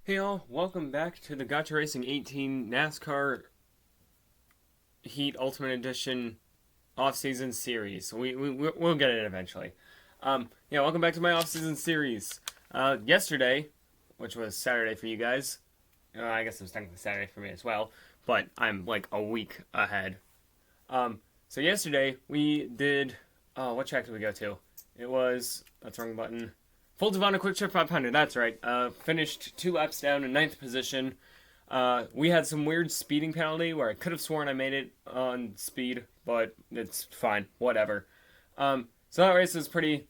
Hey all, welcome back to the Gotcha Racing 18 NASCAR Heat Ultimate Edition off-season series. We'll get it eventually. Welcome back to my off-season series. Yesterday, which was Saturday for you guys, I guess it was technically Saturday for me as well, but I'm like a week ahead. So yesterday we did, what track did we go to? It was, that's the wrong button. Full Divana Quick Trip 500, that's right. Finished 2 laps down in 9th position. We had some weird speeding penalty where I could have sworn I made it on speed, but it's fine, whatever. So that race was pretty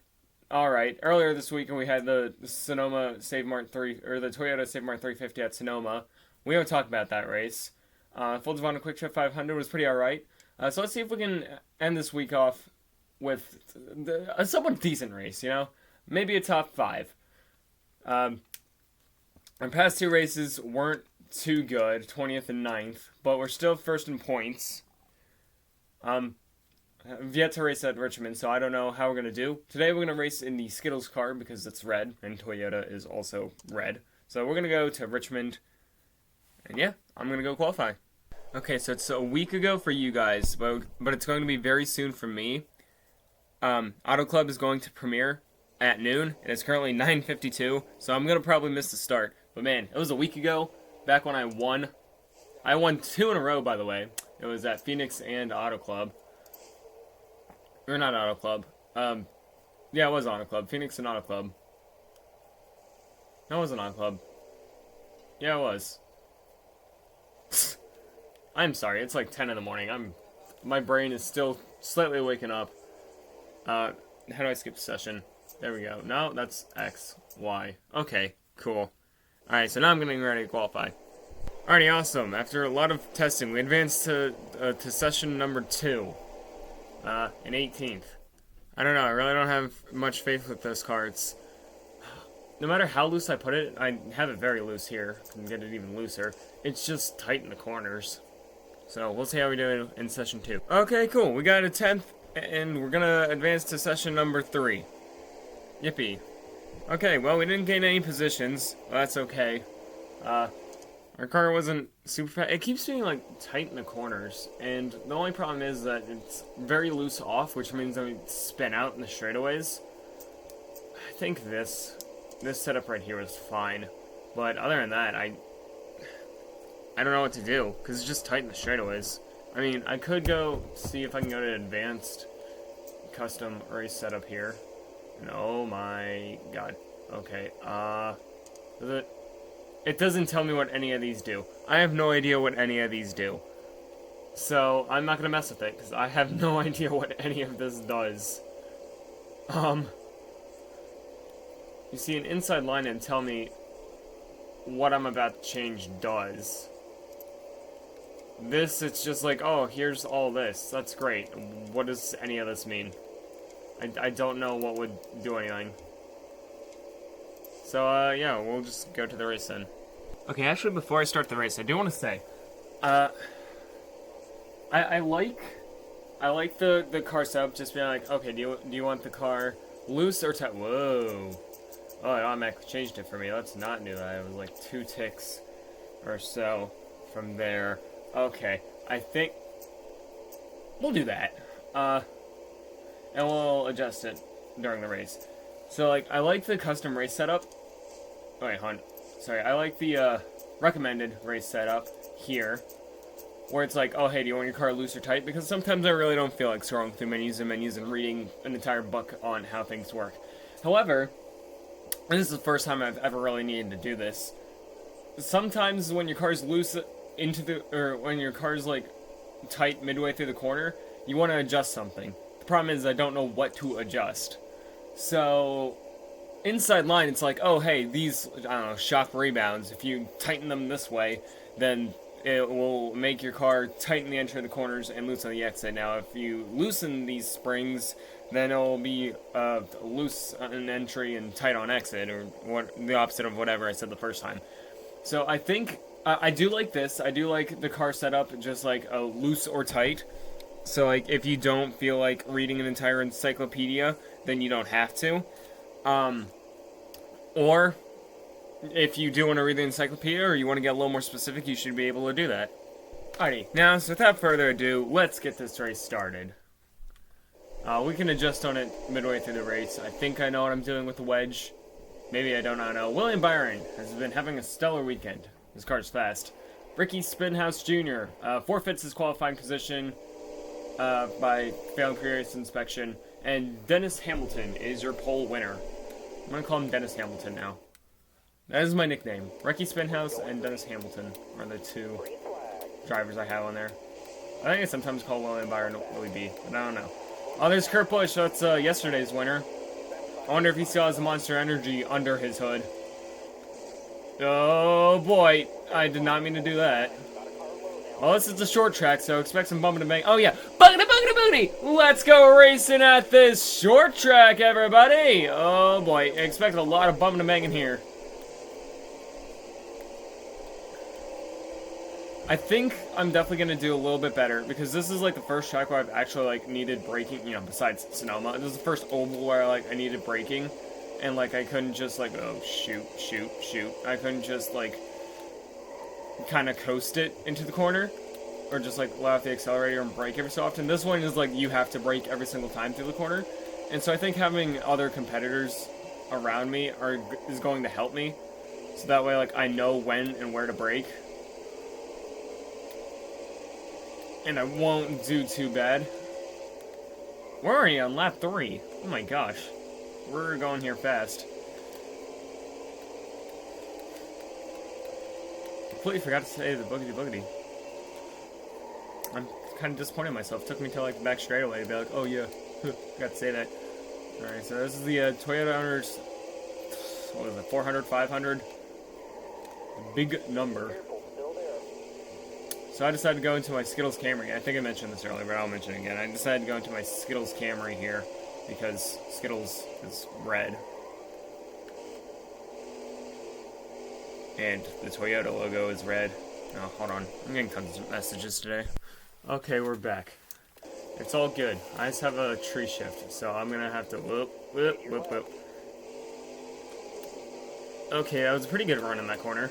alright. Earlier this week we had the Sonoma Save Mart 3, or the Toyota Save Mart 350 at Sonoma. We don't talk about that race. Full Divana Quick Trip 500 was pretty alright. So let's see if we can end this week off with a somewhat decent race, you know? Maybe a top 5. Our past 2 races weren't too good, 20th and 9th, but we're still first in points. I've yet to race at Richmond, so I don't know how we're going to do. Today we're going to race in the Skittles car because it's red, and Toyota is also red. So we're going to go to Richmond, and yeah, I'm going to go qualify. Okay, so it's a week ago for you guys, but it's going to be very soon for me. Auto Club is going to premiere at noon, and it's currently 9:52, so I'm gonna probably miss the start. But man, it was a week ago, back when I won. I won 2 in a row, by the way. It was at Phoenix and Auto Club. Or not Auto Club. Yeah, it was Auto Club. Phoenix and Auto Club. No, it wasn't Auto Club. Yeah, it was. I'm sorry, it's like 10 in the morning. My brain is still slightly waking up. How do I skip session? There we go. No, that's X, Y. Okay, cool. Alright, so now I'm getting ready to qualify. Alrighty, awesome. After a lot of testing, we advanced to session number 2. In 18th. I don't know, I really don't have much faith with those carts. No matter how loose I put it, I have it very loose here. I can get it even looser. It's just tight in the corners. So, we'll see how we do in session 2. Okay, cool. We got a 10th, and we're gonna advance to session number 3. Yippee. Okay, well, we didn't gain any positions. Well, that's okay. Our car wasn't super fast. It keeps being, like, tight in the corners. And the only problem is that it's very loose off, which means I spin out in the straightaways. I think this setup right here was fine. But other than that, I don't know what to do, because it's just tight in the straightaways. I mean, I could go see if I can go to advanced custom race setup here. And oh my god. Okay, it doesn't tell me what any of these do. I have no idea what any of these do. So, I'm not gonna mess with it, because I have no idea what any of this does. You see an inside line and tell me what I'm about to change does. This, it's just like, oh, here's all this. That's great. What does any of this mean? I don't know what would do anything. So, yeah, we'll just go to the race then. Okay, actually, before I start the race, I do want to say, I like the car setup, just being like, okay, do you want the car loose or tight? Whoa. Oh, it automatically changed it for me. Let's not do that. It was like 2 ticks or so from there. Okay, I think we'll do that. And we'll adjust it during the race. So, like, I like the custom race setup. Oh, wait, sorry, I like the, recommended race setup here. Where it's like, oh, hey, do you want your car loose or tight? Because sometimes I really don't feel like scrolling through menus and reading an entire book on how things work. However, and this is the first time I've ever really needed to do this. Sometimes when your car's loose or when your car's, like, tight midway through the corner, you want to adjust something. The problem is I don't know what to adjust. So, inside line, it's like, oh, hey, these, I don't know, shock rebounds, if you tighten them this way, then it will make your car tighten the entry of the corners and loose on the exit. Now, if you loosen these springs, then it will be loose on entry and tight on exit, or the opposite of whatever I said the first time. So, I think, I do like this. I do like the car setup, just like a loose or tight. So, like, if you don't feel like reading an entire encyclopedia, then you don't have to. Or if you do want to read the encyclopedia or you want to get a little more specific, you should be able to do that. Alrighty, now, so without further ado, let's get this race started. We can adjust on it midway through the race. I think I know what I'm doing with the wedge. Maybe I don't know. William Byron has been having a stellar weekend. His car's fast. Ricky Spinhouse Jr. Forfeits his qualifying position by failing previous inspection. And Dennis Hamilton is your pole winner. I'm going to call him Dennis Hamilton now. That is my nickname. Ricky Spinhouse and Dennis Hamilton are the two drivers I have on there. I think I sometimes call William Byron Willie B, but I don't know. Oh, there's Kurt Busch. That's yesterday's winner. I wonder if he still has the Monster Energy under his hood. Oh boy, I did not mean to do that. Well, this is a short track, so expect some bumping and bang. Oh yeah, booty! Let's go racing at this short track, everybody! Oh boy, expect a lot of bumping and banging here. I think I'm definitely going to do a little bit better, because this is, like, the first track where I've actually, like, needed braking, you know, besides Sonoma. This is the first oval where, like, I needed braking, and, like, I couldn't just, like, oh, shoot. I couldn't just, like, kind of coast it into the corner, or just, like, let off the accelerator and brake every so often. This one is, like, you have to brake every single time through the corner, and so I think having other competitors around me is going to help me, so that way, like, I know when and where to brake. And I won't do too bad. We're already on lap 3. Oh my gosh. We're going here fast. Completely forgot to say the boogity. I'm kind of disappointed in myself. It took me till like the back straightaway to be like, oh yeah, forgot to say that. Alright, so this is the Toyota owners, what was it, 400, 500? Big number. So I decided to go into my Skittles Camry. I think I mentioned this earlier, but I'll mention it again. I decided to go into my Skittles Camry here because Skittles is red. And the Toyota logo is red. Oh, hold on. I'm getting tons of messages today. Okay, we're back. It's all good. I just have a tree shift, so I'm going to have to whoop. Okay, that was a pretty good run in that corner.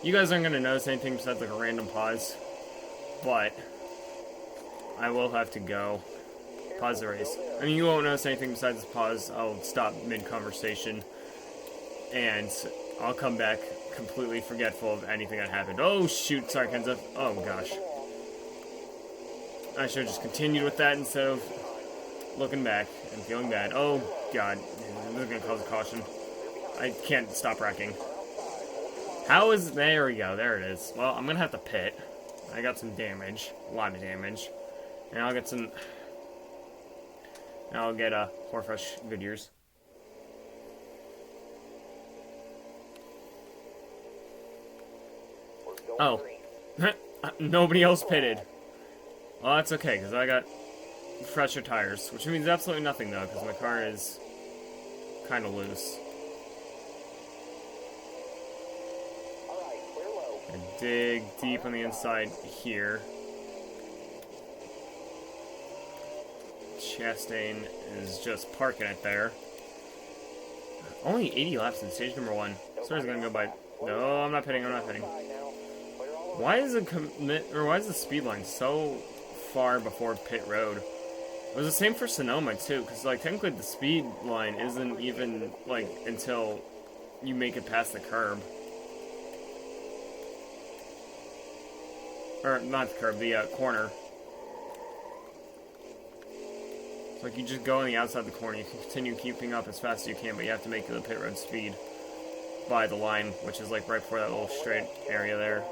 You guys aren't going to notice anything besides like a random pause, but I will have to go pause the race. I mean, you won't notice anything besides this pause. I'll stop mid-conversation, and I'll come back completely forgetful of anything that happened. Oh, shoot. Sorry, Kenza. Oh, gosh. I should have just continued with that instead of looking back and feeling bad. Oh, God. This is going to cause a caution. I can't stop wrecking. How is... There we go. There it is. Well, I'm going to have to pit. I got some damage. A lot of damage. And I'll get some... And I'll get 4 fresh Goodyears. Oh. Nobody else pitted. Well, that's okay, because I got fresher tires. Which means absolutely nothing, though, because my car is kind of loose. And dig deep on the inside here. Chastain is just parking it there. Only 80 laps in stage number 1. Sorry, going to go by... No, I'm not pitting. Why is the speed line so far before pit road? It was the same for Sonoma too, because like technically the speed line isn't even like until you make it past the curb. Or, not the curb, the corner. It's like you just go on the outside of the corner. You can continue keeping up as fast as you can, but you have to make the pit road speed by the line, which is like right before that little straight area there.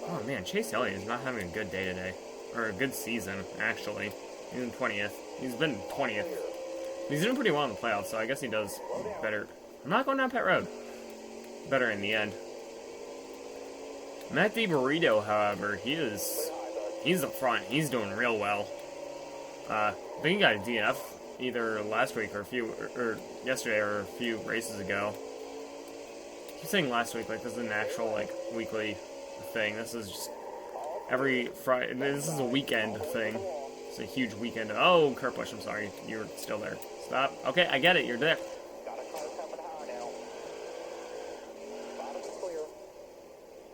Oh man, Chase Elliott is not having a good day today. Or a good season, actually. He's in 20th. He's been 20th. He's doing pretty well in the playoffs, so I guess he does better. I'm not going down pit road. Better in the end. Matt DiBurrito, however, he's up front. He's doing real well. I think he got a DNF either last week or yesterday or a few races ago. I keep saying last week, like this is an actual like weekly thing. This is just every Friday. This is a weekend thing. It's a huge weekend. Oh, Kurt Busch, I'm sorry. You're still there. Stop. Okay, I get it. You're there.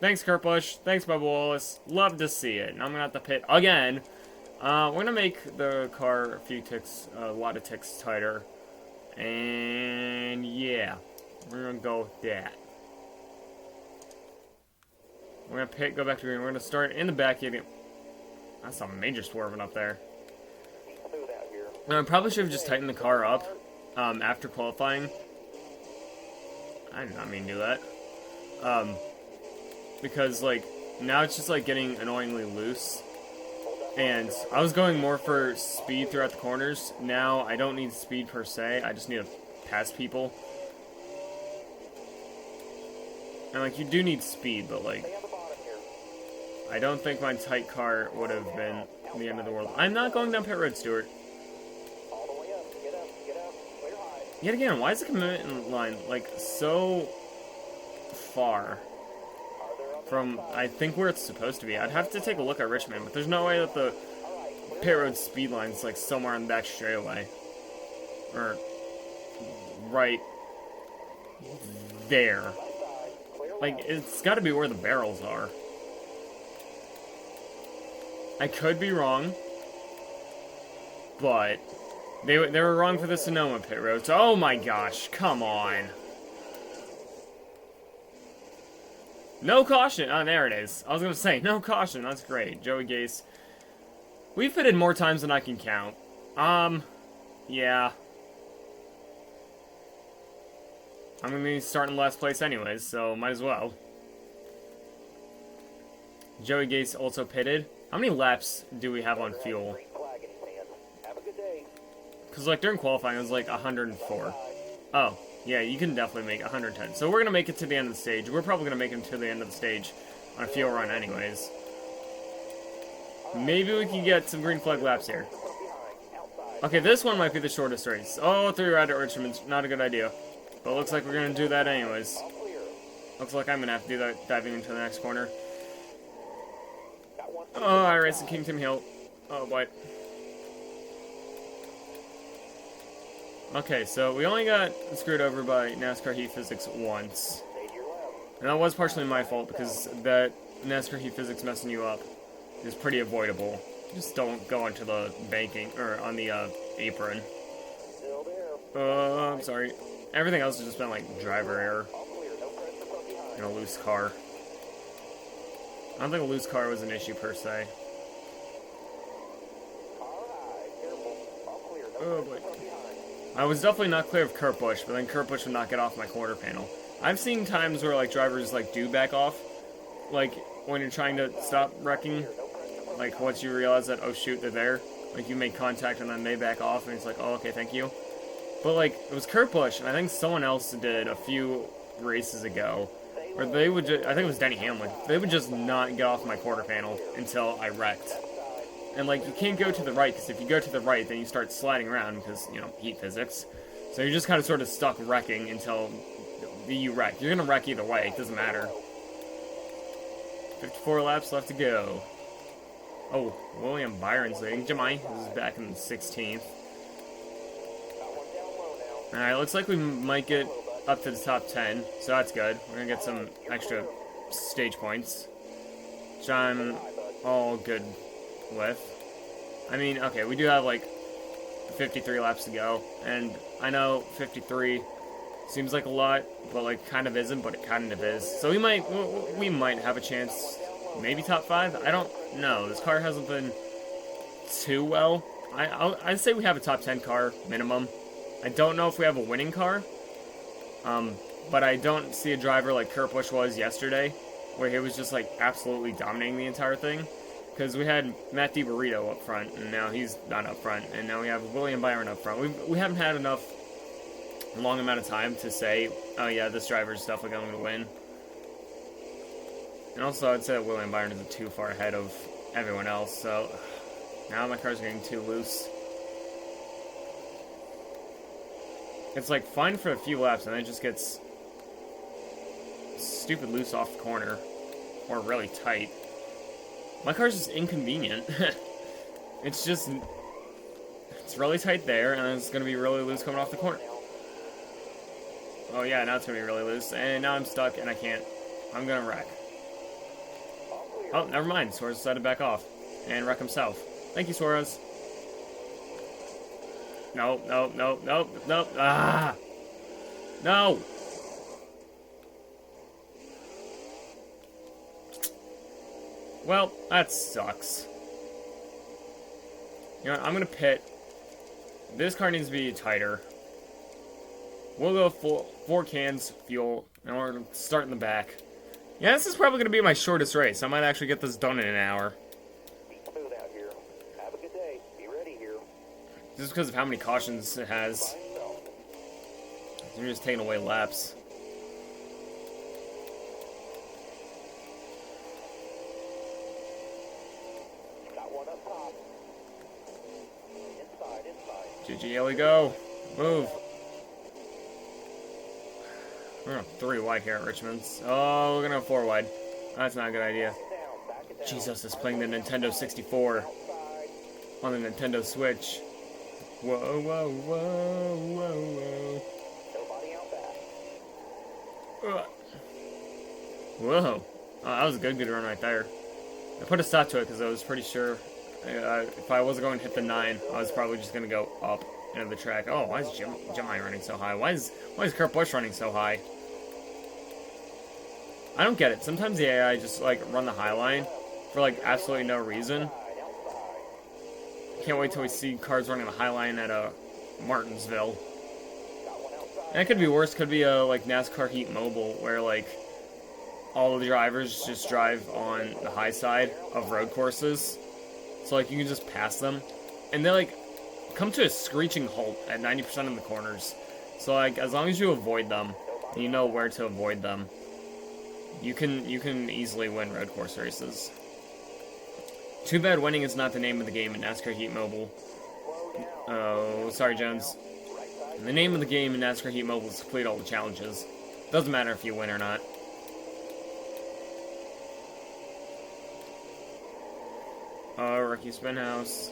Thanks, Kurt Busch. Thanks, Bubba Wallace. Love to see it. And I'm going to have to pit again. We're going to make the car a lot of ticks tighter. And yeah, we're going to go with that. We're going to pit, go back to green. We're going to start in the back. That's a major swerving up there. I probably should have just tightened the car up after qualifying. I did not mean to do that. Because, like, now it's just, like, getting annoyingly loose. And I was going more for speed throughout the corners. Now I don't need speed per se. I just need to pass people. And, like, you do need speed, but, like, I don't think my tight car would have been the end of the world. I'm not going down pit road, Stuart. Yet again, why is the commitment line, like, so far from, I think, where it's supposed to be? I'd have to take a look at Richmond, but there's no way that the pit road speed line's, like, somewhere on the back straightaway. Or right there. Like, it's got to be where the barrels are. I could be wrong, but they were wrong for the Sonoma pit roads. Oh my gosh, come on. No caution. Oh, there it is. I was going to say, no caution. That's great. Joey Gase. We've pitted more times than I can count. Yeah. I'm going to be starting last place anyways, so might as well. Joey Gase also pitted. How many laps do we have on fuel? Because, like, during qualifying, it was, like, 104. Oh, yeah, you can definitely make 110. So we're going to make it to the end of the stage. We're probably going to make it to the end of the stage on a fuel run anyways. Maybe we can get some green flag laps here. Okay, this one might be the shortest race. Oh, 3 right at Richmond's not a good idea. But looks like we're going to do that anyways. Looks like I'm going to have to do that diving into the next corner. Oh, I raced at Kington Hill. Oh, boy. Okay, so we only got screwed over by NASCAR Heat Physics once. And that was partially my fault, because that NASCAR Heat Physics messing you up is pretty avoidable. Just don't go onto the banking, or on the apron. I'm sorry. Everything else has just been, like, driver error. And a loose car. I don't think a loose car was an issue, per se. Oh, boy. I was definitely not clear of Kurt Busch, but then Kurt Busch would not get off my quarter panel. I've seen times where, like, drivers, like, do back off. Like, when you're trying to stop wrecking. Like, once you realize that, oh, shoot, they're there. Like, you make contact and then they back off, and it's like, oh, okay, thank you. But, like, it was Kurt Busch, and I think someone else did a few races ago. Or they would just, I think it was Denny Hamlin. They would just not get off my quarter panel until I wrecked. And, like, you can't go to the right, because if you go to the right, then you start sliding around, because, you know, heat physics. So you're just kind of sort of stuck wrecking until you wreck. You're going to wreck either way, it doesn't matter. 54 laps left to go. Oh, William Byron's leading. Jemai is back in 16th. Alright, looks like we might get up to the top 10, so that's good. We're going to get some extra stage points, which I'm all good with. I mean, okay, we do have, like, 53 laps to go, and I know 53 seems like a lot, but, like, kind of isn't, but it kind of is. So we might have a chance, maybe top 5? I don't know. This car hasn't been too well. I'd say we have a top 10 car, minimum. I don't know if we have a winning car, but I don't see a driver like Kurt Busch was yesterday, where he was just, like, absolutely dominating the entire thing. Because we had Matt DiBurrito up front, and now he's not up front, and now we have William Byron up front. We haven't had enough long amount of time to say, oh yeah, this driver's definitely going to win. And also, I'd say that William Byron isn't too far ahead of everyone else, so now my car's getting too loose. It's, like, fine for a few laps, and then it just gets stupid loose off the corner, or really tight. My car's just inconvenient. It's really tight there, and it's going to be really loose coming off the corner. Oh yeah, now it's going to be really loose, and now I'm stuck, and I can't. I'm going to wreck. Oh, never mind. Suarez decided to back off and wreck himself. Thank you, Suarez. No, no, no, no, no. Ah! No! Well, that sucks. You know what? I'm gonna pit. This car needs to be tighter. We'll go 4 cans fuel, and we're gonna start in the back. Yeah, this is probably gonna be my shortest race. I might actually get this done in an hour. Be smooth out here. Have a good day. Be ready here. Just because of how many cautions it has. They're just taking away laps. Got one up top. Inside. GG, here we go. Move. We're gonna 3 wide here at Richmond's. Oh, we're gonna go 4 wide. That's not a good idea. Jesus is playing the Nintendo 64 on the Nintendo Switch. Whoa, whoa, whoa, whoa, whoa. Nobody out back. Whoa. Oh, that was a good run right there. I put a stop to it because I was pretty sure if I wasn't going to hit the 9, I was probably just going to go up into the track. Oh, why is Jemai running so high? Why is Kurt Busch running so high? I don't get it. Sometimes the AI just, like, run the high line for, like, absolutely no reason. Can't wait till we see cars running the high line at Martinsville. And it could be worse. Could be a, like, NASCAR Heat Mobile where, like, all the drivers just drive on the high side of road courses. So, like, you can just pass them. And they, like, come to a screeching halt at 90% of the corners. So, like, as long as you avoid them, and you know where to avoid them, you can easily win road course races. Too bad winning is not the name of the game in NASCAR Heat Mobile. Oh, sorry, Jones. The name of the game in NASCAR Heat Mobile is complete all the challenges. Doesn't matter if you win or not. Oh, Ricky Spinhouse.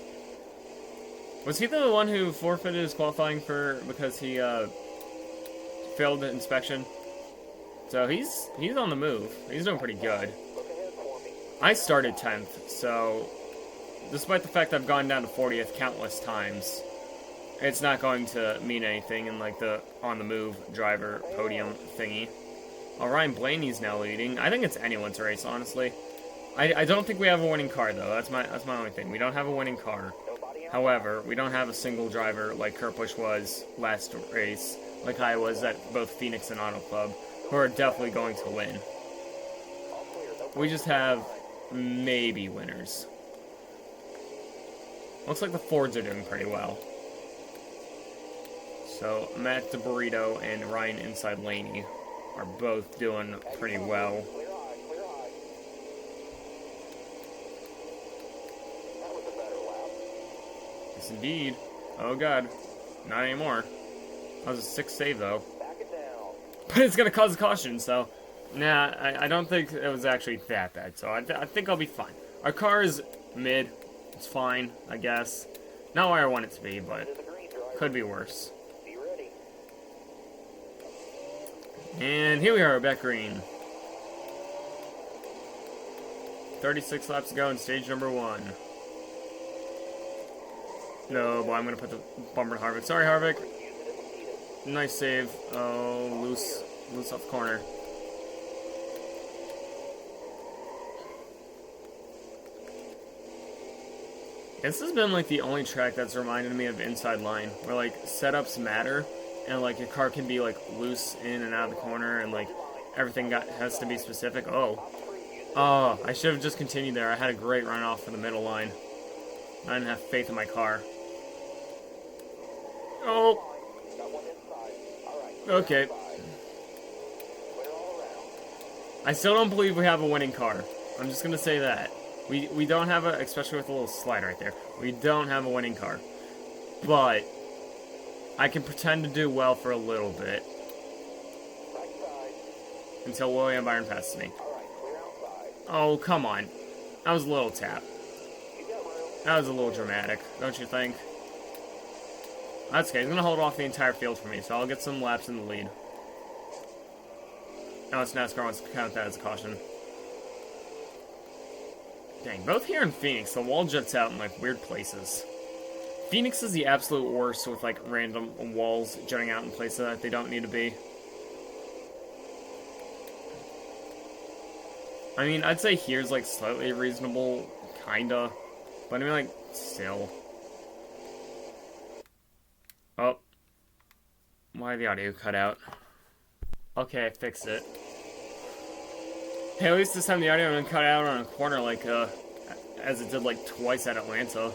Was he the one who forfeited his qualifying because he failed the inspection? So he's on the move. He's doing pretty good. I started 10th, so despite the fact I've gone down to 40th countless times, it's not going to mean anything in like the on the move driver podium thingy. Oh, Ryan Blaney's now leading. I think it's anyone's race, honestly. I don't think we have a winning car though. That's my only thing. We don't have a winning car. However, we don't have a single driver like Kurt Busch was last race, like I was at both Phoenix and Auto Club, who are definitely going to win. We just have maybe winners. Looks like the Fords are doing pretty well. So Matt DeBurrito and Ryan Inside Laney are both doing pretty well. Yes, indeed. Oh god, not anymore. That was a 6th save though. But it's gonna cause a caution, so nah, I don't think it was actually that bad. So I think I'll be fine. Our car is mid. It's fine, I guess. Not where I want it to be, but could be worse. And here we are, back green. 36 laps to go in stage number 1. No, boy, I'm gonna put the bumper to Harvick. Sorry, Harvick. Nice save. Oh, loose off the corner. This has been like the only track that's reminded me of Inside Line, where like setups matter, and like your car can be like loose in and out of the corner, and like everything has to be specific. Oh, I should have just continued there. I had a great run off for the middle line. I didn't have faith in my car. Oh. Okay. I still don't believe we have a winning car. I'm just gonna say that. We don't have a, especially with a little slide right there, we don't have a winning car. But I can pretend to do well for a little bit. Until William Byron passes me. Oh, come on. That was a little tap. That was a little dramatic, don't you think? That's okay. He's going to hold off the entire field for me, so I'll get some laps in the lead. Now it's NASCAR wants to count that as a caution. Dang, both here in Phoenix, the wall juts out in, like, weird places. Phoenix is the absolute worst with, like, random walls jutting out in places that they don't need to be. I mean, I'd say here's, like, slightly reasonable, kinda. But I mean, like, still. Oh. Why the audio cut out? Okay, I fixed it. Hey, at least this time the audio didn't cut out on a corner like, as it did, like, twice at Atlanta.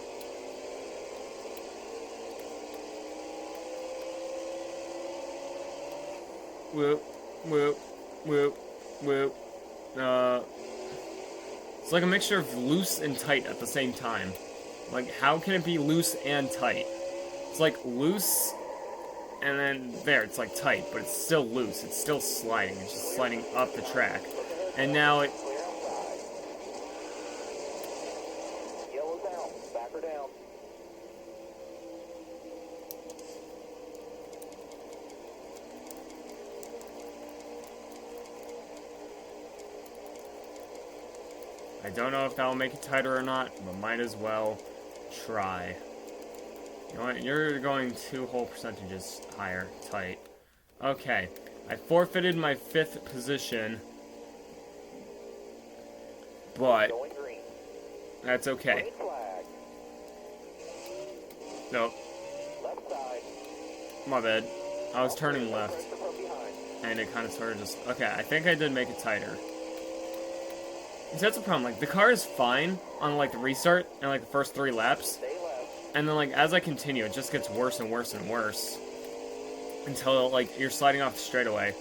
Whoop, whoop, whoop, whoop. It's like a mixture of loose and tight at the same time. Like, how can it be loose and tight? It's like loose, and then there, it's like tight, but it's still loose. It's still sliding. It's just sliding up the track. And now it... Yellow's out. Back her down. I don't know if that'll make it tighter or not, but might as well try. You know what? You're going 2 whole percentages higher. Tight. Okay. I forfeited my 5th position. But Going green. that's okay. Green flag. Nope. Left side. My bad. I was turning No left, pressure from behind. and it kind of started just... Okay, I think I did make it tighter. So that's a problem. Like, the car is fine on, like, the restart and, like, the first 3 laps. Stay left. And then, like, as I continue, it just gets worse and worse and worse. Until, like, you're sliding off the straightaway.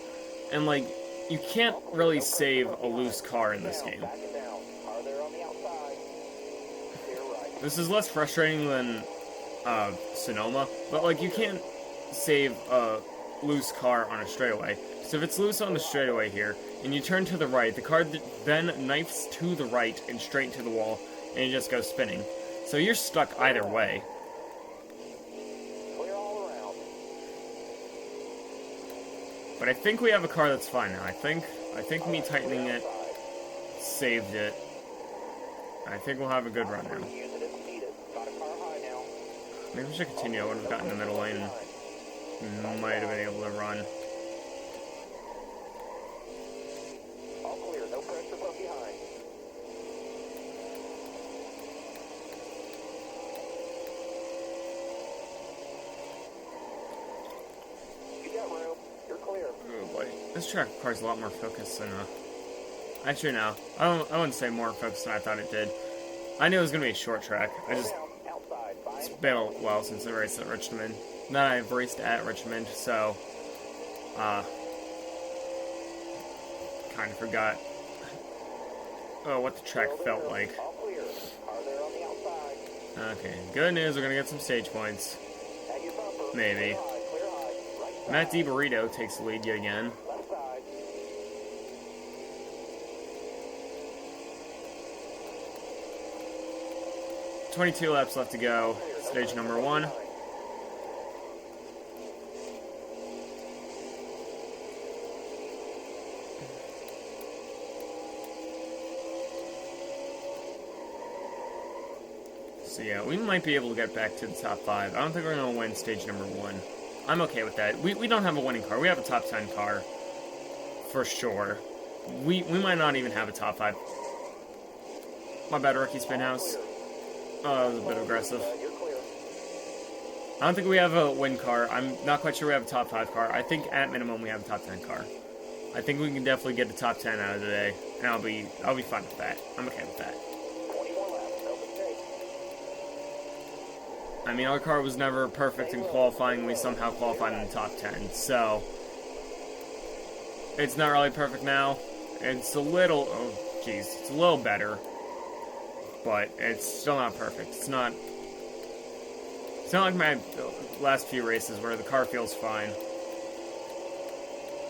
And, like, you can't really save a loose car in this game. Back and down. Car there on the outside. Clear right. This is less frustrating than Sonoma, but like you can't save a loose car on a straightaway. So if it's loose on the straightaway here, and you turn to the right, the car then knifes to the right and straight to the wall, and it just goes spinning. So you're stuck either way. Clear all around. But I think we have a car that's fine now. I think me tightening it saved it. I think we'll have a good run now. Use it if needed. Got a car high now. Maybe we should continue. I would have gotten in the middle lane and might have been able to run. All clear. No pressure from behind. You got room. You're clear. Oh boy, this track requires a lot more focus than actually no, I wouldn't say more focus than I thought it did. I knew it was gonna be a short track. It's been a while since I raced at Richmond. Then I've raced at Richmond, so kind of forgot what the track felt like. All clear. Car there on the outside. Okay, good news, we're gonna get some stage points. At your bumper. Maybe. Clear high. Right Matt DiBurrito takes the lead yet again. left side. 22 laps left to go. Stage number 1. So yeah, we might be able to get back to the top 5. I don't think we're going to win stage number 1. I'm okay with that. We don't have a winning car. We have a top 10 car. For sure. We might not even have a top 5. My bad, Rookie Spinhouse. Oh, that was a bit aggressive. You're clear. I don't think we have a win car. I'm not quite sure we have a top 5 car. I think at minimum we have a top 10 car. I think we can definitely get the top 10 out of today, and I'll be fine with that. I'm okay with that. 20 more laps. No mistake. I mean, our car was never perfect in qualifying. We somehow qualified in the top 10, so it's not really perfect now. It's a little, it's a little better, but it's still not perfect. It's not like my last few races where the car feels fine.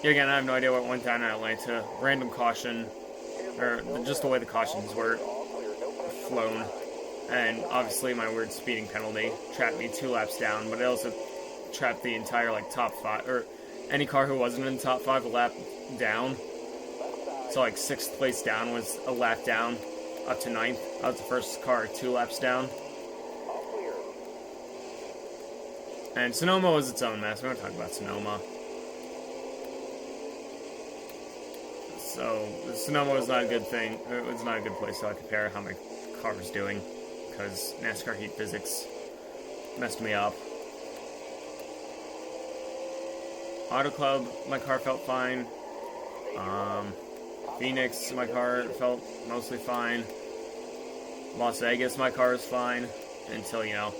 Yet again, I have no idea what went down in Atlanta. Random caution, or just the way the cautions were flown. And obviously my weird speeding penalty trapped me 2 laps down, but it also trapped the entire, like, top 5, or any car who wasn't in the top 5 a lap down. So, like, 6th place down was a lap down. up to 9th. I was the first car 2 laps down. All clear. And Sonoma was its own mess. We're going to talk about Sonoma. So, Sonoma was not a good thing. It was not a good place to compare how my car was doing. Because NASCAR heat physics messed me up. Auto Club, my car felt fine. Phoenix, my car felt mostly fine. Las Vegas, my car was fine. Until, you know,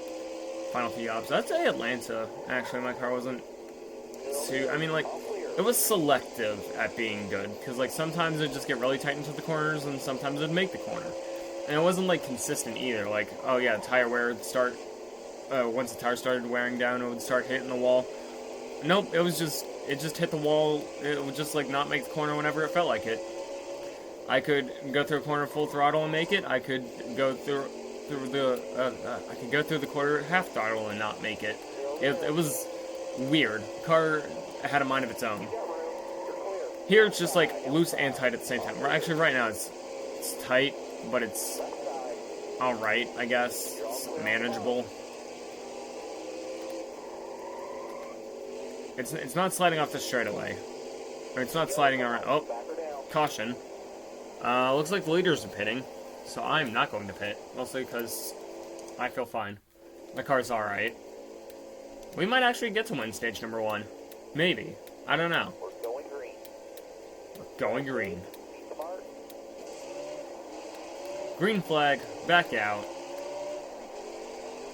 final few ops. I'd say Atlanta, actually, my car wasn't too... I mean, like, it was selective at being good. Because, like, sometimes it'd just get really tight into the corners, and sometimes it'd make the corner. And it wasn't, like, consistent either. Like, oh yeah, tire wear would start... once the tire started wearing down, it would start hitting the wall. Nope, it was just... It just hit the wall. It would just, like, not make the corner whenever it felt like it. I could go through a corner full throttle and make it. I could go through the quarter half throttle and not make it. It was weird. The car had a mind of its own. Here it's just like loose and tight at the same time. Actually, right now it's tight, but it's all right, I guess. It's manageable. It's not sliding off the straightaway. Or it's not sliding around. Oh, caution. Looks like the leaders are pitting, so I'm not going to pit. Mostly because I feel fine. My car's alright. We might actually get to win stage number 1. Maybe. I don't know. We're going green. We're going green. Keep the mark. Green flag, back out.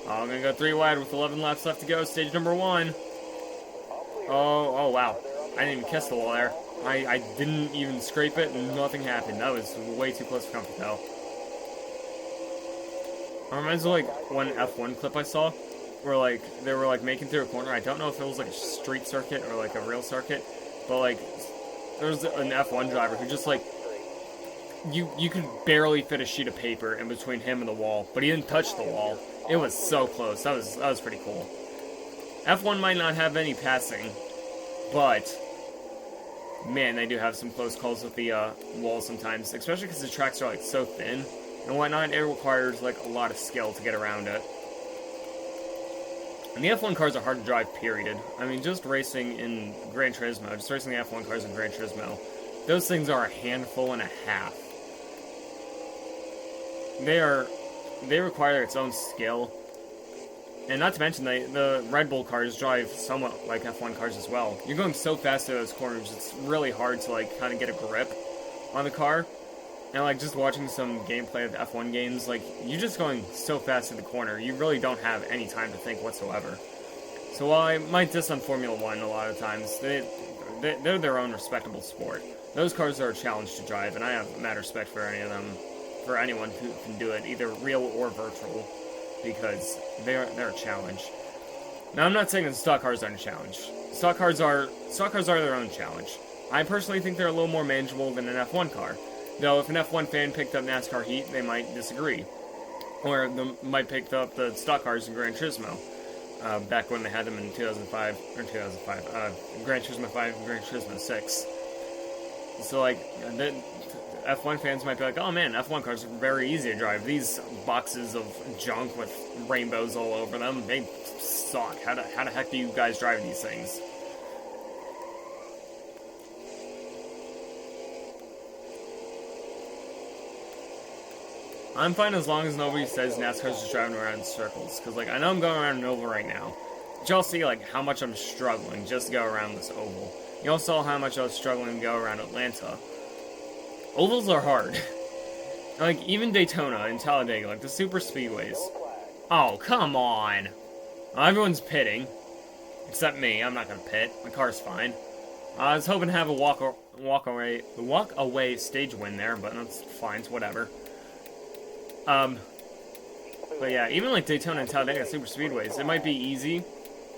I'm gonna go 3 wide with 11 laps left to go. Stage number 1. Oh wow. I didn't even kiss the wall there. I didn't even scrape it and nothing happened. That was way too close for comfort though. It reminds me of like one F1 clip I saw where like they were like making through a corner. I don't know if it was like a street circuit or like a real circuit, but like there was an F1 driver who just like you could barely fit a sheet of paper in between him and the wall, but he didn't touch the wall. It was so close. That was pretty cool. F1 might not have any passing, but man, they do have some close calls with the walls sometimes, especially because the tracks are like so thin and whatnot. It requires like a lot of skill to get around it. And the F1 cars are hard to drive, period. I mean, just racing in Gran Turismo, just racing the F1 cars in Gran Turismo, those things are a handful and a half. They require its own skill. And not to mention, the Red Bull cars drive somewhat like F1 cars as well. You're going so fast through those corners, it's really hard to, like, kind of get a grip on the car. And, like, just watching some gameplay of F1 games, like, you're just going so fast through the corner, you really don't have any time to think whatsoever. So while I might diss on Formula 1 a lot of times, they're their own respectable sport. Those cars are a challenge to drive, and I have mad respect for any of them, for anyone who can do it, either real or virtual. Because they're a challenge. Now, I'm not saying that stock cars aren't a challenge. Stock cars are their own challenge. I personally think they're a little more manageable than an F1 car. Though, if an F1 fan picked up NASCAR Heat, they might disagree. Or they might pick up the stock cars in Gran Turismo. Back when they had them in 2005, Gran Turismo 5 and Gran Turismo 6. So, like, F1 fans might be like, oh man, F1 cars are very easy to drive. These boxes of junk with rainbows all over them, they suck. How the heck do you guys drive these things? I'm fine as long as nobody says NASCAR's just driving around in circles. Because, like, I know I'm going around an oval right now. But y'all see, like, how much I'm struggling just to go around this oval. Y'all saw how much I was struggling to go around Atlanta. Ovals are hard. Like, even Daytona and Talladega, like the super speedways. Oh, come on. Everyone's pitting. Except me. I'm not gonna pit. My car's fine. I was hoping to have a walk away stage win there, but that's fine. It's whatever. But yeah, even like Daytona and Talladega super speedways, it might be easy,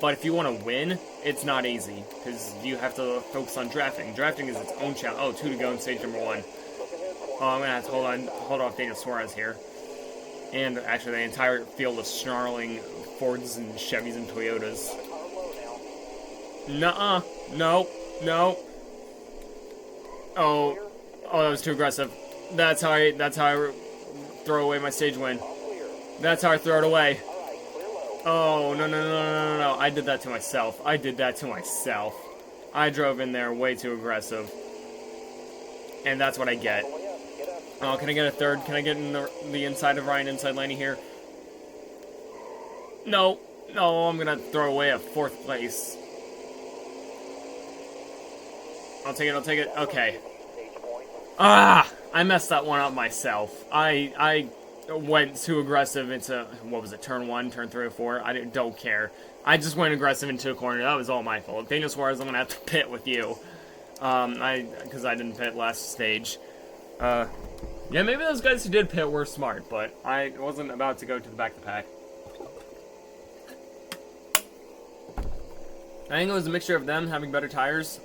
but if you want to win, it's not easy because you have to focus on drafting. Drafting is its own challenge. Oh, 2 to go in stage number 1. Oh, I'm gonna have to hold off Daniel Suarez here. And actually, the entire field of snarling Fords and Chevys and Toyotas. Nuh-uh. No. Oh, that was too aggressive. That's how I throw away my stage win. All clear. That's how I throw it away. All right, clear low. Oh, no. I did that to myself. I drove in there way too aggressive. And that's what I get. All the way up. Get up. Oh, can I get a third? Can I get in the inside of Ryan, inside Laney here? No, I'm gonna throw away a 4th place. I'll take it. Okay. Stage point. I messed that one up myself. I went too aggressive into, what was it, turn 1, turn 3 or 4? I don't care. I just went aggressive into a corner. That was all my fault. Daniel Suarez, I'm gonna have to pit with you. Because I didn't pit last stage. Yeah, maybe those guys who did pit were smart, but I wasn't about to go to the back of the pack. I think it was a mixture of them having better tires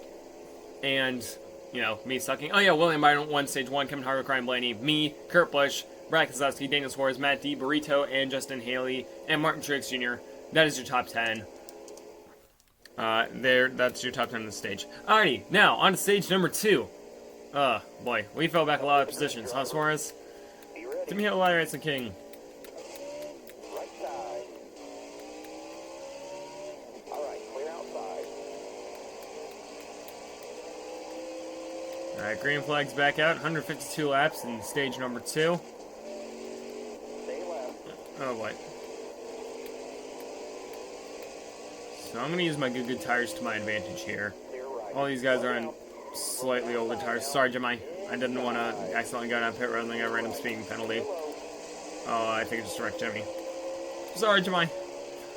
and, you know, me sucking. Oh yeah, William Byron won stage 1, Kevin Harvick, Ryan Blaney, me, Kurt Busch, Brad Keselowski, Daniel Suarez, Matt D, Burrito, and Justin Haley, and Martin Truex Jr. That is your top 10. That's your top 10 on the stage. Alrighty, now, on to stage number 2. Boy, we fell back a lot of positions, huh, Suarez? Be ready. Timmy Hill, Larry Racing King. Right side. All right, clear outside. Alright, green flag's back out. 152 laps in stage number 2. Stay left. Oh, boy. So I'm going to use my good tires to my advantage here. Clear right. All these guys are on slightly older tires. Sorry, Jemai. I didn't want to accidentally go down pit road and then get a random speeding penalty. Oh, I think I just wrecked Jimmy. Sorry, Jemai.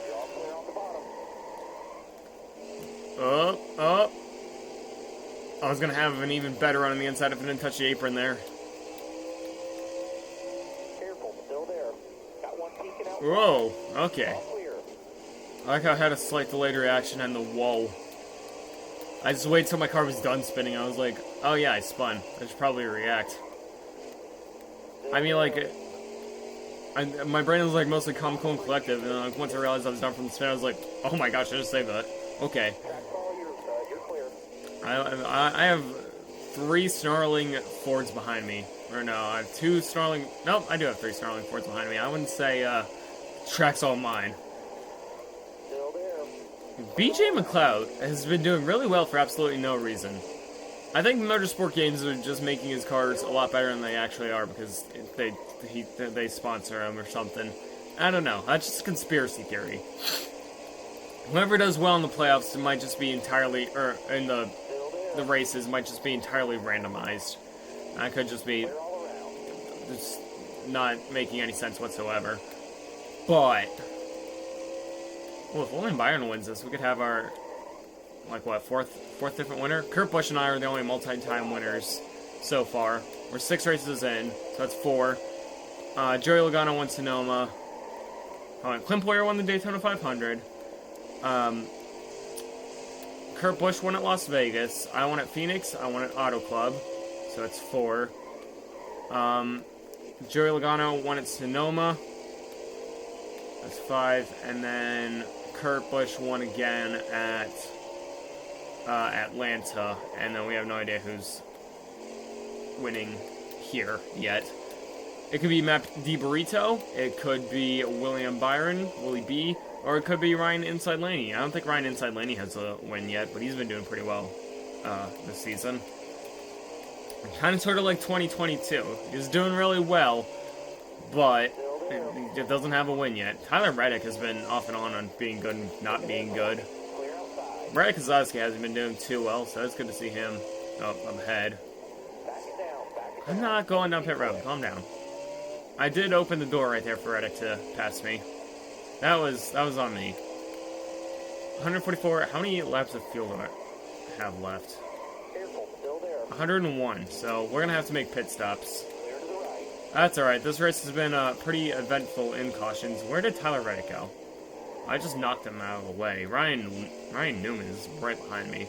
You're all clear on the bottom. Up. I was going to have an even better run on the inside if I didn't touch the apron there. Careful, still there. Got one peeking out. Whoa, okay. All clear. I like how I had a slight delayed reaction and the whoa. I just waited till my car was done spinning. I was like, oh yeah, I spun. I should probably react. I mean, like, my brain was like mostly calm, cool, and collective, and then like, once I realized I was done from the spin, I was like, oh my gosh, I just saved that. Okay. Track's all yours, you're clear. I have 3 snarling Fords behind me. Or no, I have 2 snarling... Nope, I do have 3 snarling Fords behind me. I wouldn't say, track's all mine. Still there. BJ McLeod has been doing really well for absolutely no reason. I think motorsport games are just making his cars a lot better than they actually are because they sponsor him or something. I don't know. That's just a conspiracy theory. Whoever does well in the playoffs might just be entirely, or in the races might just be entirely randomized. That could just be All around. just not making any sense whatsoever. But well, if William Byron wins this, we could have our, like, what, fourth different winner? Kurt Busch and I are the only multi-time winners so far. We're 6 races in, so that's 4. Joey Logano won Sonoma. Clint Boyer won the Daytona 500. Kurt Busch won at Las Vegas. I won at Phoenix. I won at Auto Club, so that's 4. Joey Logano won at Sonoma. That's 5, and then Kurt Busch won again at Atlanta, and then we have no idea who's winning here yet. It could be Matt D. Burrito, it could be William Byron, Willie B, or it could be Ryan Inside Laney. I don't think Ryan Inside Laney has a win yet, but he's been doing pretty well this season. Kind of sort of like 2022. He's doing really well, but it doesn't have a win yet. Tyler Reddick has been off and on being good and not being good. Clear outside. Brad Keselowski hasn't been doing too well, so it's good to see him up ahead. Back it down. Back it down. I'm not going down pit road. Calm down. I did open the door right there for Reddick to pass me. That was on me. 144. How many laps of fuel do I have left? Careful, still there. 101. So we're gonna have to make pit stops. Clear to the right. That's alright. This race has been pretty eventful in cautions. Where did Tyler Reddick go? I just knocked him out of the way. Ryan Newman is right behind me.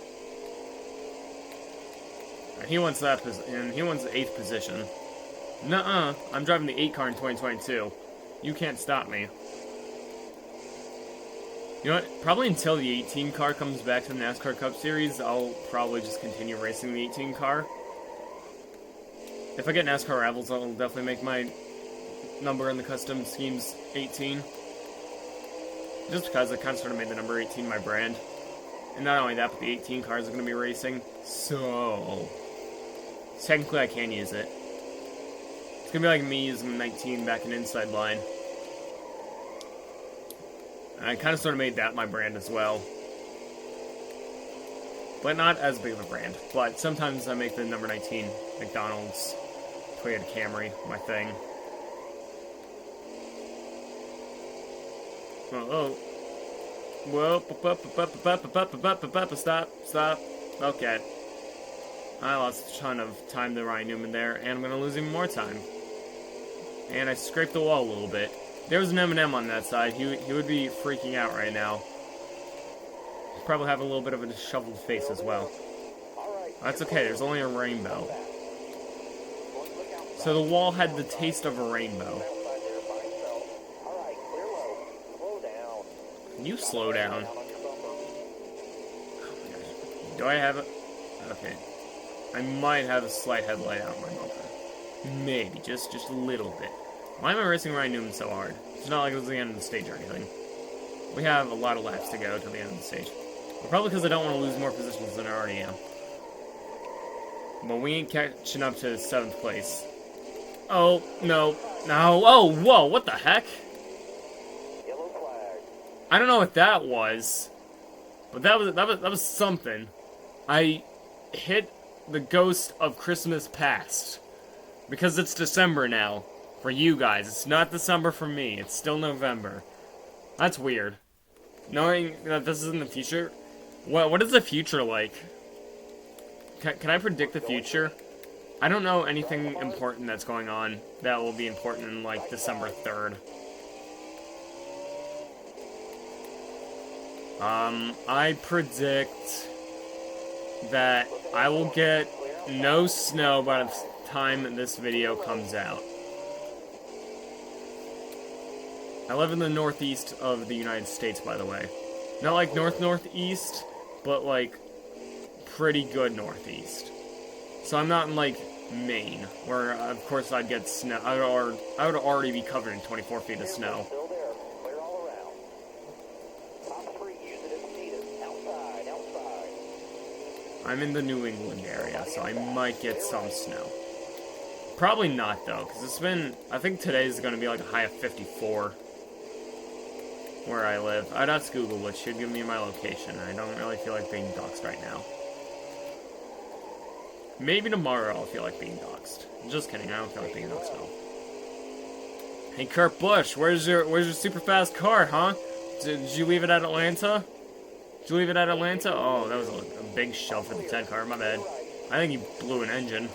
And he wants that and he wants the 8th position. Nuh-uh. I'm driving the 8 car in 2022. You can't stop me. You know what? Probably until the 18 car comes back to the NASCAR Cup Series, I'll probably just continue racing the 18 car. If I get NASCAR Rivals, I'll definitely make my number in the custom scheme's 18. Just because I kind of sort of made the number 18 my brand. And not only that, but the 18 cars are going to be racing. So, technically I can use it. It's going to be like me using 19 back in Inside Line. I kind of sort of made that my brand as well. But not as big of a brand. But sometimes I make the number 19 McDonald's Toyota Camry my thing. Oh. Whoa. Stop. Okay. I lost a ton of time to Ryan Newman there, and I'm going to lose even more time. And I scraped the wall a little bit. There was an M&M on that side. He would be freaking out right now. He'd probably have a little bit of a disheveled face as well. That's okay, there's only a rainbow. So the wall had the taste of a rainbow. Can you slow down? Oh my gosh. Do I have it? Okay. I might have a slight headlight out of my bumper. Maybe, just a little bit. Why am I racing Ryan Newman so hard? It's not like it was the end of the stage or anything. We have a lot of laps to go to the end of the stage. Probably because I don't want to lose more positions than I already am. But we ain't catching up to 7th place. Oh, no. No. Oh, whoa, what the heck? Yellow flag. I don't know what that was. But that was something. I hit the ghost of Christmas past. Because it's December now. For you guys. It's not December for me. It's still November. That's weird. Knowing that this is in the future. What is the future like? Can I predict the future? I don't know anything important that's going on that will be important in, like, December 3rd. I predict that I will get no snow by the time this video comes out. I live in the northeast of the United States, by the way. Not like northeast, but like pretty good northeast. So I'm not in like Maine, where of course I'd get snow. I would already be covered in 24 feet of snow. Still there. Clear all around. Top 3, use it if needed. Outside. I'm in the New England area, so I might get some snow. Probably not though, because it's been. I think today's going to be like a high of 54. Where I live. I'd have to Google which should give me my location. I don't really feel like being doxxed right now. Maybe tomorrow I'll feel like being doxxed. Just kidding, I don't feel like being doxxed now. Hey Kurt Busch, where's your super fast car, huh? Did you leave it at Atlanta? Did you leave it at Atlanta? Oh, that was a big shove for the 10 car, my bad. I think he blew an engine.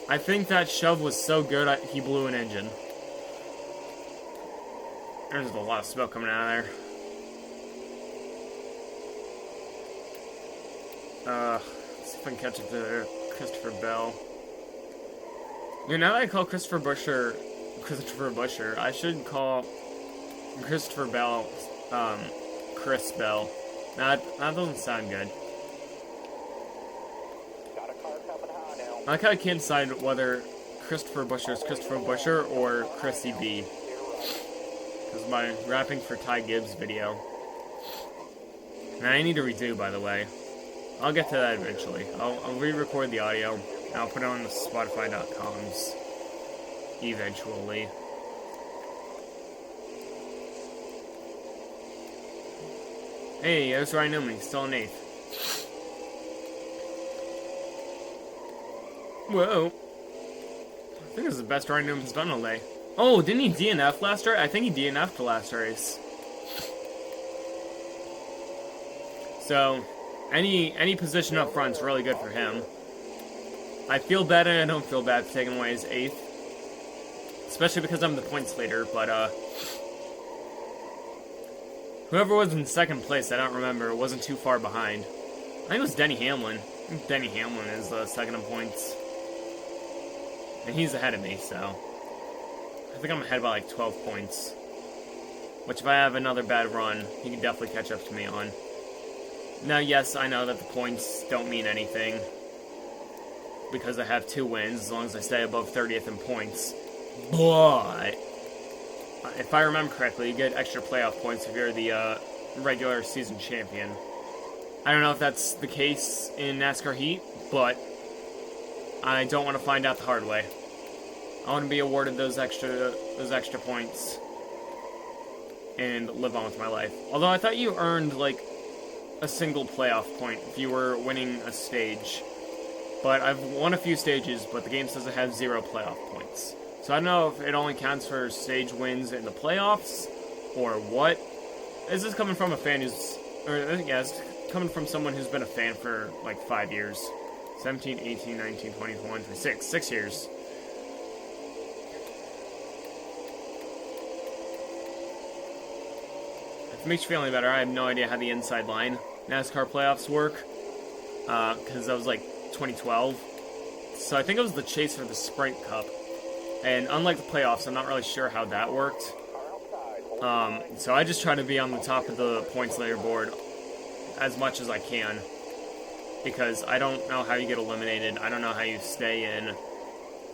I think that shove was so good he blew an engine. There's a lot of smoke coming out of there. Let's see if I can catch up to Christopher Bell. Dude, now that I call Christopher Busher, I should call Christopher Bell, Chris Bell. That doesn't sound good. Got a car coming high now. I like how I can't decide whether Christopher Busher is Christopher Busher or Chrissy B. Because my rapping for Ty Gibbs video. And I need to redo, by the way. I'll get to that eventually. I'll re-record the audio, and I'll put it on the Spotify.coms eventually. Hey, there's Ryan Newman. He's still in 8th. Whoa. I think this is the best Ryan Newman's done all day. Oh, didn't he DNF last race? I think he DNF'd the last race. So, any position up front is really good for him. I feel bad and I don't feel bad for taking away his 8th. Especially because I'm the points leader, but, whoever was in 2nd place, I don't remember, wasn't too far behind. I think it was Denny Hamlin. I think Denny Hamlin is 2nd in points. And he's ahead of me, so I think I'm ahead by like 12 points. Which if I have another bad run, he can definitely catch up to me on. Now, yes, I know that the points don't mean anything. Because I have 2 wins, as long as I stay above 30th in points. But if I remember correctly, you get extra playoff points if you're the regular season champion. I don't know if that's the case in NASCAR Heat, but I don't want to find out the hard way. I want to be awarded those extra points and live on with my life. Although I thought you earned like a single playoff point if you were winning a stage. But I've won a few stages, but the game says it has 0 playoff points. So I don't know if it only counts for stage wins in the playoffs or what. This is coming from a fan who's, it's coming from someone who's been a fan for like 5 years. 17, 18, 19, 20, 21, 26. 6 years. If it makes you feel any better, I have no idea how the inside line NASCAR playoffs work. Because that was like 2012. So I think it was the chase for the Sprint Cup. And unlike the playoffs, I'm not really sure how that worked. So I just try to be on the top of the points leaderboard as much as I can. Because I don't know how you get eliminated. I don't know how you stay in.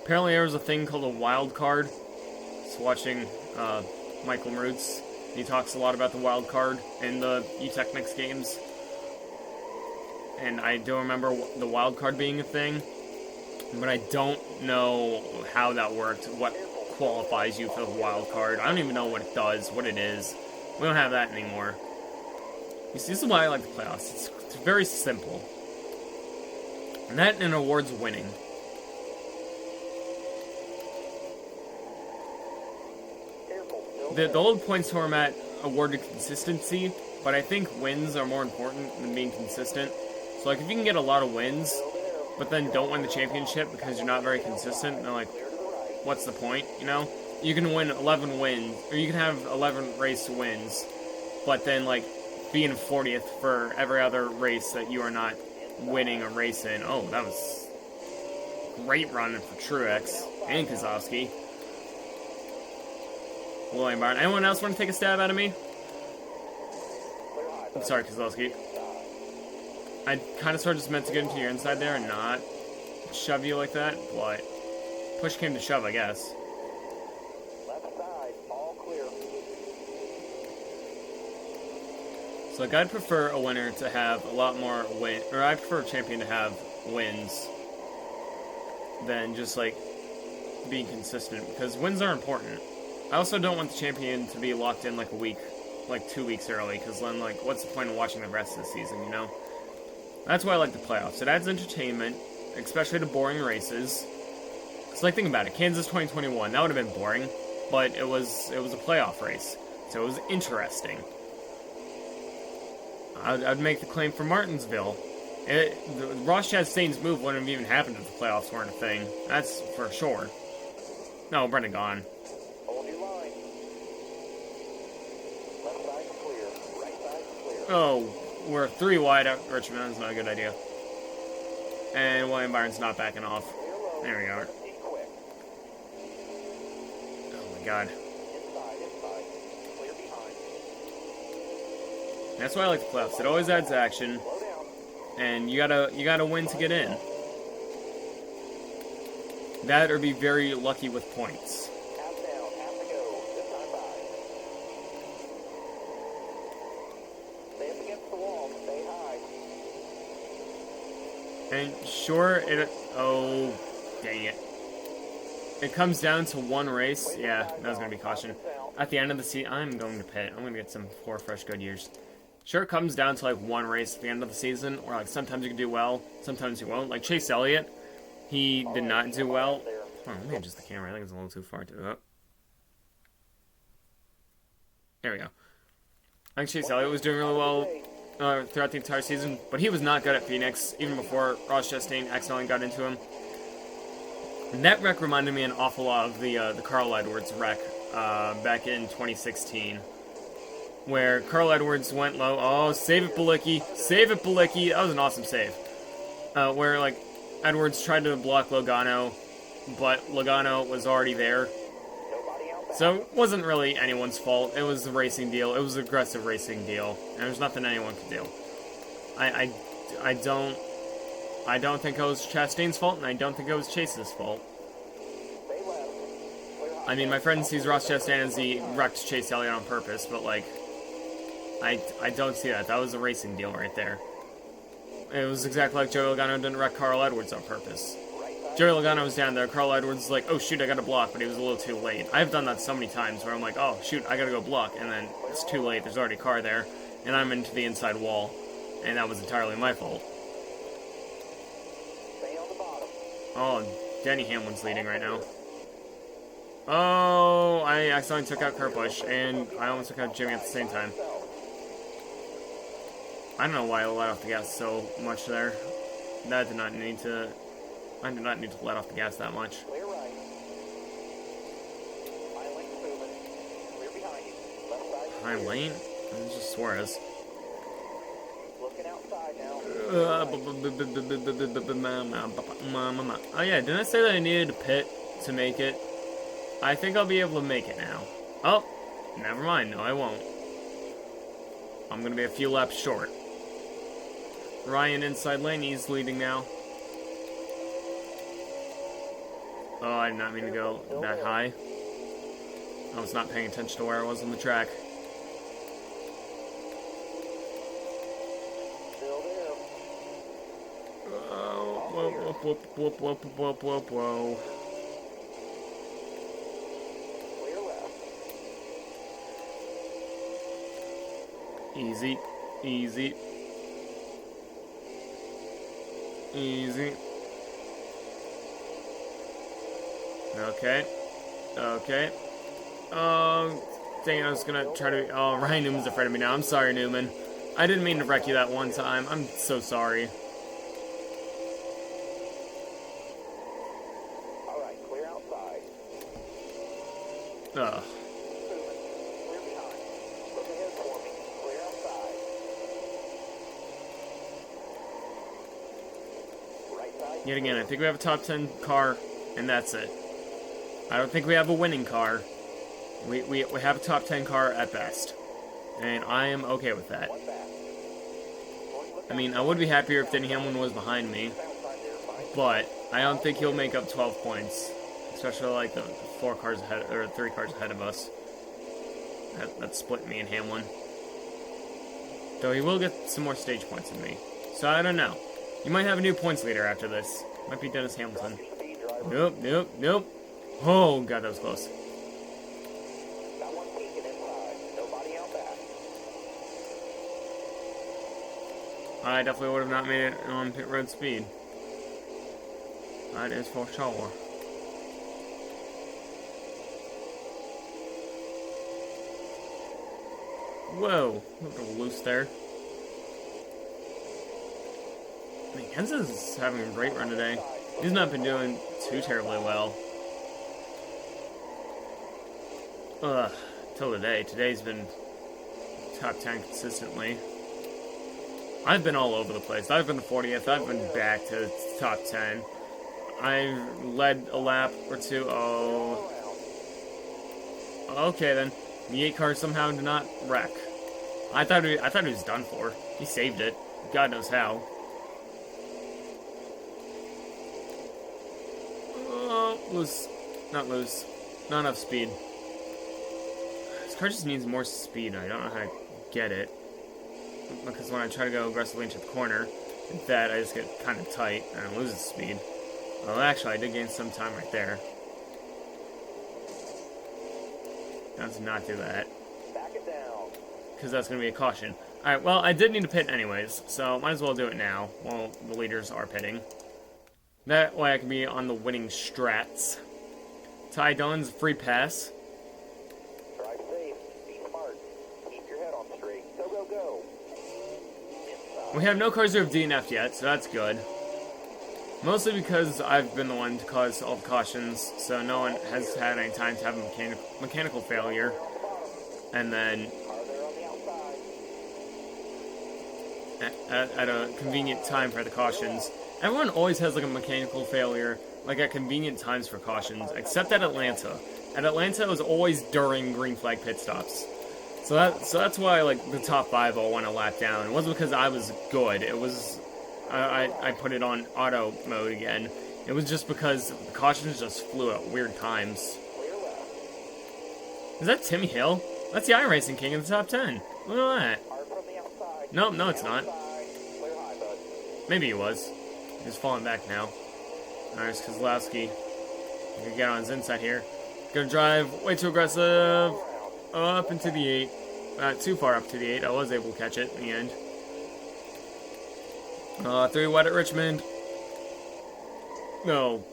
Apparently there was a thing called a wild card. Just watching Michael Marutz. He talks a lot about the wild card in the eTechnics games. And I do remember the wild card being a thing. But I don't know how that worked. What qualifies you for the wild card. I don't even know what it does, what it is. We don't have that anymore. You see, this is why I like the playoffs. It's very simple. And that and awards winning. The old points format awarded consistency, but I think wins are more important than being consistent. So, like, if you can get a lot of wins, but then don't win the championship because you're not very consistent, then, like, what's the point, you know? You can win 11 wins, or you can have 11 race wins, but then, like, be in 40th for every other race that you are not winning a race in. Oh, that was great run for Truex and Kozlowski. William Byron. Anyone else want to take a stab out of me? I'm sorry, Kozlowski. I kind of sort of just meant to get into your inside there and not shove you like that, but push came to shove, I guess. Left side, all clear. So, like, I'd prefer a winner to have a lot more win, or I prefer a champion to have wins than just, like, being consistent, because wins are important. I also don't want the champion to be locked in, like, a week, like, 2 weeks early, because then, like, what's the point of watching the rest of the season, you know? That's why I like the playoffs. It adds entertainment, especially to boring races. Because, like, think about it. Kansas 2021, that would have been boring, but it was a playoff race, so it was interesting. I'd make the claim for Martinsville. The Ross Chastain's move wouldn't have even happened if the playoffs weren't a thing. That's for sure. No, Brendan gone. Hold your line. Left side clear. Right side clear. Oh, we're 3 wide at Richmond. That's not a good idea. And William Byron's not backing off. There we go. Be quick. Oh my god. Inside. Clear behind. That's why I like the playoffs. It always adds action, Slow down. and you gotta win to get in. That or be very lucky with points. Half down, half to go. This time by. Stay up against the wall. Stay high. And sure, oh, dang it. It comes down to one race. Yeah, that was going to be caution. At the end of the season, I'm going to pit. I'm going to get some 4 fresh Goodyears. Sure, it comes down to, like, one race at the end of the season, or, like, sometimes you can do well, sometimes you won't. Like, Chase Elliott, he did not do well. Oh, let me adjust the camera. I think it's a little too far to up. There we go. I think Chase Elliott was doing really well throughout the entire season, but he was not good at Phoenix, even before Ross Chastain accidentally got into him. And that wreck reminded me an awful lot of the Carl Edwards wreck back in 2016, where Carl Edwards went low. Oh, save it, Bilicki. Save it, Bilicki. That was an awesome save. Where, like, Edwards tried to block Logano, but Logano was already there. Nobody out back. So it wasn't really anyone's fault. It was the racing deal. It was an aggressive racing deal. And there's nothing anyone could do. I don't think it was Chastain's fault, and I don't think it was Chase's fault. Stay left. Clear I mean, my friend sees Ross Chastain as he wrecked Chase Elliott on purpose, but, like, I don't see that. That was a racing deal right there. It was exactly like Joey Logano didn't wreck Carl Edwards on purpose. Joey Logano was down there, Carl Edwards was like, oh shoot, I gotta block, but he was a little too late. I've done that so many times where I'm like, oh shoot, I gotta go block, and then it's too late, there's already a car there, and I'm into the inside wall, and that was entirely my fault. Oh, Denny Hamlin's leading right now. Oh, I accidentally took out Kurt Busch, and I almost took out Jimmy at the same time. I don't know why I let off the gas so much there. That did not need to... I did not need to let off the gas that much. Clear right. Line lane's moving. Clear behind you. Left side. Behind lane? It's just Suarez. Looking outside now. Oh yeah, didn't I say that I needed to pit to make it? I think I'll be able to make it now. Oh, never mind. No, I won't. I'm gonna be a few laps short. Ryan inside lane, he's leading now. Oh, I did not mean to go that high. I was not paying attention to where I was on the track. Still there. Whoa, whoa. Clear left. Easy. Okay. Oh, dang it, I was gonna try to... Oh, Ryan Newman's afraid of me now. I'm sorry, Newman. I didn't mean to wreck you that one time. I'm so sorry. Alright, clear outside. Ugh. Moving. Clear behind. Look ahead for me. Clear outside. Right side. Yet again, I think we have a top 10 car, and that's it. I don't think we have a winning car. We have a top 10 car at best. And I am okay with that. One back. I mean, I would be happier if Denny Hamlin was behind me, but I don't think he'll make up 12 points. Especially like the 4 cars ahead, or 3 cars ahead of us. That split me and Hamlin. Though he will get some more stage points than me. So I don't know. You might have a new points leader after this. Might be Dennis Hamilton. Nope. Oh, God, that was close. Got one peeking inside. Nobody out back. I definitely would have not made it on pit road speed. That is for sure. Whoa, a little loose there. I mean, Kenseth's having a great run today. He's not been doing too terribly well. Till today. Today's been top 10 consistently. I've been all over the place. I've been 40th. I've been back to top 10. I've led a lap or two. Oh. Okay then. The 8 car somehow did not wreck. I thought he was done for. He saved it. God knows how. Loose. Not loose. Not enough speed. This car just needs more speed. I don't know how to get it. Because when I try to go aggressively into the corner, with that I just get kind of tight and I lose the speed. Well, actually, I did gain some time right there. Let's not do that. Back it down. Because that's going to be a caution. Alright, well, I did need to pit anyways, so might as well do it now, while the leaders are pitting. That way I can be on the winning strats. Ty Dillon's free pass. Drive safe. Be smart. Keep your head on straight. Go. Inside. We have no cars who have DNF'd yet, so that's good. Mostly because I've been the one to cause all the cautions, so no one has had any time to have a mechanical failure. And then, Car there on the outside. at a convenient time for the cautions. Everyone always has like a mechanical failure, like at convenient times for cautions, except at Atlanta. At Atlanta, it was always during green flag pit stops. So that's why like the top 5 all went a lap down. It wasn't because I was good. It was I put it on auto mode again. It was just because the cautions just flew at weird times. Clear left. Is that Tim Hill? That's the iRacing King in the top 10. Look at that. Hard from the outside. Nope, no it's not. Outside. Clear high, bud. Maybe he was. He's falling back now. Alright, it's Kozlowski. Gonna get on his inside here. Gonna drive way too aggressive. Up into the 8. Not too far up to the 8. I was able to catch it in the end. 3 wide at Richmond. No.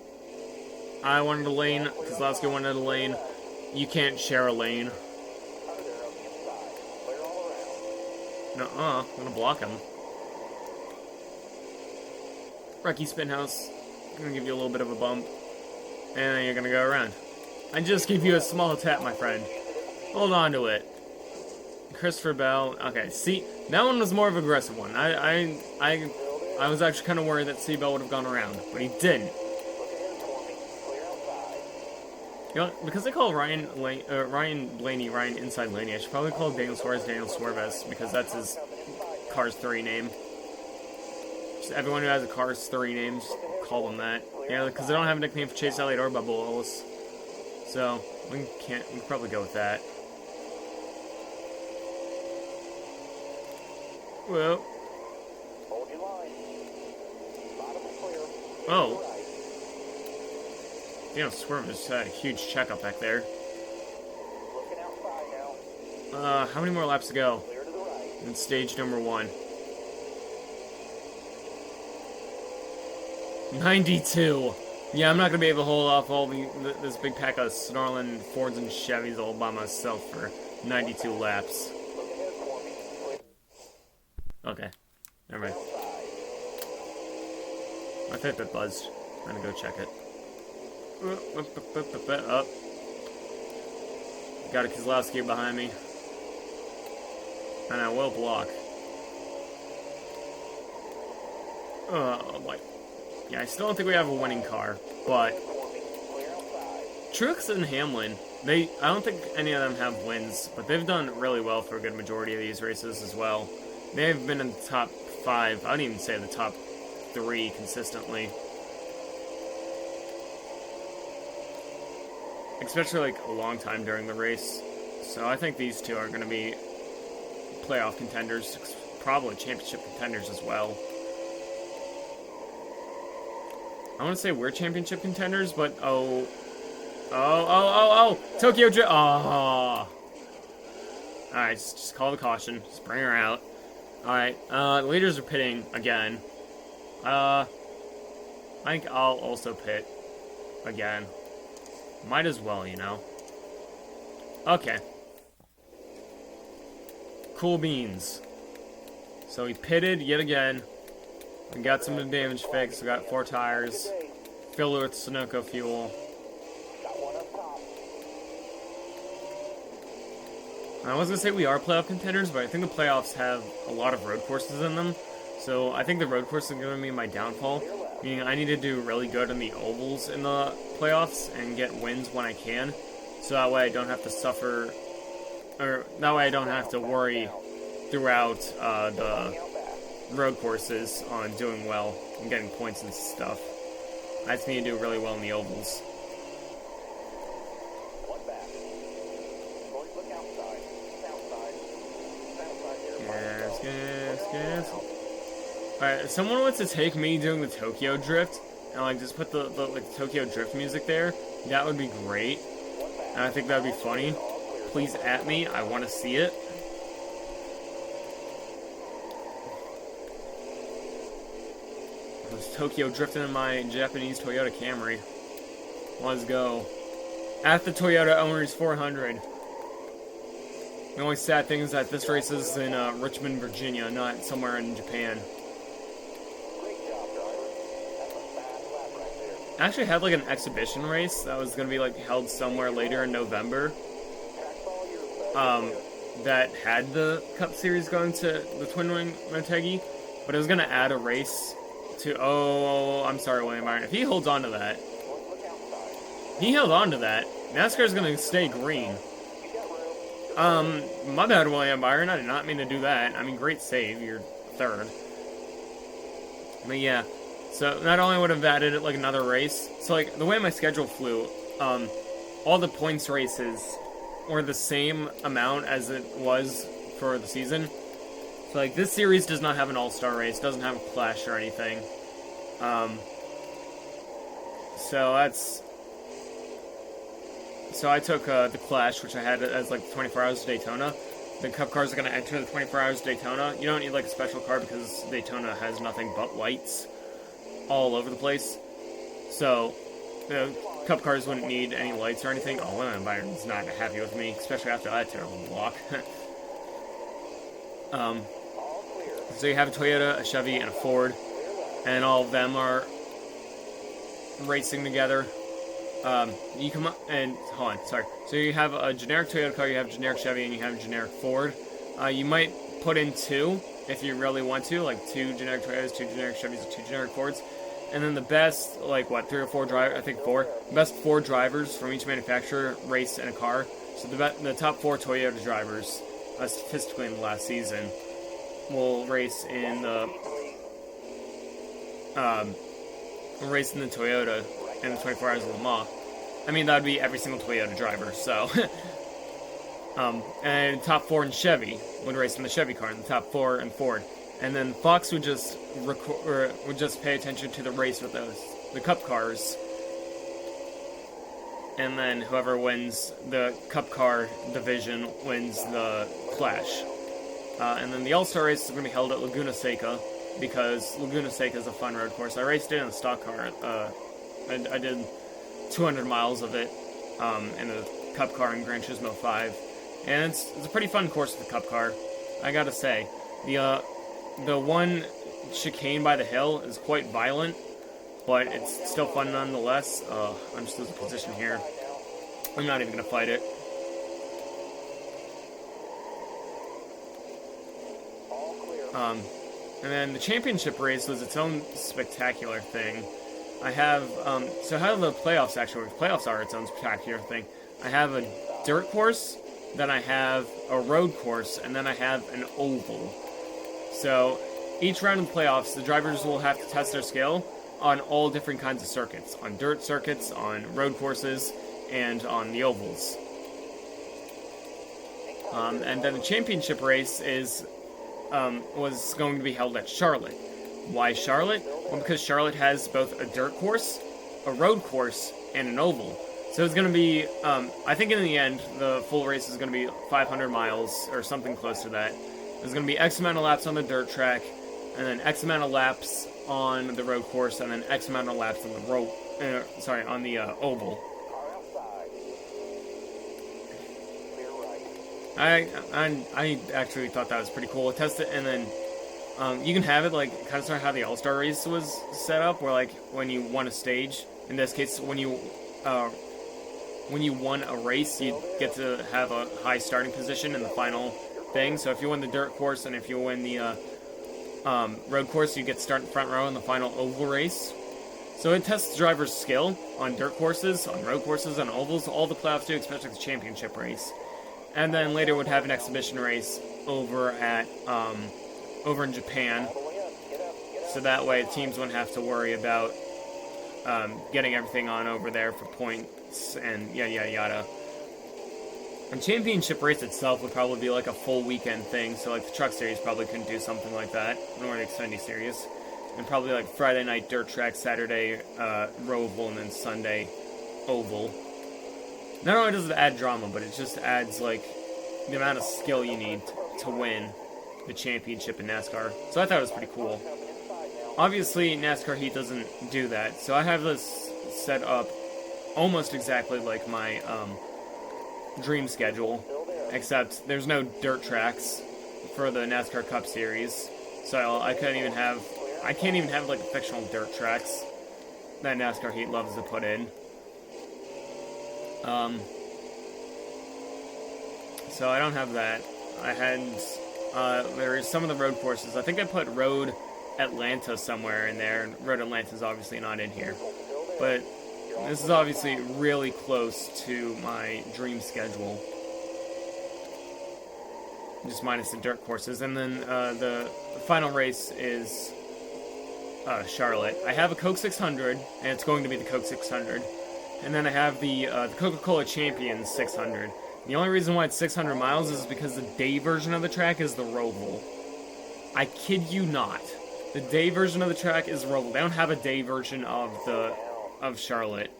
I wanted a lane. Kozlowski wanted a lane. You can't share a lane. Nuh-uh. I'm gonna block him. Rocky Spinhouse. I'm gonna give you a little bit of a bump. And then you're gonna go around. I just gave you a small tap, my friend. Hold on to it. Christopher Bell. Okay, see, that one was more of an aggressive one. I was actually kind of worried that C-Bell would have gone around, but he didn't. You know, because they call Ryan Blaney Ryan Inside Laney, I should probably call Daniel Suarez Daniel Suarez, because that's his Cars 3 name. Just everyone who has a Cars 3 name, just call them that. Yeah, because they don't have a nickname for Chase Elliott or Bubba Wallace. So, we can probably go with that. Well. Hold your line. Bottom is clear. Oh. Daniel Suarez just had a huge checkup back there. Looking outside now. How many more laps to go? Clear to the right. In stage number 1. 92. Yeah, I'm not gonna be able to hold off all this big pack of snarling Fords and Chevys all by myself for 92 laps. Look ahead for me. Clear Okay, never mind. outside. My Fitbit buzzed. I'm gonna go check it. Up. Got a Kozlowski behind me. And I will block. Oh boy. Yeah, I still don't think we have a winning car, but Clear outside. Truex and Hamlin, I don't think any of them have wins, but they've done really well for a good majority of these races as well. They've been in the top 5, I wouldn't even say the top 3 consistently. Especially like a long time during the race. So I think these two are going to be playoff contenders, probably championship contenders as well. I want to say we're championship contenders, but oh, Tokyo Drift. Oh. Alright, just call the caution. Just bring her out. Alright, the leaders are pitting again. I think I'll also pit again. Might as well, you know. Okay. Cool beans. So he pitted yet again. We got some of the damage fixed. We got 4 tires. Filled it with Sunoco fuel. Got one up top. I was gonna say we are playoff contenders, but I think the playoffs have a lot of road courses in them. So I think the road course is gonna be my downfall. Meaning I need to do really good in the ovals in the playoffs and get wins when I can. So that way I don't have to suffer, or that way I don't have to worry throughout the road courses on doing well and getting points and stuff. I just need to do really well in the ovals. One back. Boys, look outside. Outside. Outside here. Yes. Alright, if someone wants to take me doing the Tokyo Drift and like just put the Tokyo Drift music there, that would be great. And I think that would be funny. Please at me, I want to see it. I was Tokyo drifting in my Japanese Toyota Camry. Let's go. At the Toyota Owners 400. The only sad thing is that this race is in Richmond, Virginia, not somewhere in Japan. Great job, driver. That's a fast lap right there. I actually had like an exhibition race that was going to be like held somewhere later in November. Track's all yours, bud. That had the Cup Series going to the Twin Wing Motegi, but it was going to add a race to, oh, I'm sorry, William Byron. If he holds on to that, Boys, look outside. he held on to that, NASCAR's going to stay green. You got room. My bad, William Byron. I did not mean to do that. I mean, great save. You're third. But yeah, so not only would have added like another race, so like the way my schedule flew, all the points races or the same amount as it was for the season. So, like, this series does not have an all-star race, doesn't have a clash or anything. So I took the clash, which I had as, like, 24 Hours of Daytona. The Cup cars are going to enter the 24 Hours of Daytona. You don't need, like, a special car because Daytona has nothing but lights all over the place. So, the Cup cars wouldn't need any lights or anything. Oh, Lemon Byron's not happy with me, especially after that terrible block. So you have a Toyota, a Chevy, and a Ford, and all of them are racing together. You come up and hold on, sorry. So you have a generic Toyota car, you have a generic Chevy, and you have a generic Ford. You might put in two if you really want to, like 2 generic Toyotas, 2 generic Chevys, and 2 generic Fords. And then the best, like, 3 or 4 drivers, I think 4, the best 4 drivers from each manufacturer race in a car. So the top 4 Toyota drivers, statistically in the last season, will race in the Toyota in the 24 Hours of Le Mans. I mean, that would be every single Toyota driver, so. And top 4 in Chevy would race in the Chevy car, and the top 4 in Ford. And then Fox would just pay attention to the race with the Cup cars. And then whoever wins the Cup car division wins the Clash. And then the All-Star race is going to be held at Laguna Seca, because Laguna Seca is a fun road course. I raced it in a stock car. I did 200 miles of it in a Cup car in Gran Turismo 5. And it's a pretty fun course with the Cup car, I gotta say. The one chicane by the hill is quite violent, but it's still fun nonetheless. I'm just losing position here. I'm not even going to fight it. And then the championship race was its own spectacular thing. I have, so how do the playoffs actually work? Playoffs are its own spectacular thing. I have a dirt course, then I have a road course, and then I have an oval. So, each round of the playoffs, the drivers will have to test their skill on all different kinds of circuits. On dirt circuits, on road courses, and on the ovals. And then the championship race was going to be held at Charlotte. Why Charlotte? Well, because Charlotte has both a dirt course, a road course, and an oval. So it's going to be, I think in the end, the full race is going to be 500 miles, or something close to that. There's going to be X amount of laps on the dirt track, and then X amount of laps on the road course, and then X amount of laps on the on the oval. I actually thought that was pretty cool. Test it, and then you can have it like kind of sort of how the All-Star race was set up, where like when you won a stage, in this case when you won a race, you get to have a high starting position in the final thing. So if you win the dirt course and if you win the road course, you get to start in front row in the final oval race. So it tests drivers' skill on dirt courses, on road courses, on ovals, all the playoffs do, especially the championship race. And then later would have an exhibition race over in Japan. So that way teams wouldn't have to worry about getting everything on over there for points and yada yada yada. And championship race itself would probably be like a full weekend thing, so like the Truck Series probably couldn't do something like that, nor the Xfinity Series. And probably like Friday night dirt track, Saturday roval, and then Sunday oval. Not only does it add drama, but it just adds like the amount of skill you need to win the championship in NASCAR. So I thought it was pretty cool. Obviously, NASCAR Heat doesn't do that, so I have this set up almost exactly like my dream schedule, except there's no dirt tracks for the NASCAR Cup Series, so I can't even have like fictional dirt tracks that NASCAR Heat loves to put in. So I don't have that. I had there are some of the road courses. I think I put Road Atlanta somewhere in there, and Road Atlanta's obviously not in here, but this is obviously really close to my dream schedule. Just minus the dirt courses. And then the final race is Charlotte. I have a Coke 600, and it's going to be the Coke 600. And then I have the Coca-Cola Champions 600. The only reason why it's 600 miles is because the day version of the track is the Roval. I kid you not. The day version of the track is Roval. They don't have a day version of Charlotte.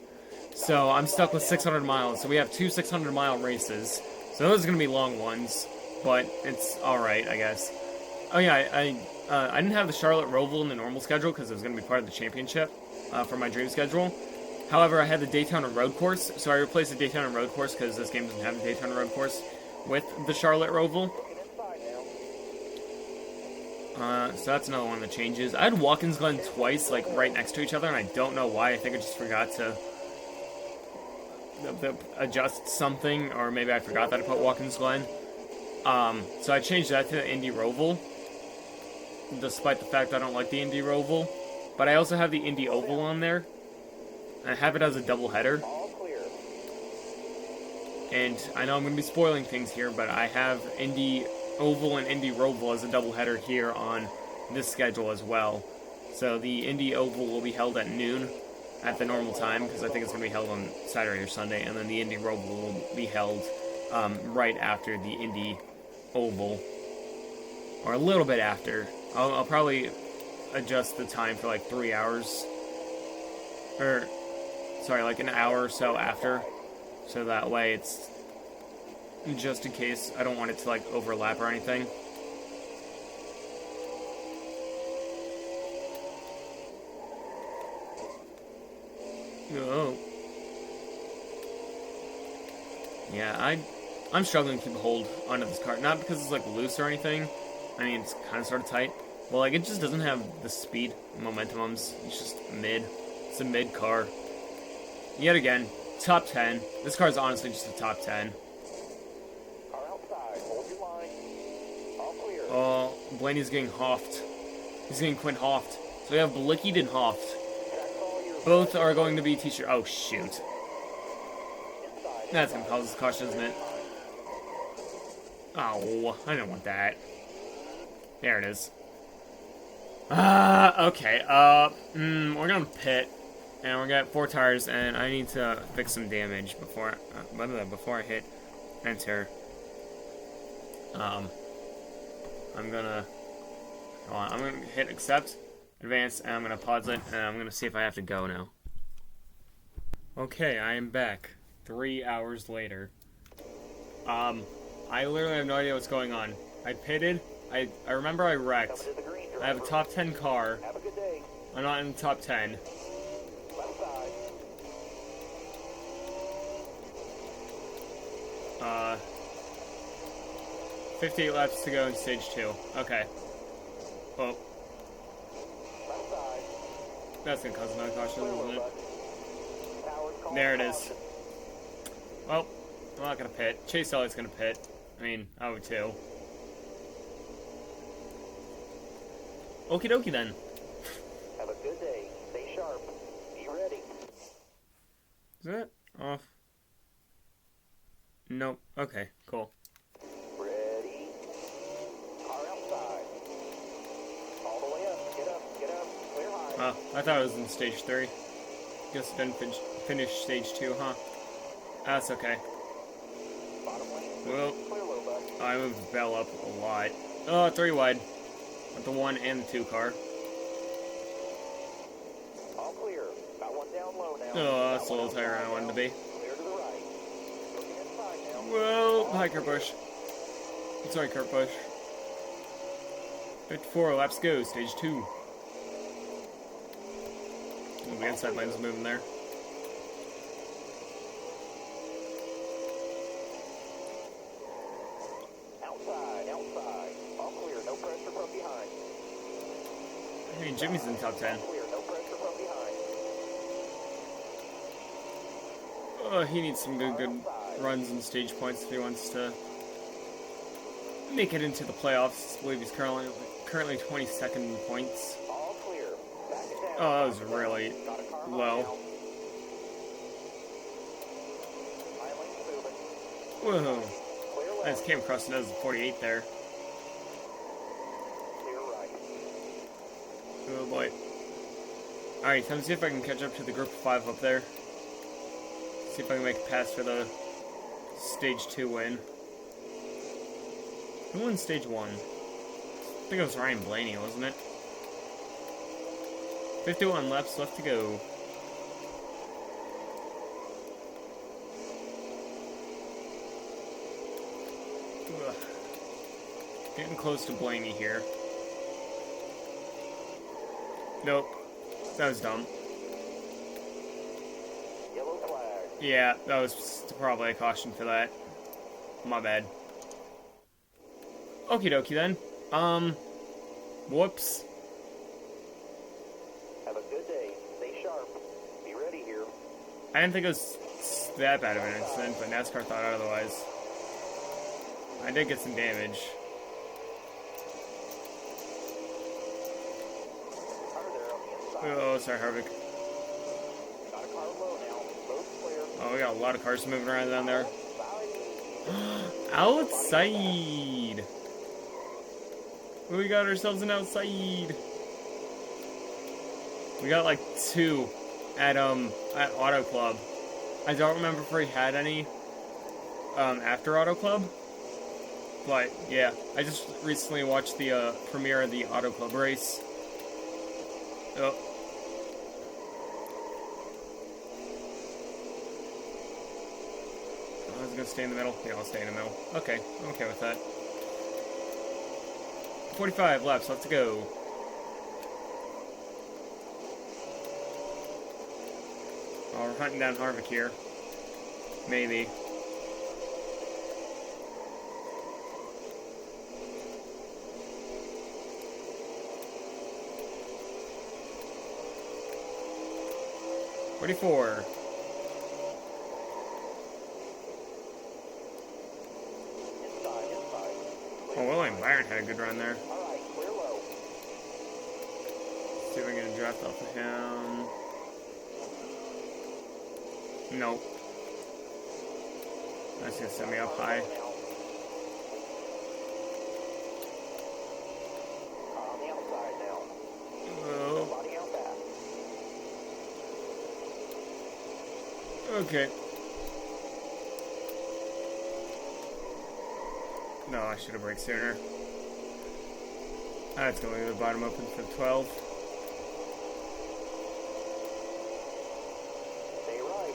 So I'm stuck with 600 miles. So we have two 600-mile races. So those are going to be long ones. But it's alright, I guess. Oh yeah, I didn't have the Charlotte Roval in the normal schedule because it was going to be part of the championship for my dream schedule. However, I had the Daytona Road Course, so I replaced the Daytona Road Course because this game doesn't have the Daytona Road Course with the Charlotte Roval. So that's another one of the changes. I had Watkins Glen twice, like, right next to each other, and I don't know why. I think I just forgot to adjust something, or maybe I forgot that I put Watkins Glen. So I changed that to the Indy Roval, despite the fact I don't like the Indy Roval. But I also have the Indy Oval on there. I have it as a doubleheader. And I know I'm going to be spoiling things here, but I have Indy Oval and Indy Roval as a doubleheader here on this schedule as well. So the Indy Oval will be held at noon at the normal time, because I think it's going to be held on Saturday or Sunday, and then the Indy Roval will be held right after the Indy Oval, or a little bit after. I'll probably adjust the time for like 3 hours, or sorry, like an hour or so after, so that way it's just in case I don't want it to like overlap or anything. Oh. Yeah, I'm struggling to keep a hold onto this car. Not because it's like loose or anything. I mean, it's kind of sort of tight. Well, like, it just doesn't have the speed momentumums. It's just mid. It's a mid car. Yet again, top 10. This car is honestly just a top 10. Car outside. Hold your line. All clear. Oh, Blaney's getting hoffed. He's getting Quint hoffed. So we have Blickied and hoffed. Both are going to be t-shirt. Oh, shoot. That's going to cause caution, isn't it? Oh, I don't want that. There it is. Okay. We're going to pit. And we got 4 tires, and I need to fix some damage before I hit enter. I'm gonna hit accept, advance, and I'm gonna pause it, and I'm gonna see if I have to go now. Okay, I am back 3 hours later. I literally have no idea what's going on. I pitted. I remember I wrecked. I have a top 10 car. Have a good day. I'm not in the top 10. Left side. 58 laps to go in stage 2. Okay. Oh. Left side. That's gonna cause another caution, isn't it? Power's calling There it is. caution. Well, I'm not gonna pit. Chase Elliott's gonna pit. I mean, I would too. Okie dokie then. Have a good day. Stay sharp. Be ready. Is that off? Nope. Okay, cool. Ready. Car outside. All the way up. Get up. Clear high. I thought it was in stage 3. Guess it didn't finish stage 2, huh? That's okay. Bottom lane. Well, Clear low, bud. I moved Bell up a lot. Oh, 3 wide. With the 1 and the 2 car. All clear. Got one down low now. Oh, that's Got the one little tire I outside wanted to now. be. Clear to the right. Looking inside now. Well, hi, Kurt Busch. Sorry, Kurt Busch. 54 laps go, stage 2. The inside lane's moving there. Outside. All clear. No pressure from behind. Hey, Jimmy's in top 10. Clear. No pressure from behind. Oh, he needs some good runs and stage points if he wants to make it into the playoffs. I believe he's currently 22nd in points. All clear. Back it down. Oh, that was really Got a car high low. now. High lane's moving. Whoa. Clear I left. just came across the nose of 48 there. Clear right. Oh boy. Alright, time to see if I can catch up to the group of 5 up there. See if I can make a pass for the stage 2 win. Who won stage 1? I think it was Ryan Blaney, wasn't it? 51 laps left to go. Ugh. Getting close to Blaney here. Nope. That was dumb. Yellow flag. Yeah, that was probably a caution for that. My bad. Okie dokie then. Whoops. Have a good day. Stay sharp. Be ready here. I didn't think it was that bad of an incident, but NASCAR thought otherwise. I did get some damage. Car there on the inside. Oh, sorry, Harvick. Got a car low now. Both clear. Oh, we got a lot of cars moving around down there. Outside. Outside! We got ourselves an outside. We got like 2 at Auto Club. I don't remember if we had any after Auto Club. But yeah, I just recently watched the premiere of the Auto Club race. Oh. I was gonna stay in the middle. Yeah, I'll stay in the middle. Okay, I'm okay with that. 45 laps left to go. Oh, we're hunting down Harvick here. Maybe. "44. Inside. Oh, William Byron had a good run there. All right, clear low. See if I can get a draft off of him. Nope. That's gonna set me up high. On the outside now. Oh, Body out back. okay. No, I should have braked sooner. That's gonna leave the bottom open for 12. Stay right.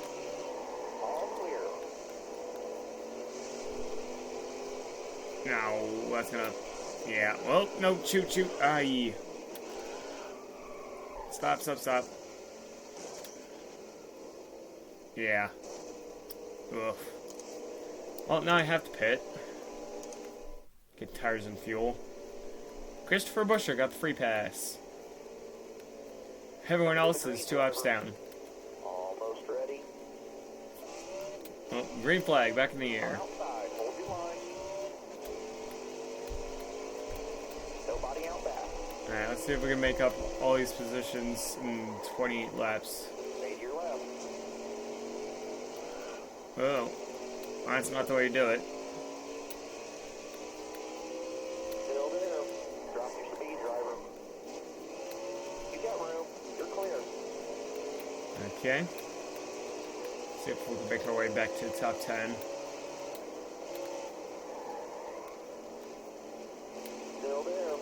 All clear. No, that's gonna... Yeah, well, no, shoot. Aye. Stop. Yeah. Ugh. Well, now I have to pit. Get tires and fuel. Christopher Buescher got the free pass. Everyone else is 2 laps down. Almost ready. Oh, green flag back in the air. Outside. Hold your line. Nobody out back. Alright, let's see if we can make up all these positions in 28 laps. Stay to your left. Oh, that's not the way to do it. Still there. Drop your speed, driver. You got room. You're clear. Okay. See if we can make our way back to the top 10. Still there.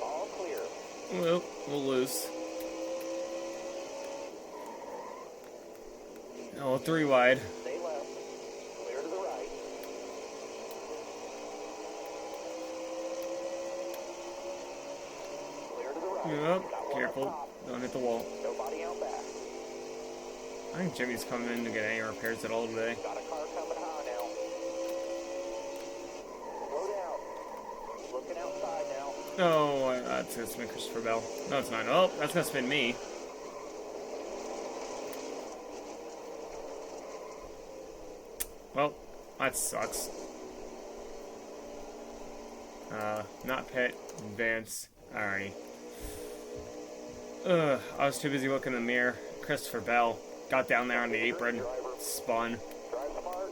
All clear. Well, we'll lose. Oh, 3 wide. Stay left. Clear to the right. Clear to the right. Yep, Got one careful. up top. Don't hit the wall. Nobody out back. I think Jimmy's coming in to get any repairs at all today. Got a car coming high now. Slow down. Looking outside now. Oh, that's gonna spin Christopher Bell. No, it's not. Oh, that's gonna spin me. Well, that sucks. Not pit, advance. Alrighty. I was too busy looking in the mirror. Christopher Bell got down there on the apron, spun. Drive smart.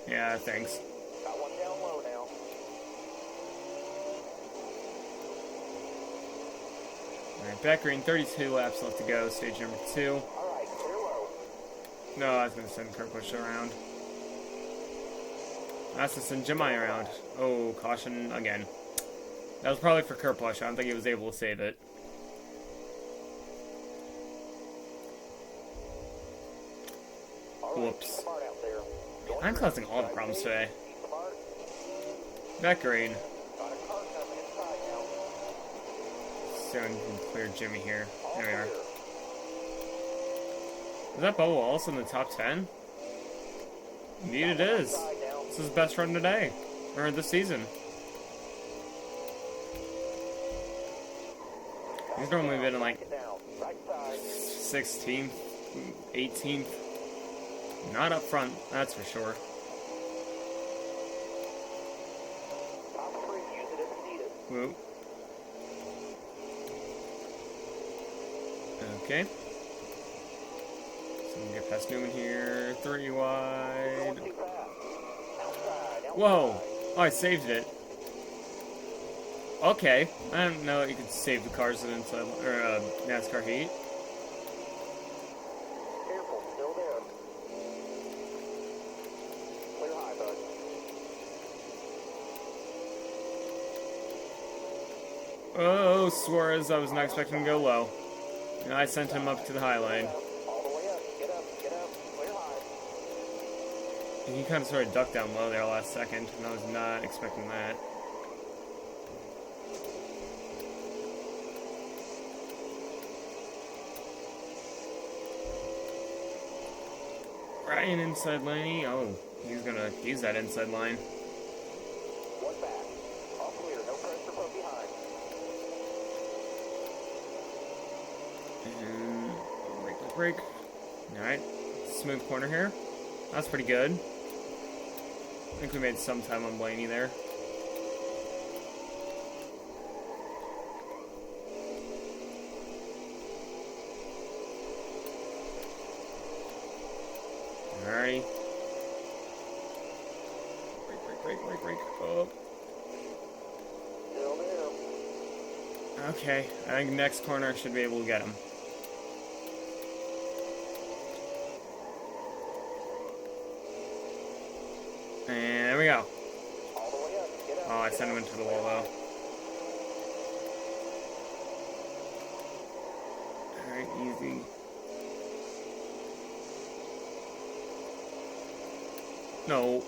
Yeah, thanks. Got one down low now. Alright, back green, 32 laps left to go, stage number 2. All right, clear low. No, I was gonna send Kurt Busch around. That's to send Jimmy around. Oh, caution again. That was probably for Kurt Busch. I don't think he was able to save it. Whoops. I'm causing all the problems today. That green. So we can clear Jimmy here. There we are. Is that Bubba Wallace in the top 10? Indeed it is. This is his best run today. Or this season. He's normally been in like 16th, 18th. Not up front, that's for sure. Whoa. Okay. So we can get past Newman here. 3 wide. Whoa! Oh, I saved it. Okay. I didn't know you could save the cars in inside or NASCAR heat. Careful, still there. Clear high, bud. Oh, Suarez, I was not expecting to go low. And I sent him up to the high lane. All the way up. Get up, clear high. And he kind of sort of ducked down low there last second, and I was not expecting that. Ryan inside lane. Oh, he's gonna use that inside line. One back. All clear, no pressure from behind. And break. Alright, smooth corner here. That's pretty good. I think we made some time on Blaney there. Alrighty. Break. Oh. Still there. Okay, I think next corner I should be able to get him. And there we go. All the way up. Get up. Oh, I sent him into the wall though. Alright, easy. No.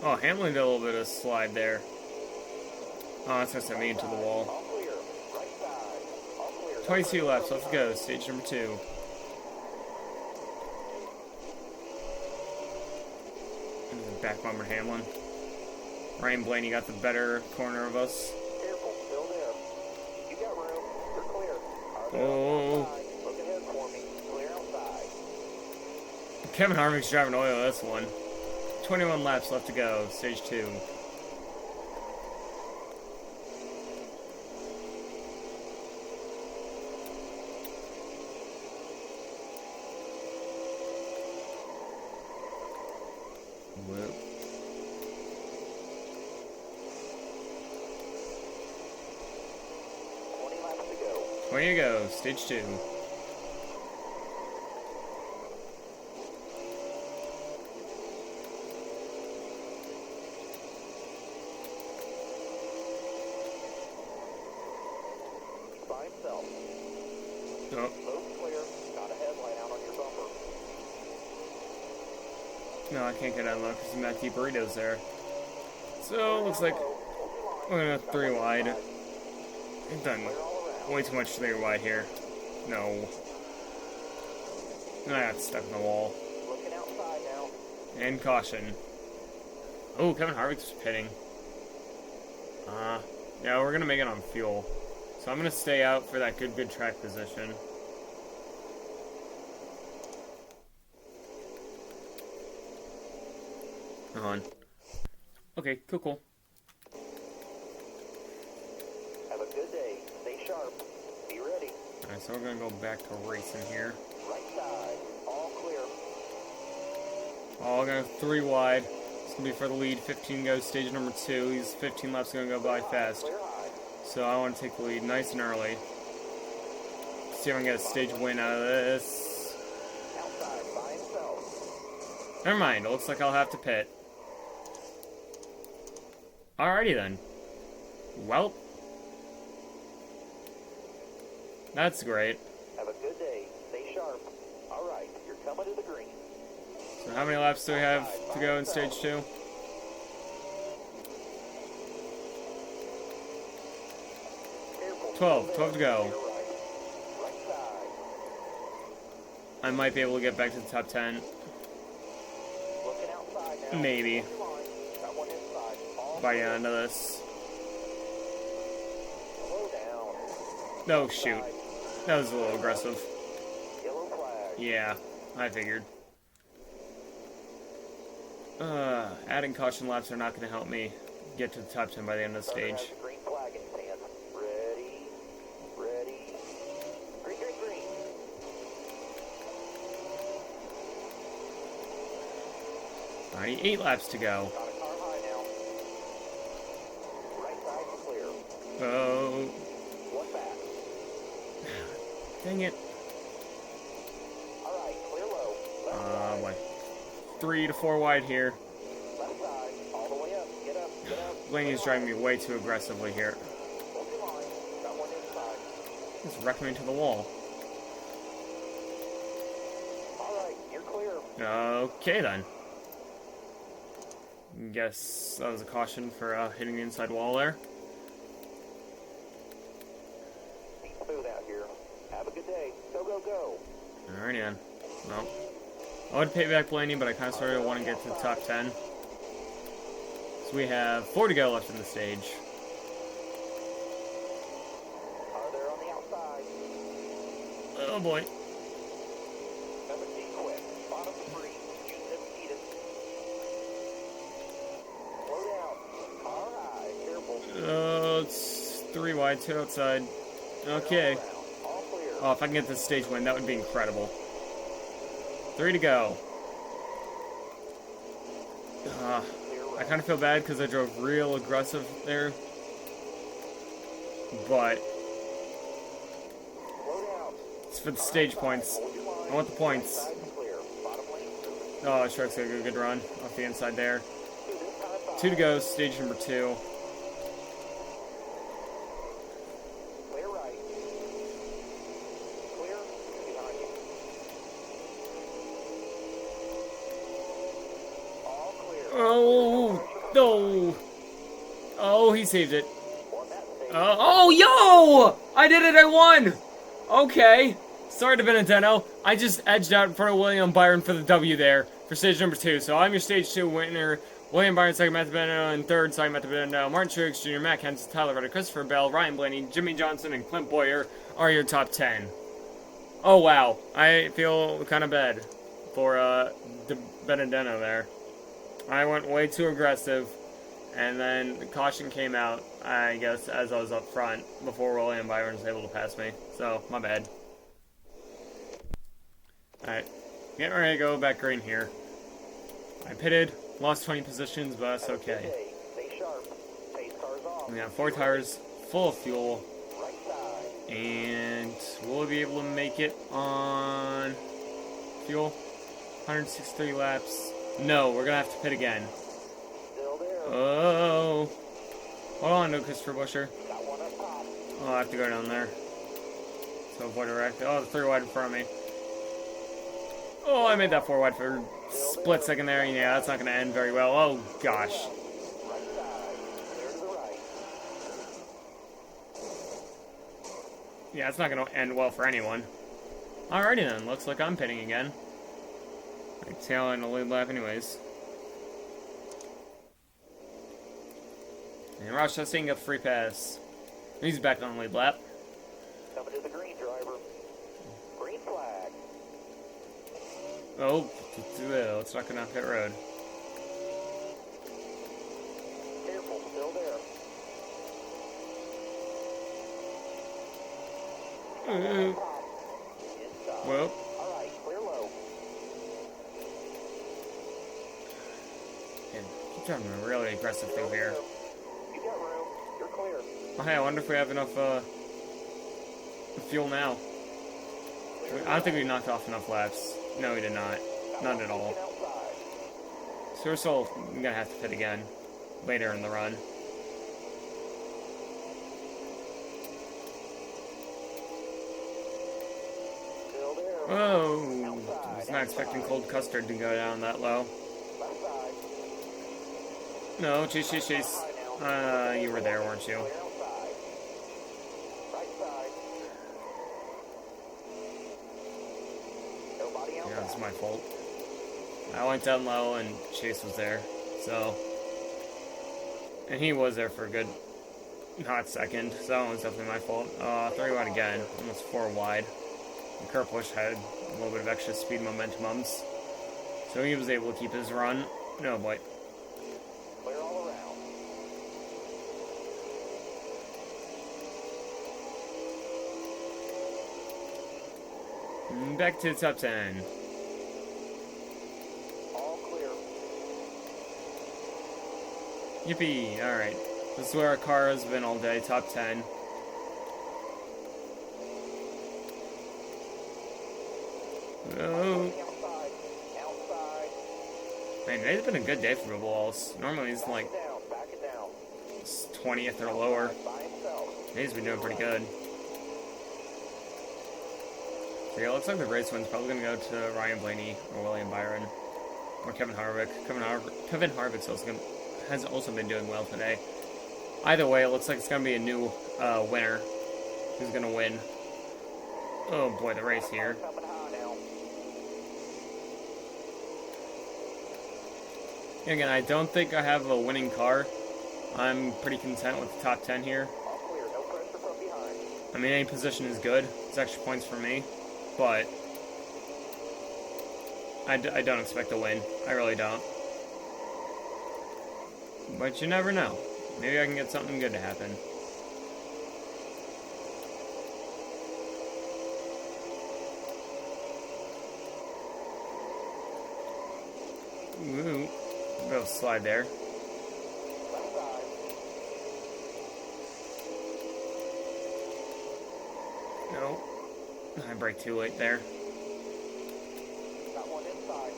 Oh, Hamlin did a little bit of slide there. Oh, that's gonna send me into the wall. All clear. Right side. All clear. 22 laps, let's go. Stage number 2. And then back bumper Hamlin. Ryan Blaney got the better corner of us. Careful, still there. You got room. You're clear. Oh. Look ahead for me. Clear outside. Kevin Harvick's driving oil this one. 21 laps left to go, stage 2. Whoop. 20 laps to go. 20 to go, stage 2. By himself. Oh, Move clear. Got a headlight out on your bumper. no, I can't get out low because Matt T. Burrito's there. So, looks like we're gonna 3 wide. I've done way too much 3 wide here. No. And I got stuck in the wall. Looking outside now. And caution. Oh, Kevin Harvick's pitting. Yeah, we're gonna make it on fuel. So I'm gonna stay out for that good track position. On. Okay, cool. Have a good day. Stay sharp. Be ready. Alright, so we're gonna go back to racing here. Right side. All clear. All gonna 3 wide. It's gonna be for the lead. 15 goes stage number 2. These 15 laps are gonna go by fast. Clear high. So I want to take the lead nice and early. See if I can get a stage win out of this. Outside by himself. Never mind, it looks like I'll have to pit. Alrighty then. Well. That's great. Have a good day. Stay sharp. All right, you're coming to the green. So how many laps do we have to go in stage 2? Careful. 12 to go. You're right. Right side. I might be able to get back to the top 10. Looking outside now. Maybe. Come on. Got one inside. All By the end of this. slow down. No, shoot. That was a little aggressive. Yellow flag. Yeah, I figured. Adding caution laps are not going to help me get to the top 10 by the end of the Runner has stage. the green flag in his hand. Ready. Ready. Green, green, green. Alrighty, 8 laps to go. Got a car high now. Right side's clear. Oh, One back. dang it. All right, clear low. Left side. Boy. 3 to 4 wide here. Left side. All the way up. Get up. Get up. Blaney's driving me way too aggressively here. Hold your line. Got one inside. He's wrecking me to the wall. All right, you're clear. Okay then. Guess that was a caution for hitting the inside wall there. Be smooth out here. Have a good day. Go, go, go. Alrighty then. Well, I would pay back Blaney, but I kind of sort of want to get to the top 10. So we have 4 to go left in the stage. Car there on the outside. Oh boy. 17 quick. Bottom 3. Use them heated. Slow down. Car high. Careful. It's 3 wide, 2 outside. Okay. All around. All clear. Oh, if I can get this stage win, that would be incredible. 3 to go. I kind of feel bad because I drove real aggressive there. But Slow down. it's for the stage points. I want the points. Side's clear. Bottom lane clear. Oh, Shark's got a good run off the inside there. This time by. 2 to go, stage number 2. Clear right. Clear. Behind you. All clear. Oh, no. Oh, he saved it. On that stage. Oh, yo! I did it, I won! Okay. Sorry to Benedetto. I just edged out in front of William Byron for the W there for stage number 2. So I'm your stage 2 winner. William Byron, second, Matthew Benedetto, and third, second, Matthew Benedetto. Martin Truex Jr., Matt Kenseth, Tyler Reddick, Christopher Bell, Ryan Blaney, Jimmy Johnson, and Clint Boyer are your top 10. Oh, wow. I feel kind of bad for Benedetto there. I went way too aggressive, and then the caution came out, I guess, as I was up front before William Byron was able to pass me. So, my bad. Alright, getting ready to go back green here. I pitted, lost 20 positions, but that's Have a good okay. day. Stay sharp. Pace cars off. We got 4 tires, full of fuel, Right side. and will we be able to make it on fuel? 163 laps. No, we're gonna have to pit again. Still there. Oh. Hold on, no Christopher Busher. Got one up top. Oh, I have to go down there to avoid a wreck. Oh, the 3 wide in front of me. Oh, I made that 4 wide for a split second there. Yeah, that's not going to end very well. Oh, gosh. Right side. Clear to the right. Yeah, it's not going to end well for anyone. Alrighty then, looks like I'm pitting again. I tail in the lead lap anyways. And Ross Chastain got the free pass. He's back on the lead lap. Coming to the green, driver. Green flag. Oh, let's not go down pit road. Careful. Still there. Top. Inside. Well, All right. Clear low. and keep driving really aggressive through here. You got room. You're clear. Hey, I wonder if we have enough fuel now. I don't think we knocked off enough laps. No, we did not. Not at all. So we're still gonna have to pit again later in the run. Whoa! I was not expecting cold custard to go down that low. No, chase, chase, chase. You were there, weren't you? Yeah, it's my fault. I went down low and Chase was there, so... And he was there for a good hot second, so that was definitely my fault. 3 wide again, almost 4 wide. And Kurt Busch had a little bit of extra speed momentum bumps, so he was able to keep his run. No, boy. Clear all around. Back to the top 10. All clear. Yippee, alright. This is where our car has been all day, top 10. Oh. Outside. Man, today's been a good day for Walls. Normally it's like Back it down. 20th or lower. By himself. Today's been doing pretty good. So yeah, it looks like the Raceway's probably going to go to Ryan Blaney or William Byron or Kevin Harvick. Kevin Harvick's has also been doing well today. Either way, it looks like it's going to be a new winner who's going to win. Oh boy, the race here. Coming high now. Again, I don't think I have a winning car. I'm pretty content with the top 10 here. All clear. No pressure from behind. I mean, any position is good. It's extra points for me. But I don't expect a win. I really don't. But you never know. Maybe I can get something good to happen. Ooh. A bit of a slide there. Left side. No. I braked too late there. Got one inside.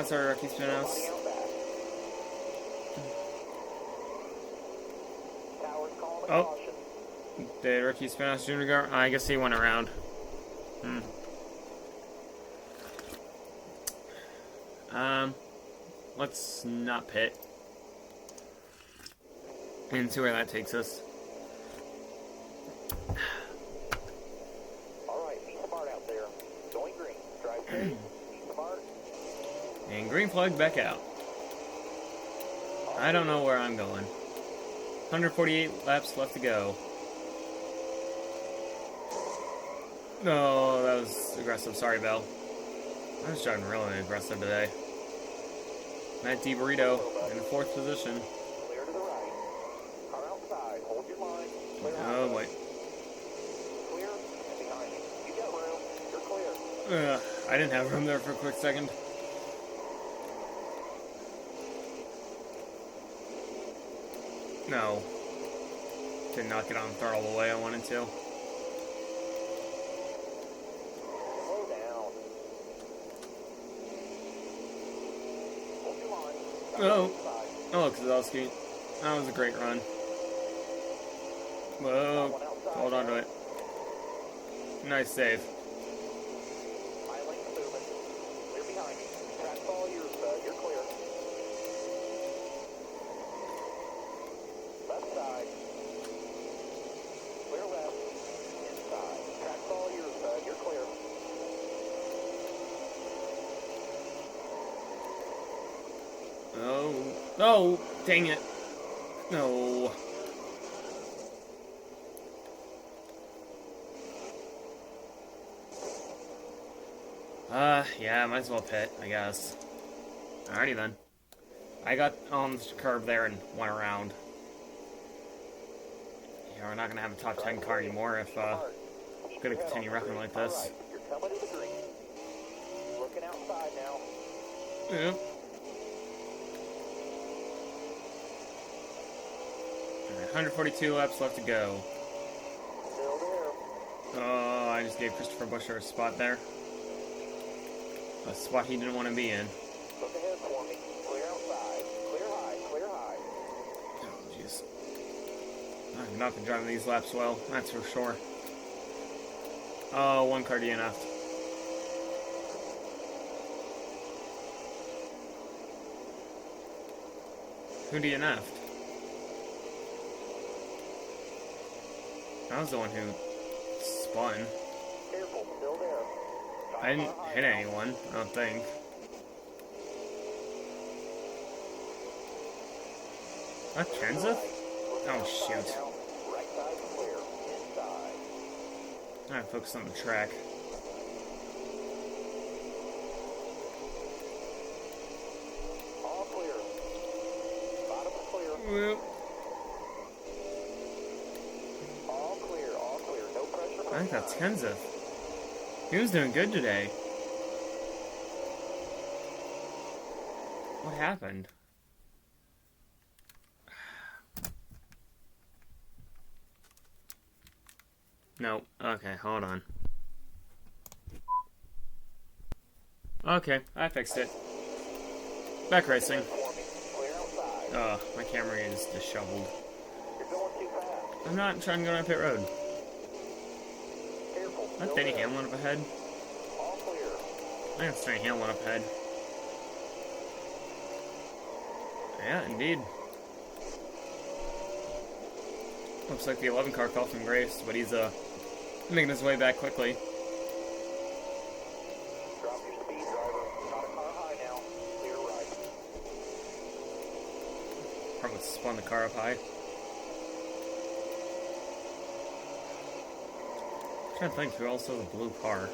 Sorry, Rocky Spinhouse. Nobody out back. Towers calling a Oh. caution. Did Ricky Spinhouse Jr. go? I guess he went around. Let's not pit. And see where that takes us. Alright, be smart out there. Going green. Drive safe. Be smart. And green flag back out. I don't know where I'm going. 148 laps left to go. No, that was aggressive. Sorry, Bell. I was driving really aggressive today. Matt DiBurrito in the 4th position. Clear to the right. Car outside. Hold your line. Clear Oh, boy. Clear. And behind you. You got room. You're clear. I didn't have room there for a quick second. No. Did not get on throttle the way I wanted to. Slow down. Hold your line. Oh. Oh, Kozlowski. That was a great run. Whoa. Hold on to it. Nice save. My lane's moving. Clear behind you. Track's all yours, bud. You're clear. Left side. Clear left. Inside. Track's all yours, bud. You're clear. Oh. Oh, dang it. No. Yeah, might as well pit, I guess. Alrighty then. I got on the curb there and went around. Yeah, we're not gonna have a top 10 car anymore if we're gonna continue wrecking like this. Alright, you're coming to the green. Looking outside now. Yeah. 142 laps left to go. Still there. Oh, I just gave Christopher Buescher a spot there. A spot he didn't want to be in. Look ahead for me. Clear outside. Clear high. Clear high. Oh, jeez. I've not been driving these laps well, that's for sure. Oh, one car DNF'd. Who DNF'd? I was the one who spun. Careful. Still there. I didn't hit anyone, I don't think. That Kenseth? Oh, shoot. Right side clear. Inside. I gotta focus on the track. All clear. Bottom clear. Whoop. All clear. All clear. No pressure. I think that's Kenseth. He was doing good today. What happened? No. Okay, hold on. Okay, I fixed it. Back racing. Clear outside. My camera is disheveled. You're going too fast. I'm not trying to go down pit road. Careful. Is that Denny Hamlin up ahead? All clear. I think it's Denny Hamlin up ahead. Yeah, indeed. Looks like the 11 car fell from grace, but he's making his way back quickly. Drop your speed, driver. Got a car high now. Clear right. Probably spun the car up high. I'm trying to think who else has a blue car.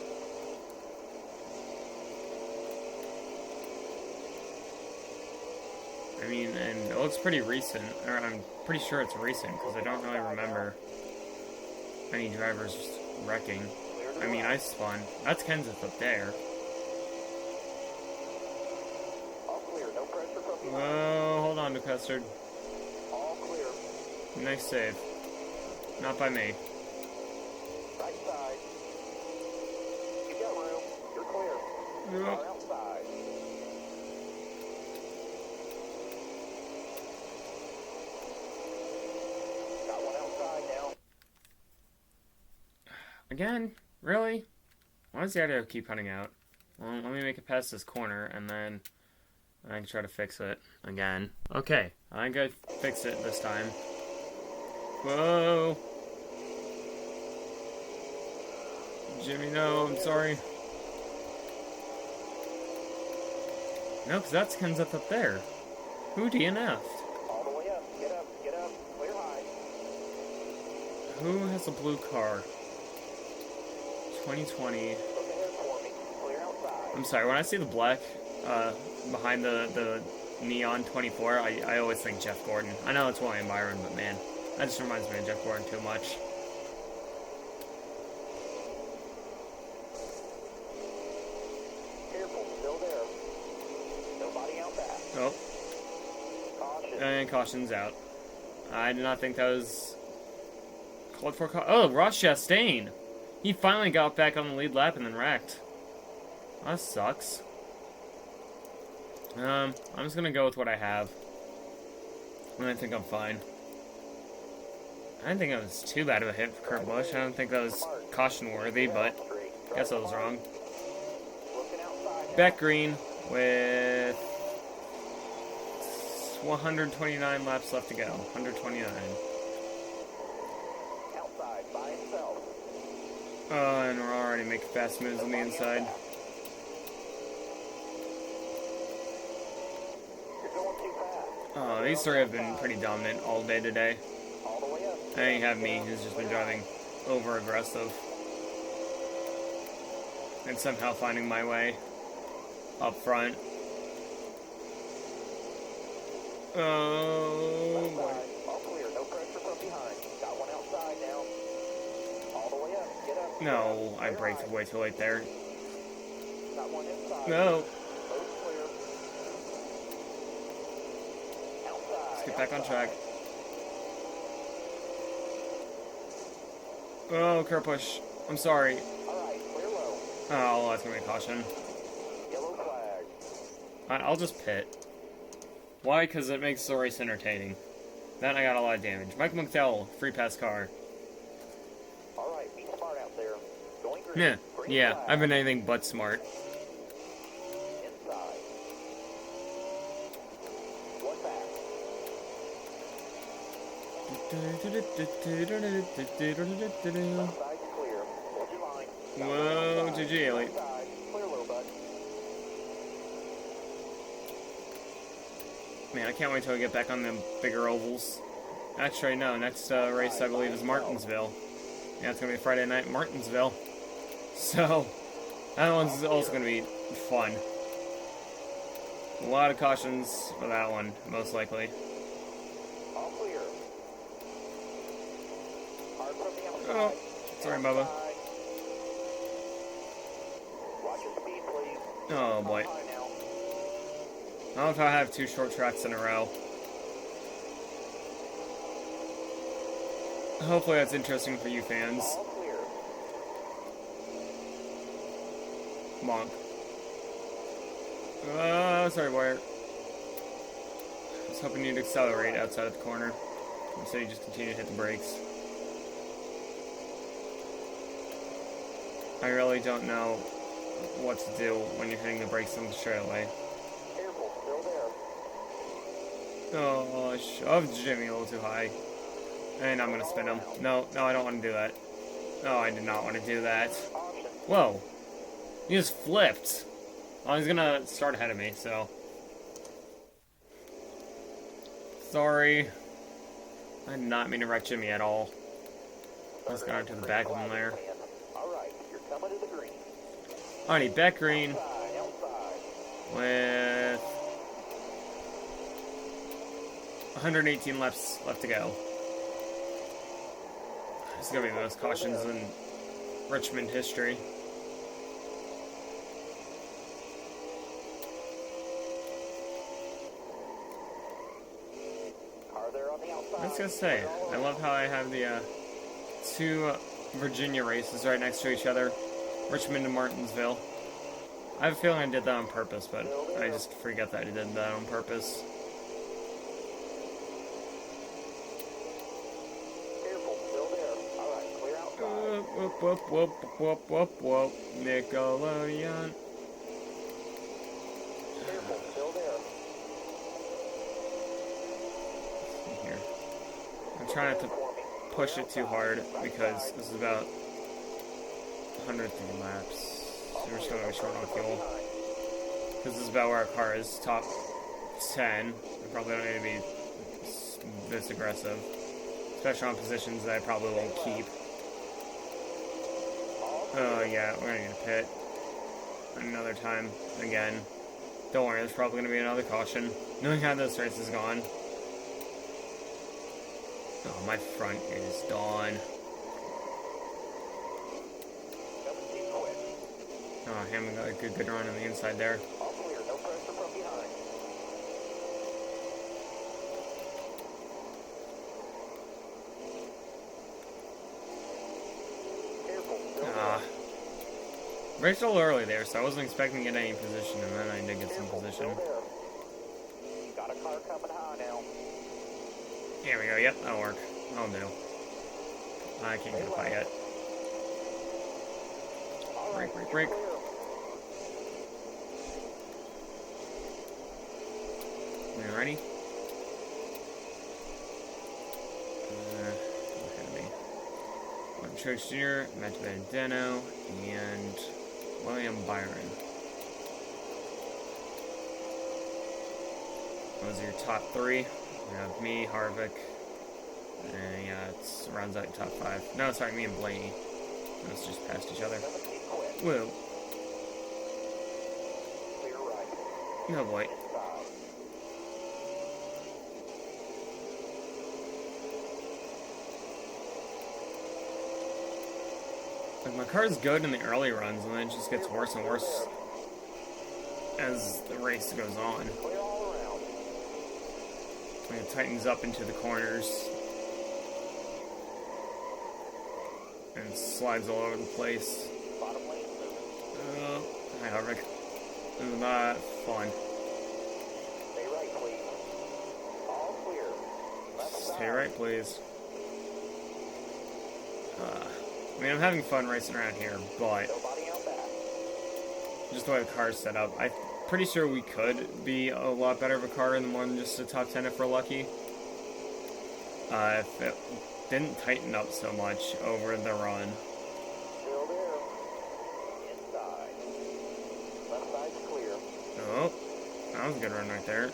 I mean, and it looks pretty recent, or I'm pretty sure it's recent, because I don't really remember any drivers just wrecking. I mean, I spun. That's Kenseth up there. All clear. No pressure from behind. Whoa, hold on to Custard. All clear. Nice save. Not by me. Right side. You got room. You're clear. Yep. Car outside. Got one outside now. Again? Really? Why does the audio keep cutting out? Well, let me make it past this corner, and then I can try to fix it again. Okay, I think I fixed it this time. Whoa! Jimmy, no, I'm sorry. No, because that's Kenseth up there. Who DNF'd? All the way up. Get up. Get up. Clear high. Who has a blue car? 2020. Look ahead for me. Clear outside. I'm sorry, when I see the black behind the neon 24, I always think Jeff Gordon. I know it's William Byron, but man, that just reminds me of Jeff Gordon too much. Careful. Still there. Nobody out back. Oh, Caution. and caution's out. I did not think that was called for. Oh, Ross Chastain. He finally got back on the lead lap and then wrecked. That sucks. I'm just gonna go with what I have. And I think I'm fine. I didn't think it was too bad of a hit for Kurt Busch. I don't think that was caution worthy, but I guess I was wrong. Looking outside. Beck Green with 129 laps left to go. 129. Outside by himself. Oh, and we're already making fast moves on the inside. You're going too fast. Oh, these three have been pretty dominant all day today. All the way up. And then you have me, who's just been driving over-aggressive. And somehow finding my way up front. Oh, boy. All clear. No pressure from behind. Got one outside now. All the way up. Get up. No, I braked way too late there. Got one inside. No. Both clear. Outside. Let's get back on track. Oh, car push. I'm sorry. Alright, clear low. Oh, that's gonna be a caution. Yellow flag. I'll just pit. Why? Because it makes the race entertaining. Then I got a lot of damage. Michael McDowell, free pass car. Alright, be smart out there. Going green. Yeah, Green yeah, flag. I've been anything but smart. Inside. One back. Left side's clear. Hold your line. Whoa, GG, Elite. Left side. Clear low, bud. Man, I can't wait till we get back on the bigger ovals. Actually, no, next race I believe is Martinsville. Yeah, it's gonna be Friday night in Martinsville. So, that one's also gonna be fun. A lot of cautions for that one, most likely. All clear. Hard from the outside. Oh, sorry, Bubba. Outside. Watch your speed, please. Oh boy. High now. I don't know if I have 2 short tracks in a row. Hopefully that's interesting for you fans. All clear. Monk. Sorry, Wire. I was hoping you'd accelerate outside of the corner. Instead, you just continue to hit the brakes. I really don't know what to do when you're hitting the brakes on the straightaway. Careful, still there. Oh, I shoved Jimmy a little too high. And I'm gonna spin him. No, I don't want to do that. No, I did not want to do that. Option. Whoa. He just flipped. Oh, he's gonna start ahead of me, so. Sorry. I did not mean to wreck Jimmy at all. I just got into the back of him there. Alright, you're coming to the green. Alrighty, back green Outside. with 118 laps left to go. This is gonna be the most cautions in Richmond history. Car there on the outside. I was gonna say, I love how I have the 2 Virginia races right next to each other, Richmond and Martinsville. I have a feeling I did that on purpose, but I just forget that I did that on purpose. Careful, still there. Alright, clear outside. Whoop, whoop, whoop, whoop, whoop, whoop, Nickelodeon. Careful, still there. Here. I'm trying not to push it too hard because this is about 103 laps. So we're just going to be short on fuel. Because this is about where our car is top 10. I probably don't need to be this aggressive. Especially on positions that I probably won't keep. Oh yeah, we're going to need a pit. Another time. Again. Don't worry, there's probably going to be another caution. Knowing how this race is gone. Oh, my front is done. Oh, Hammond got a good run on the inside there. All clear, no pressure from behind. Careful, still there. Raced a little early there, so I wasn't expecting to get any position, and then I did get some Careful, position. still there. Got a car coming high now. Here we go, yep, that'll work. That'll do. I can't get a pie yet. Brake, brake, brake. You ready? Ahead of me. Martin Truex Jr., Matt Bandano, and William Byron. Those are your top 3. You have me, Harvick, and yeah, it rounds out your top 5. No, sorry, me and Blaney. Let's just past each other. Whoa. Clear right. No boy. Inside. Like, my car's good in the early runs, and then it just gets worse and worse as the race goes on. Clear all around. And it tightens up into the corners. And slides all over the place. Bottom lane moving. Hi, Harvick. This is not fun. Stay right, please. All clear. Left Stay side. right, please. I mean, I'm having fun racing around here, but Nobody out back. just the way the car's set up, I'm pretty sure we could be a lot better of a car in the more than just a top 10 if we're lucky. If it didn't tighten up so much over the run. Still there. Inside. Left side's clear. Oh, that was a good run right there.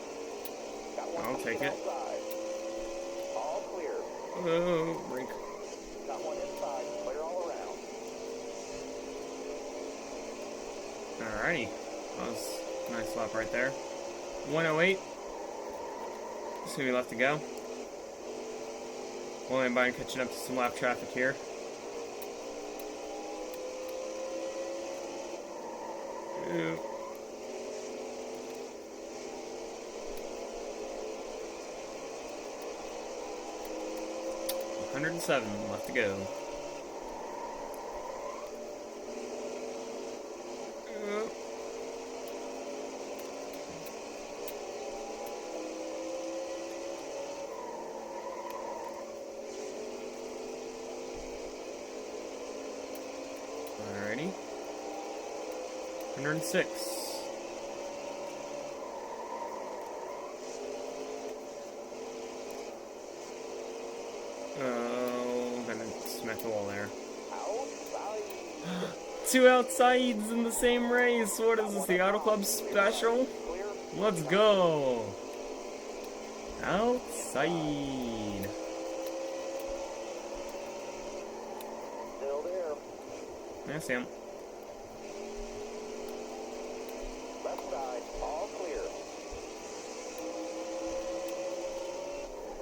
Got one I'll take it. outside. All clear. Oh, brake. Got one inside. Clear all around. Alrighty. That was a nice lap right there. 108. Just gonna be left to go. William Byron catching up to some lap traffic here. Ew. $107 left to go. Alrighty. 106. Oh, I'm gonna smack the wall there. Outside. Two outsides in the same race. What is this, the Auto Club special? Clear. Let's go. Outside. Still there. I see him. Left side. All clear.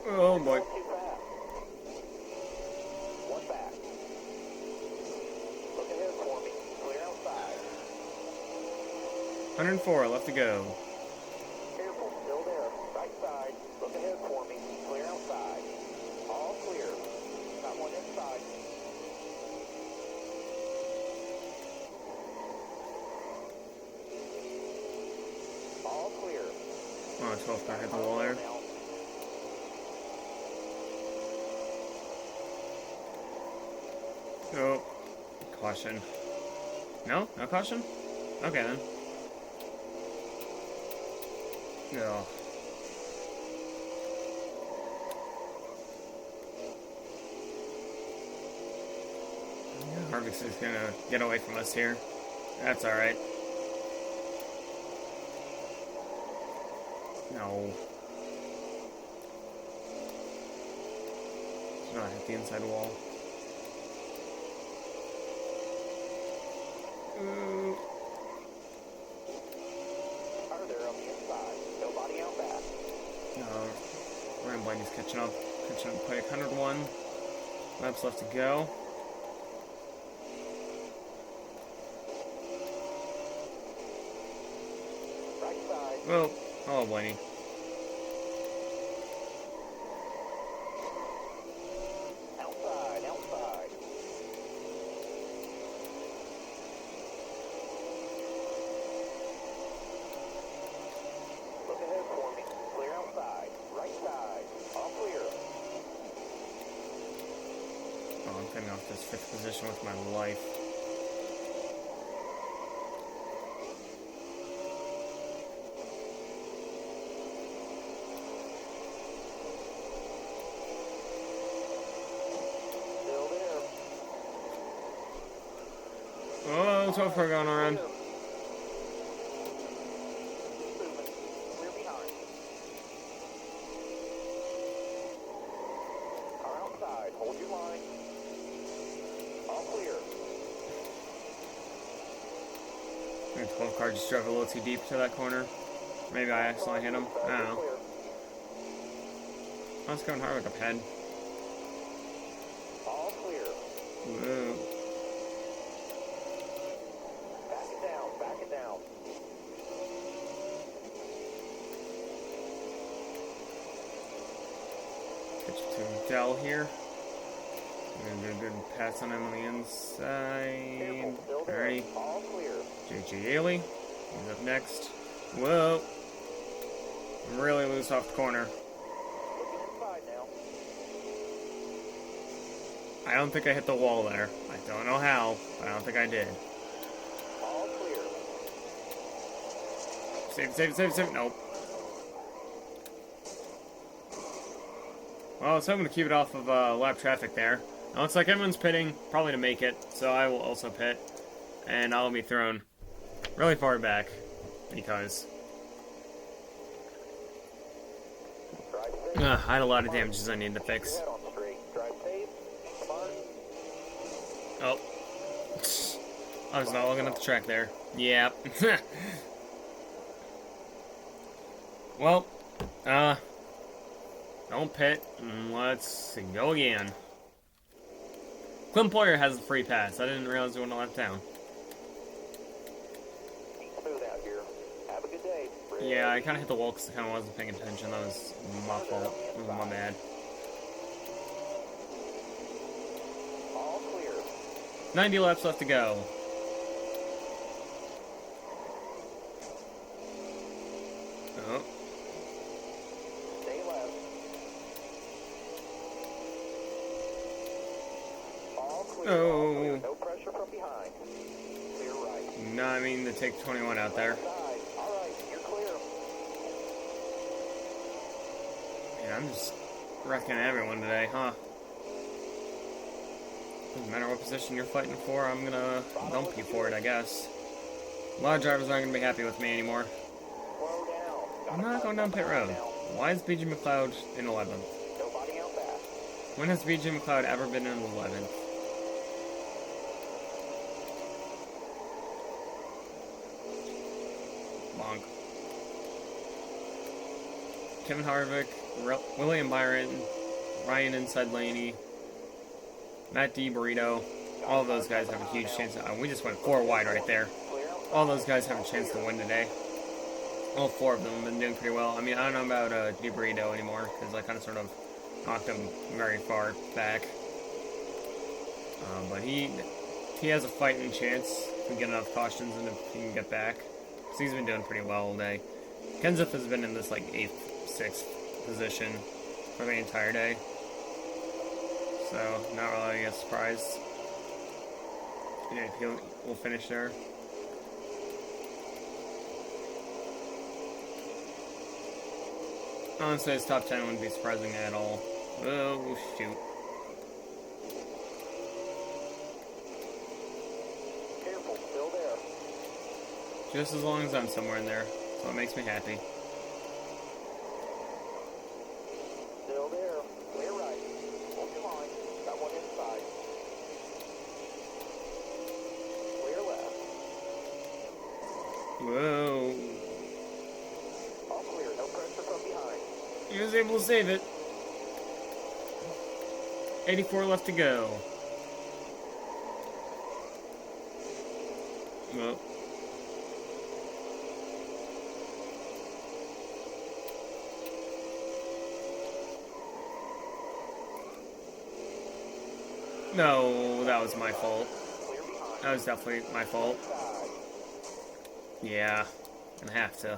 Oh boy. Too fast. One back. Look ahead for me. Clear outside. 104 left to go. Careful. Still there. Right side. Look ahead for me. Clear outside. All clear. Got one inside. All clear. Oh, 12 car hit the wall there. Now. Oh, caution. No? No caution? Okay then. No. Harvick's is gonna get away from us here. That's alright. No. It's not hit the inside wall. Ooh. Are there on the inside? Nobody out back. No. Ryan Blaney's catching up. Catching up quick. 101 laps left to go. Right side. Well, hello, Blaney. Outside. Outside. Look ahead for me. Clear outside. Right side. All clear. Oh, I'm coming off this 5th position with my life. Still there. Oh, 12 car going around. Keep moving. Clear behind. Car outside. Hold your line. All clear. The 12 car just drove a little too deep to that corner. Maybe I accidentally hit him. I don't know. Clear. I was going Harvick up ahead. All clear. Whoa. Back it down. Back it down. Pitch to Dell here. Good pass on him on the inside. Careful, still there. Alrighty. All clear. JJ Haley. He's up next. Whoa. Really loose off the corner. Looking inside now. I don't think I hit the wall there. I don't know how, but I don't think I did. All clear. Save. Nope. Well, I was hoping to keep it off of lap traffic there. Now, looks like everyone's pitting, probably to make it, so I will also pit. And I'll be thrown really far back, because I had a lot of damages I needed to fix. Head on straight. Drive safe. Come on. Oh. I was not looking at the track there. Yep. Well, don't pit. Let's go again. Clint Boyer has the free pass. I didn't realize he went left down. Keep smooth out here. Have a good day. Yeah, I kind of hit the wall because I kind of wasn't paying attention. That was my fault. It was my bad. All clear. 90 laps left to go. Oh. Stay left. All clear. Oh. All clear. No pressure from behind. Clear right. No, I mean to take 21 out there. Side. All right. You're clear. Man, I'm just wrecking everyone today, huh? Doesn't matter what position you're fighting for, I'm gonna dump you for it, I guess. A lot of drivers aren't gonna be happy with me anymore. Slow down. I'm not going down pit road. Why is BJ McLeod in 11th? Nobody out back. When has BJ McLeod ever been in 11th? Bonk. Kevin Harvick, William Byron, Ryan Inside Laney, Matt D. Burrito. All of those guys have a huge chance. We just went 4 wide right there. All those guys have a chance to win today. All 4 of them have been doing pretty well. I mean, I don't know about D. Burrito anymore, because I kind of sort of knocked him very far back. But he has a fighting chance if we get enough cautions and if he can get back. Because he's been doing pretty well all day. Kenseth has been in this like 8th, 6th position for the entire day. So, not really a surprise. Yeah, we'll finish there. Honestly, his top 10 wouldn't be surprising at all. Oh, shoot. Careful. Still there. Just as long as I'm somewhere in there. So it makes me happy. Still there. Clear right. Hold your line. Got one inside. Clear left. Whoa. All clear. No pressure from behind. He was able to save it. 84 left to go. Well. No, that was my fault. Clear behind. That was definitely my fault. Side. Yeah, gonna have to.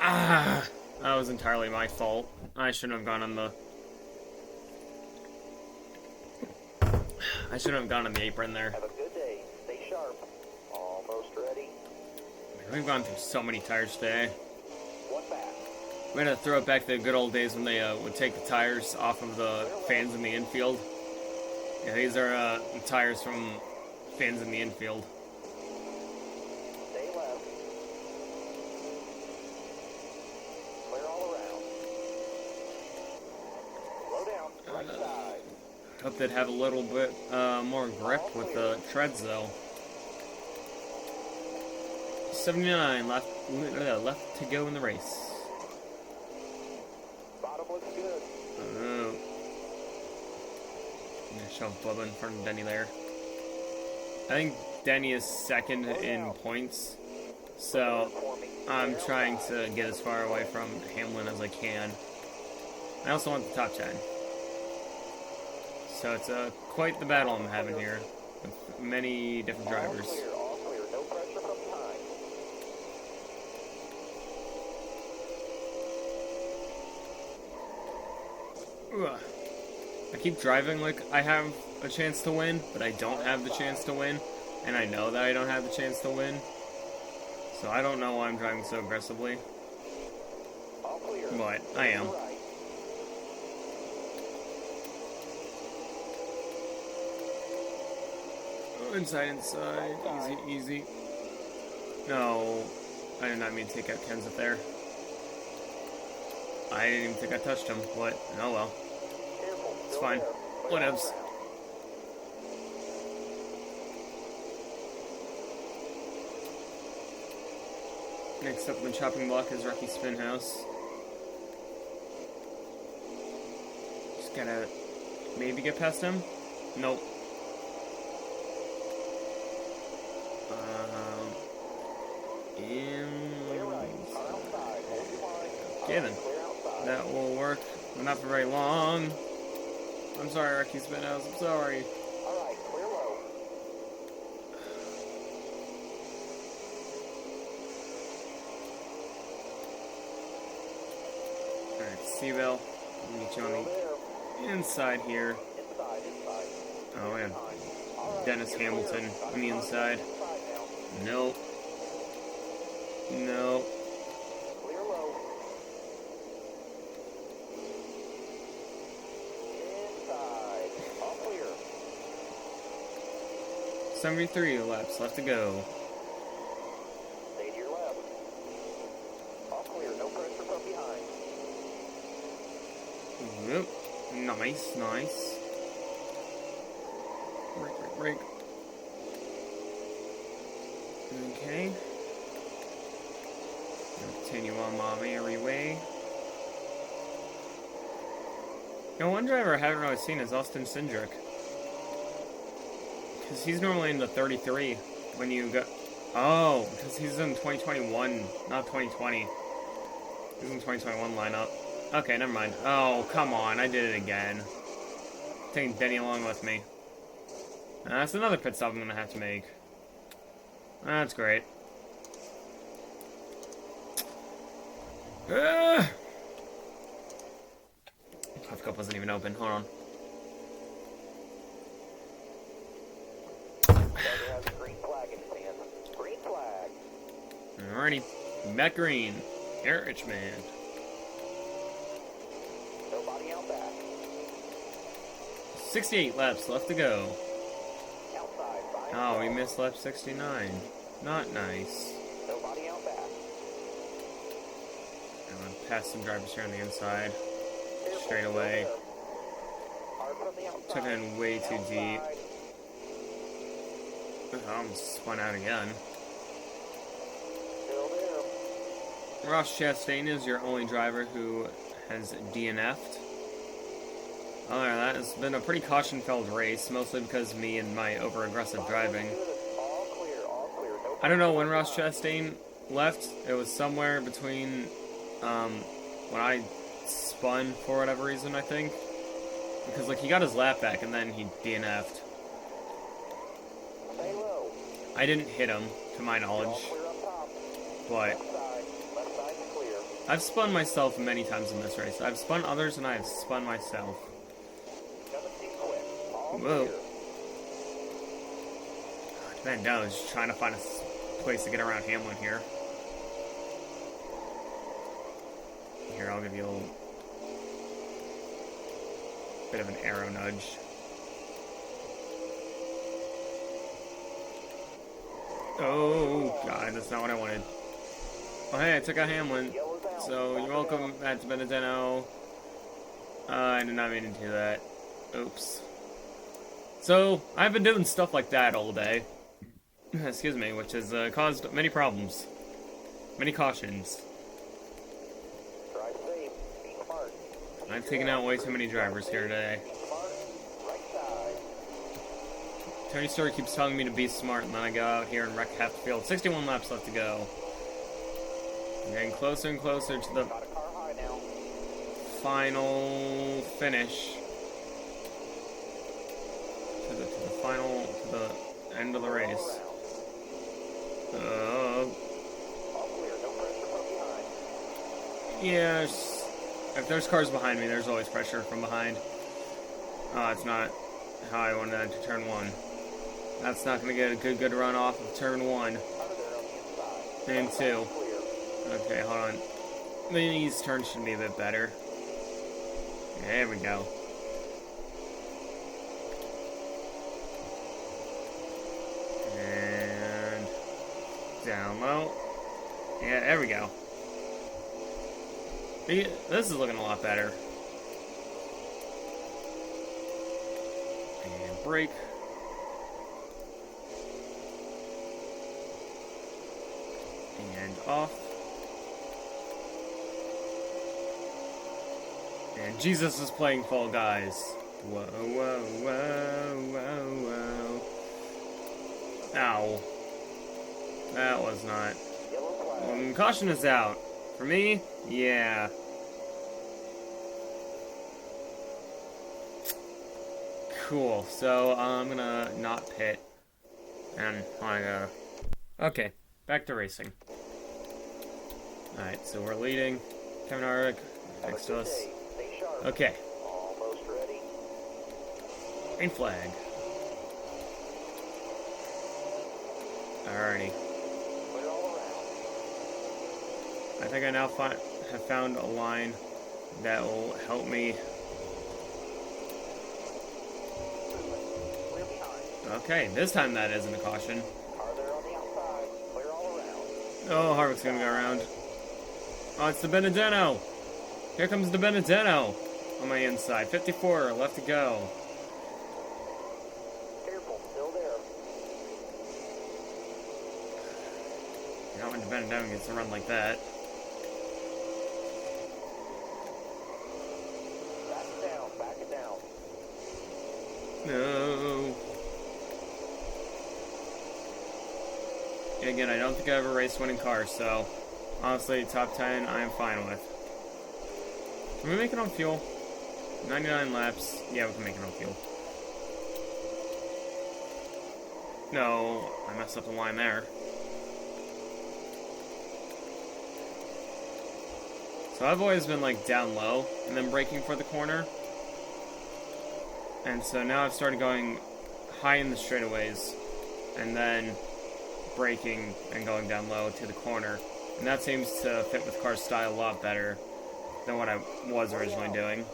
Ah, that was entirely my fault. I shouldn't have gone on the. I shouldn't have gone on the apron there. Have a good day. Stay sharp. Almost ready. We've gone through so many tires today. One back. We're gonna throw it back to the good old days when they would take the tires off of the fans in the infield. Yeah, these are the tires from fans in the infield. Stay left. Clear all around. Slow down. Right side. Hope they'd have a little bit more grip with the treads though. 79 left to go in the race. Bottom looks good. Oh. I'm gonna shove Bubba in front of Denny there. I think Denny is second in points, so I'm trying to get as far away from Hamlin as I can. I also want the top 10. So it's quite the battle I'm having here with many different drivers. All clear, no pressure from behind. Ugh. I keep driving like I have a chance to win, but I don't have the chance to win, and I know that I don't have the chance to win. So I don't know why I'm driving so aggressively, All clear. but I am. Right. Oh, inside, easy, easy. No, I did not mean to take out Kenseth there. I didn't even think I touched him, but oh well. Careful. It's Still fine. there. Whatevs. Next up on the chopping block is Rocky Spinhouse. Just gotta maybe get past him. Nope. Clear right. Car outside. Hold your line. Okay then. Clear outside. That will work, but not for very long. I'm sorry, Rocky Spinhouse. I'm sorry. All right. Clear low. Alright, Seabell. I'll meet you on Still the there. inside here. Inside. Oh, yeah. All right. Dennis You're Hamilton clear. on the inside. Inside now. Nope. Nope. Clear low. Inside. All clear. 73 laps left to go. Stay to your left. All clear. No pressure from behind. Yep. Nice, nice. Break. Okay. Continue on my merry way. Now, one driver I haven't really seen is Austin Cindric. Because he's normally in the 33 when you go... Oh, because he's in 2021, not 2020. He's in 2021 lineup. Okay, never mind. Oh, come on, I did it again. Taking Denny along with me. That's another pit stop I'm going to have to make. That's great. Puff Cup wasn't even open. Hold on. Driver has a green flag in his hand. Green flag. Alrighty. Matt Green. Here at Richmond. Nobody out back. 68 laps left to go. Outside. Fine. Oh, we missed lap 69. Not nice. Nobody out back. I'm going to pass some drivers here on the inside. Careful, Straight still away. there. Hard from the outside. Took it in way too deep. Outside. I almost spun out again. Still there. Ross Chastain is your only driver who has DNF'd. Other than that, it's been a pretty caution-filled race, mostly because of me and my over-aggressive driving. All clear. All clear. No I don't know when Ross Chastain left. It was somewhere between when I spun for whatever reason, I think. Because like he got his lap back and then he DNF'd. Stay low. I didn't hit him, to my All knowledge, clear up top. but Left side. Left side is clear. I've spun myself many times in this race. I've spun others and I've spun myself. 17 quick. All Whoa. clear. Man, no, I was just trying to find a place to get around Hamlin here. Here, I'll give you a little bit of an arrow nudge. Oh, God, that's not what I wanted. Oh, hey, I took out Hamlin. Yellow's out. So, you're welcome, Matt Benedetto. I did not mean to do that. Oops. So, I've been doing stuff like that all day. Excuse me, which has caused many problems. Many cautions. Drive safe. Be smart. I've taken out way too many drivers here today. Be smart. Right side. Tony Stewart keeps telling me to be smart, and then I go out here and wreck half the field. 61 laps left to go. I'm getting closer and closer to the Got a car high now. final finish. final, to the end of the race. All clear. No pressure from behind. Yeah, if there's cars behind me, there's always pressure from behind. Oh, it's not how I wanted to enter turn 1. That's not going to get a good run off of turn 1. And 2. Okay, hold on. These turns should be a bit better. There we go. And down low. Yeah, there we go. This is looking a lot better. And brake. And off. And Jesus is playing Fall Guys. Whoa, whoa, whoa, whoa, whoa. Ow. That was not. Caution is out. For me, yeah. Cool. So I'm gonna not pit. And I gotta. Okay, back to racing. Alright, so we're leading. Kevin Harvick next to us. Okay. Almost ready. Green flag. Alrighty. Put it all around. I think I now have found a line that will help me. Clear behind. Okay, this time that isn't a caution. Car there on the outside. Clear all around. Oh, Harvick's gonna go around. Oh, it's the Benedetto. Here comes the Benedetto on my inside. 54 left to go. Careful, still there. Not when the Benedetto gets to run like that. Back it down, back it down. No. Again, I don't think I have a race-winning car, so honestly, top 10 I am fine with. Can we make it on fuel? 99 laps. Yeah, we can make it on fuel. No, I messed up the line there. So I've always been like down low and then braking for the corner. And so now I've started going high in the straightaways and then braking and going down low to the corner. And that seems to fit with car style a lot better than what I was originally doing.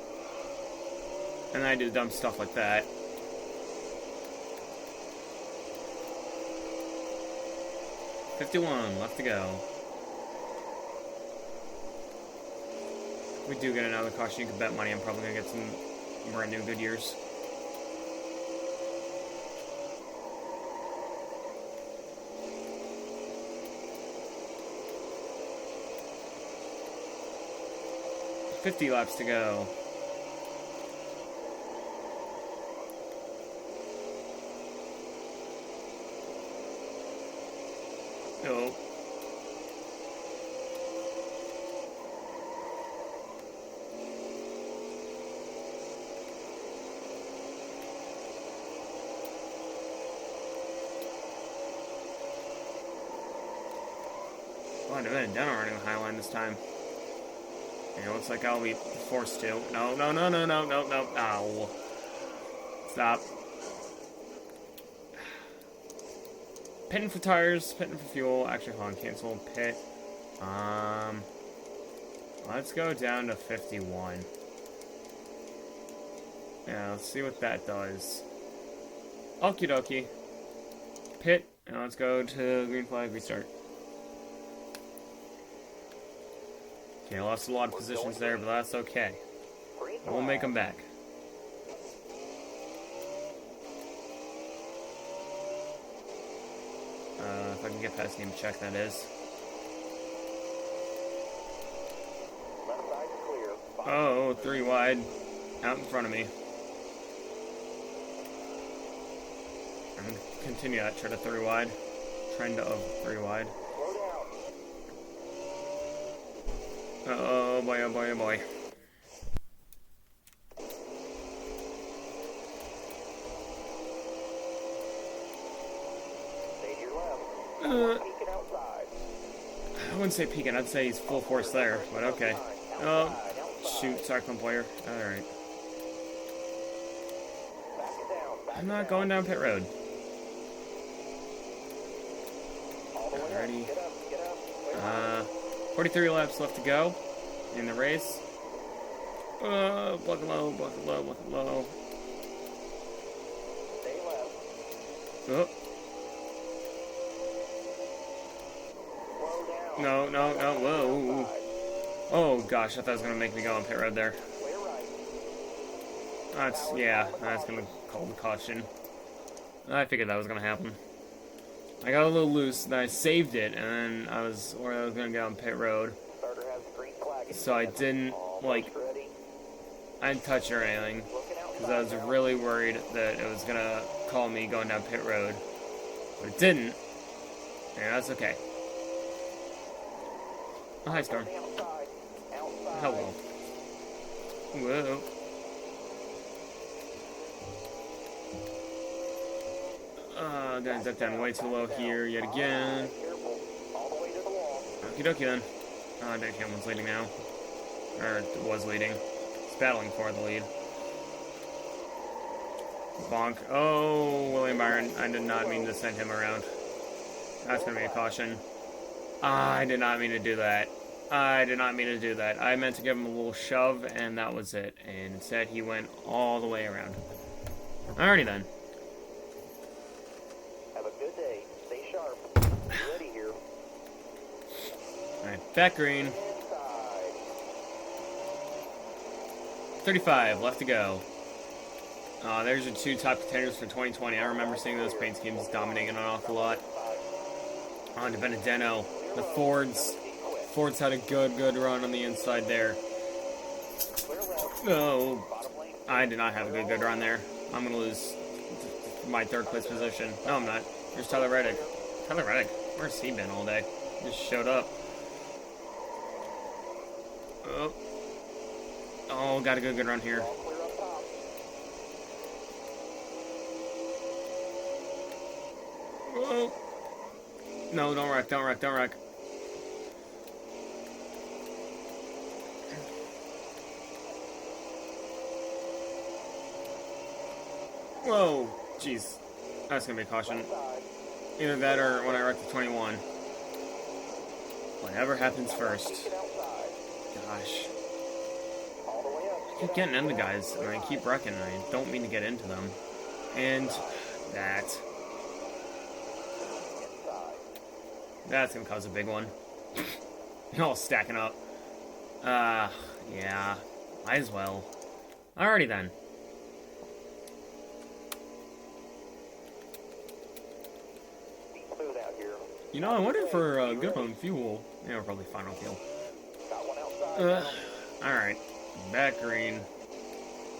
And then I do dumb stuff like that. $51 left to go. If we do get another caution, you can bet money I'm probably going to get some brand new Goodyears. $50 laps to go. Oh. Oh, I divided down already on Highline this time. It looks like I'll be forced to. No. Ow. Stop. Pitting for tires, pitting for fuel. Actually, hold on, cancel pit. Let's go down to 51. Yeah, let's see what that does. Okie dokie. Pit, and let's go to green flag, restart. Okay, I lost a lot of positions there, but that's okay. We'll make them back. If I can get past name check, that is. Left side clear. Oh, 3 wide. Out in front of me. I'm going to continue that trend of 3 wide. Trend of 3 wide. Slow down. Oh boy, oh boy, oh boy. Peeking outside. I wouldn't say peeking, I'd say he's full force there, but okay. Oh, shoot, sorry, player. Alright. Back it down. Back I'm not going down pit road. all the way up. Alrighty. Get up. Get up. 43 laps left to go in the race. Block it low, block it low, block it low. Stay left. Oh, Slow down. no, no, no, whoa. Oh gosh, I thought it was going to make me go on pit road there. Clear right. That's going to call the caution. I figured that was going to happen. I got a little loose, then I saved it, and then I was going to get on pit road. Starter has green flag. So I didn't, like, Ready. I didn't touch or anything. Looking outside. Because I was really worried that it was going to call me going down pit road. But it didn't. And that's okay. Oh, hi, Storm. Outside. Outside. Hello. Whoa. Gonna duck down way too low here yet again. Careful. All the way to the wall. Okie dokie then. Dave Hamlin's leading now. Or was leading. He's battling for the lead. Bonk. Oh, William Byron. I did not mean to send him around. That's gonna be a caution. I did not mean to do that. I did not mean to do that. I meant to give him a little shove, and that was it. And instead, he went all the way around. Alrighty then. Have a good day. Stay sharp. Ready here. Alright, back green. Inside. 35 left to go. There's your two top contenders for 2020. I remember seeing those paint schemes dominating an awful lot. On to Benedetto. The Fords had a good run on the inside there. No, I did not have a good run there. I'm going to lose my third place position. No, I'm not. Here's Tyler Reddick. Tyler Reddick, where's he been all day? Just showed up. Oh, got a good run here. Clear up top. Whoa. No, don't wreck. Whoa, jeez. That's gonna be a caution. Either that or when I wreck the 21. Whatever happens first. Gosh. I keep getting into guys, and I keep wrecking, and I don't mean to get into them. And that. That's gonna cause a big one. All stacking up. Yeah. Might as well. Alrighty then. Smooth out here. You know, I wonder for good on fuel. Yeah, we're probably fine on fuel. Got one outside. Alright. Back green.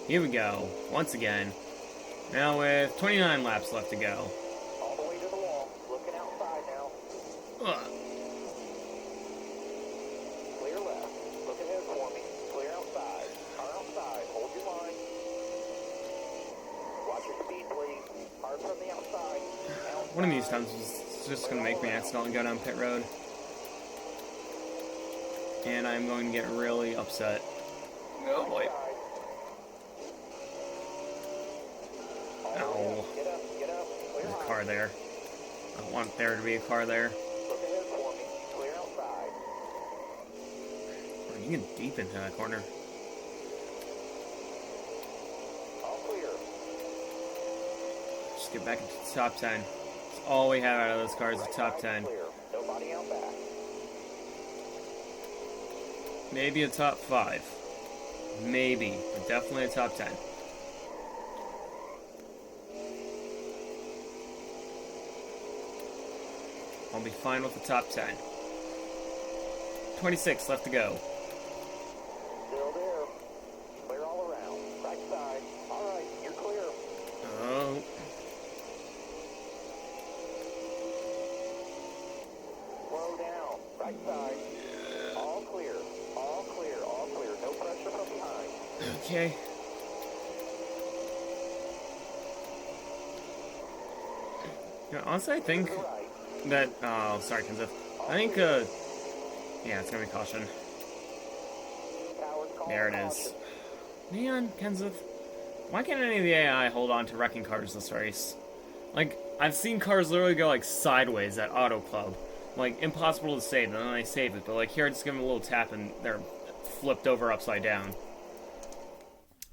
Here we go. Once again. Now with 29 laps left to go. All the way to the wall. Looking outside now. Clear left. Look ahead for me. Clear outside. Car outside. Hold your line. Watch your speed, please. Hard from the outside. One of these times is just going to make me accidentally go down pit road. And I'm going to get really upset. Oh boy. Ow. Get up. There's a car there. I don't want there to be a car there. Look ahead for me. Clear outside. Oh, you get deep into that corner. All clear. Just get back into the top 10. That's all we have out of those cars, the top 10. Clear. Nobody out back. Maybe a top 5. Maybe, but definitely a top 10. I'll be fine with the top 10. 26 left to go. Still there. Clear all around. Right side. All right, you're clear. Oh. Slow down. Right side. All clear. All clear. All clear. No pressure from behind. Okay. Yeah, honestly, I think To the right. that, oh, sorry, Kenseth. I think, yeah, it's gonna be caution. Towers calling There it caution. is. Man, Kenseth, why can't any of the AI hold on to wrecking cars this race? Like, I've seen cars literally go, like, sideways at Auto Club. Like, impossible to save, and then they save it. But, like, here I just give them a little tap, and they're flipped over upside down.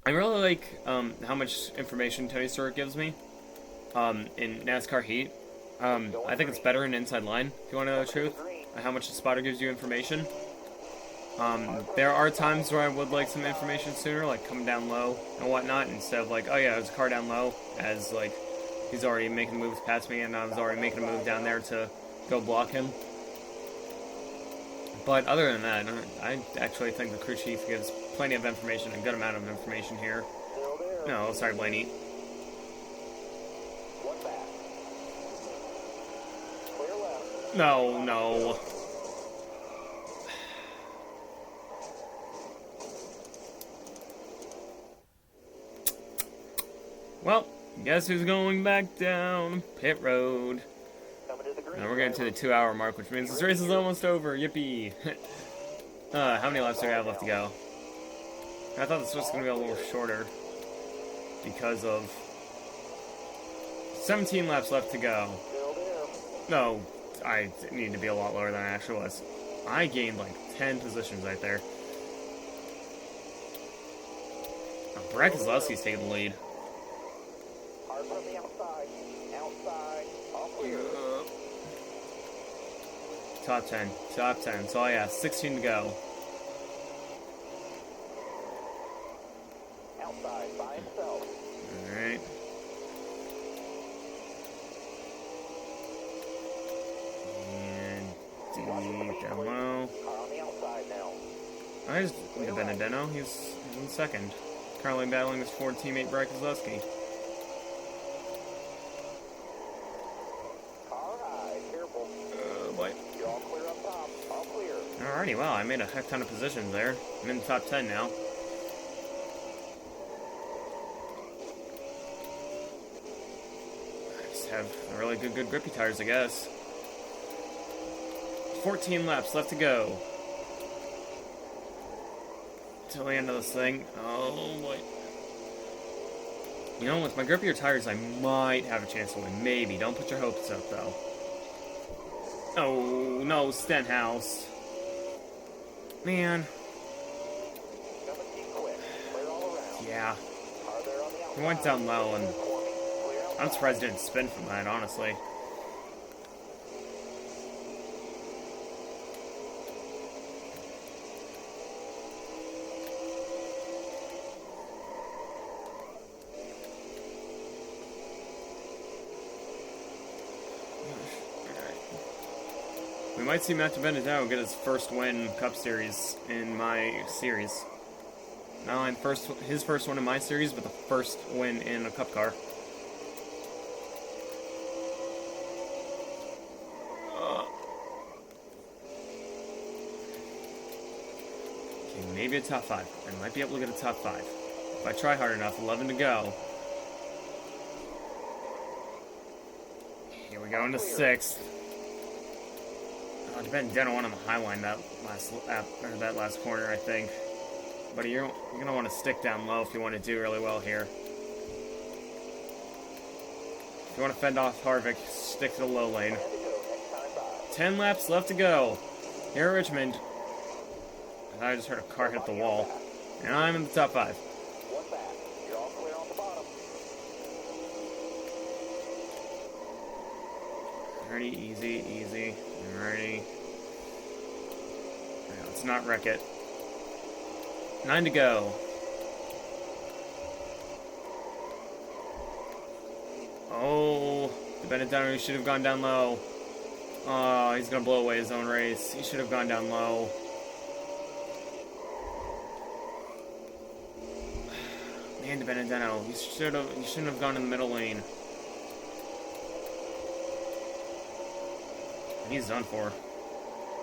I really like, how much information Tony Stewart gives me, in NASCAR Heat. I think it's better in Inside Line, if you want to know the truth. How much the spotter gives you information. There are times where I would like some information sooner, like coming down low and whatnot, instead of like, oh yeah, there's a car down low, as like he's already making moves past me, and I was already making a move down there to go block him. But other than that, I actually think the crew chief gives plenty of information, a good amount of information here. Still there. No, sorry, Blaney. One back. Clear left. No. Well, guess who's going back down pit road? Coming to the green. Now we're getting to the 2-hour mark, which means this race is almost over. Yippee! How many laps do we have left to go? I thought this was going to be a little shorter because of 17 laps left to go. Still there. No, I need to be a lot lower than I actually was. I gained like 10 positions right there. Brad Keselowski's taking the lead. Hard from the outside. Outside. All clear. Top 10. Top 10. So yeah, 16 to go. Outside by himself. Alright. And deep down low. Car on the outside now. I just need a Benedetto. He's in second. Currently battling his Ford teammate Brad Keselowski. Car high. Careful. Oh boy. You're all clear up top. All clear. Alrighty, wow, I made a heck ton of positions there. I'm in the top 10 now. I just have really good grippy tires, I guess. 14 laps left to go. Till the end of this thing. Oh boy. You know, with my grippier tires, I might have a chance to win. Maybe. Don't put your hopes up, though. Oh, no, Stenhouse. Man. Coming deep quick. Clear all around. Yeah. Car there on the outside. He went down low, and Clear outside. I'm surprised he didn't spin from that, honestly. We might see Matt Benedetto get his first win Cup Series in my series. Not only his first one in my series, but the first win in a Cup car. Okay, maybe a top 5. I might be able to get a top 5. If I try hard enough, 11 to go. Here we go into 6th. Benedetto went on the high line that last lap, or that last corner, I think. But you're gonna want to stick down low if you want to do really well here. If you want to fend off Harvick, stick to the low lane. 10 laps left to go. Here at Richmond. I just heard a car hit the wall. And I'm in the top 5. One back. You're all clear on the bottom. Alrighty, easy. Alrighty. Alright, let's not wreck it. 9 to go. Oh, the Benedetto should have gone down low. Oh, he's gonna blow away his own race. He should have gone down low. Man, the Benedetto, he shouldn't have gone in the middle lane. He's done for.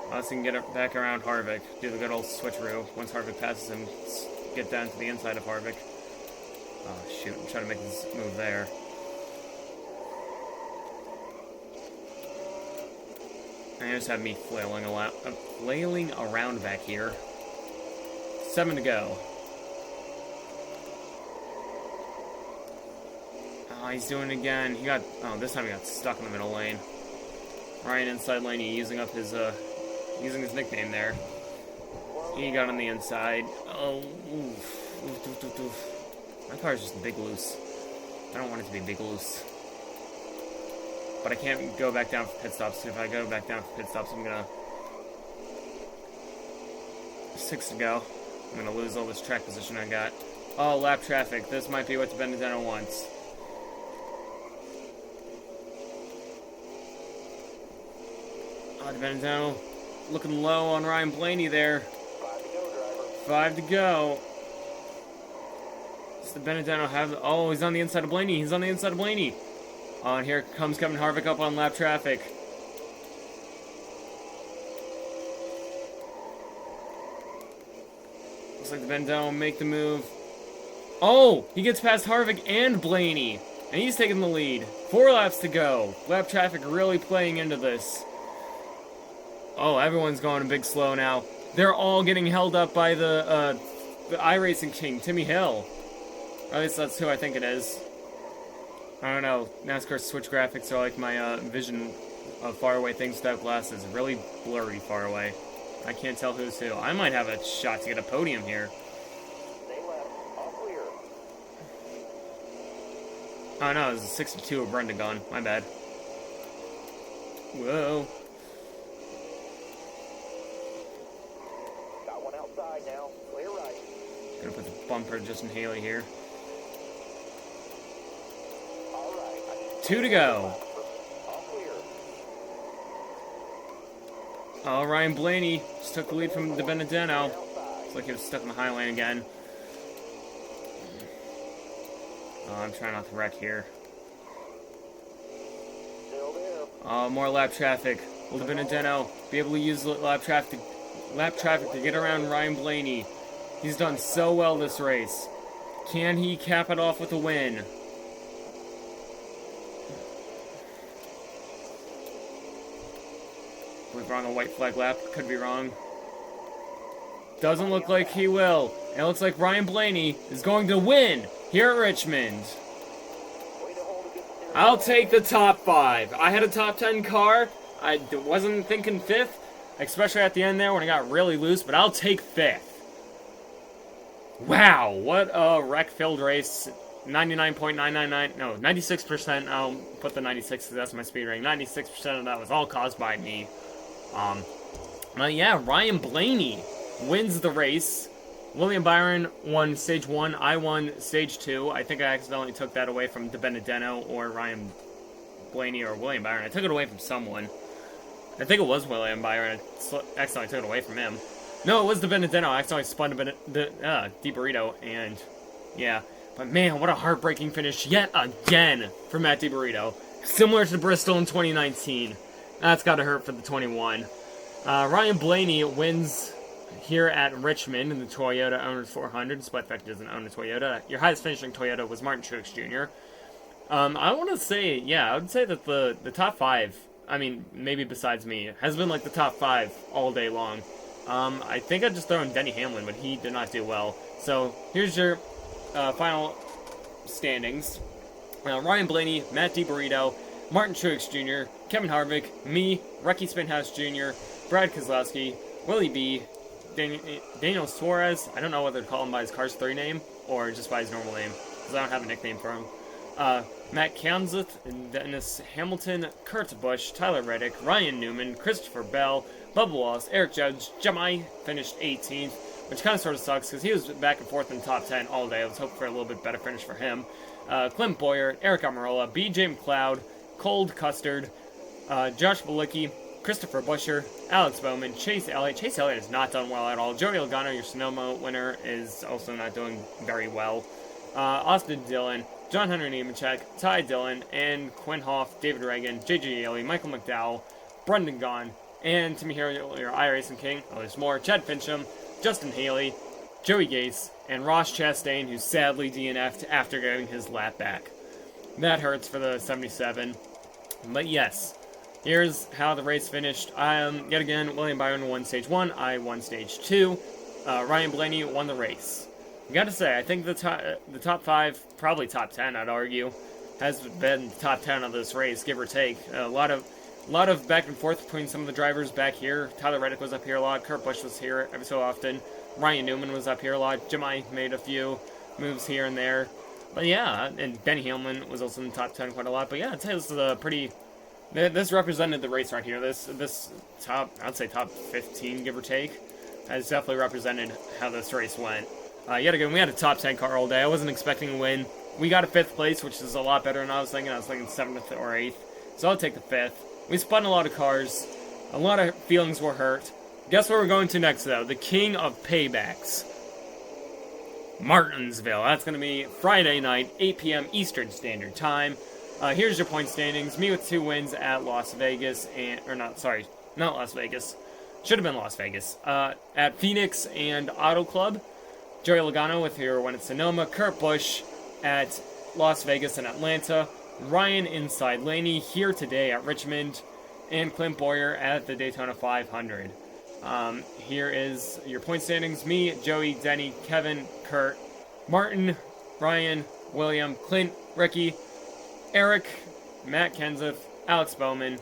Unless he can get it back around Harvick, do the good old switcheroo. Once Harvick passes him, get down to the inside of Harvick. Oh shoot, I'm trying to make this move there. I just have me flailing around back here. 7 to go. Oh, he's doing it again. This time he got stuck in the middle lane. Ryan inside lane, using up his, using his nickname there. He got on the inside. Oh, oof. Oof, oof, oof. My car's just big loose. I don't want it to be big loose. But I can't go back down for pit stops. If I go back down for pit stops, I'm gonna... 6 to go. I'm gonna lose all this track position I got. Oh, lap traffic. This might be what the Benedetto wants. Oh, the Benedetto looking low on Ryan Blaney there. 5 to go, driver. 5 to go. Does the Benedetto have... Oh, he's on the inside of Blaney. He's on the inside of Blaney. Oh, and here comes Kevin Harvick up on lap traffic. Looks like the Benedetto will make the move. Oh, he gets past Harvick and Blaney. And he's taking the lead. 4 laps to go. Lap traffic really playing into this. Oh, everyone's going a big slow now. They're all getting held up by the iRacing King, Timmy Hill. Or at least that's who I think it is. I don't know. NASCAR switch graphics are like my vision of far away things without glasses. Really blurry far away. I can't tell who's who. I might have a shot to get a podium here. Stay left. All clear. Oh no, it was a 62 of Brenda gone. My bad. Whoa. Got one outside now. Clear right. Gonna put the bumper of Justin Haley here. All right. 2 to go. All clear. Oh, Ryan Blaney just took the lead from the Benedetto. Outside. Looks like he was stuck in the high lane again. Oh, I'm trying not to wreck here. Still there. Oh, more lap traffic. Will the Benedetto be able to use lap traffic to get around Ryan Blaney? He's done so well this race. Can he cap it off with a win? Was wrong on white flag lap. Could be wrong. Doesn't look like he will. It looks like Ryan Blaney is going to win here at Richmond. Way to hold a good steering. I'll take the top 5. I had a top 10 car. I wasn't thinking 5th, especially at the end there when it got really loose, but I'll take 5th. Wow, what a wreck-filled race. 99.999, no, 96%. I'll put the 96 because that's my speed rating. 96% of that was all caused by me. But yeah, Ryan Blaney wins the race. William Byron won stage 1. I won stage 2. I think I accidentally took that away from De Benedetto or Ryan Blaney or William Byron. I took it away from someone. I think it was William Byron. I accidentally took it away from him. No, it was De Benedetto. I accidentally spun Di Burrito, and yeah. But man, what a heartbreaking finish yet again for Matt Di Burrito. Similar to Bristol in 2019. That's got to hurt for the 21. Ryan Blaney wins here at Richmond in the Toyota Owners 400, despite the fact he doesn't own a Toyota. Your highest finishing Toyota was Martin Truex Jr. I want to say, yeah, I would say that the top 5, I mean, maybe besides me, has been like the top 5 all day long. I think I'd just throw in Denny Hamlin, but he did not do well. So here's your final standings. Ryan Blaney, Matt Di Burrito, Martin Truex Jr., Kevin Harvick, me, Recky Spinhouse Jr., Brad Keselowski, Willie B, Daniel Suarez. I don't know whether to call him by his Cars 3 name or just by his normal name, because I don't have a nickname for him. Matt Kenseth, Dennis Hamilton, Kurt Busch, Tyler Reddick, Ryan Newman, Christopher Bell, Bubba Wallace, Eric Judge, Jemai finished 18th, which kind of sort of sucks because he was back and forth in the top 10 all day. I was hoping for a little bit better finish for him. Clint Boyer, Eric Almirola, BJ McLeod, Cold Custard, Josh Balicki, Christopher Busher, Alex Bowman, Chase Elliott. Chase Elliott has not done well at all. Joey Logano, your Sonoma winner, is also not doing very well. Austin Dillon, John Henry Nemechek, Ty Dillon, and Quinn Hoff, David Reagan, JJ Yeley, Michael McDowell, Brendan Gaughan, and Timmy Hill, your iRacing King. Oh, there's more. Chad Fincham, Justin Haley, Joey Gase, and Ross Chastain, who sadly DNF'd after getting his lap back. That hurts for the 77. But yes, here's how the race finished. Yet again, William Byron won Stage 1, I won Stage 2. Ryan Blaney won the race. I gotta say, I think the top 5, probably top 10, I'd argue, has been top 10 of this race, give or take. A lot of back and forth between some of the drivers back here. Tyler Reddick was up here a lot. Kurt Busch was here every so often. Ryan Newman was up here a lot. Jimmy made a few moves here and there. But yeah, and Denny Hamlin was also in the top 10 quite a lot. But yeah, I'd say this is a pretty... This represented the race right here. This top, I'd say top 15, give or take, has definitely represented how this race went. Yet again, we had a top 10 car all day. I wasn't expecting a win. We got a 5th place, which is a lot better than I was thinking. I was thinking 7th or 8th. So I'll take the 5th. We spun a lot of cars. A lot of feelings were hurt. Guess where we're going to next, though? The king of paybacks. Martinsville. That's going to be Friday night, 8 p.m. Eastern Standard Time. Here's your point standings. Me with 2 wins at Las Vegas. Not Las Vegas. Should have been Las Vegas. At Phoenix and Auto Club. Joey Logano with your win at Sonoma. Kurt Busch at Las Vegas and Atlanta. Ryan inside Laney here today at Richmond. And Clint Boyer at the Daytona 500. Here is your point standings. Me, Joey, Denny, Kevin, Kurt, Martin, Ryan, William, Clint, Ricky, Eric, Matt Kenseth, Alex Bowman,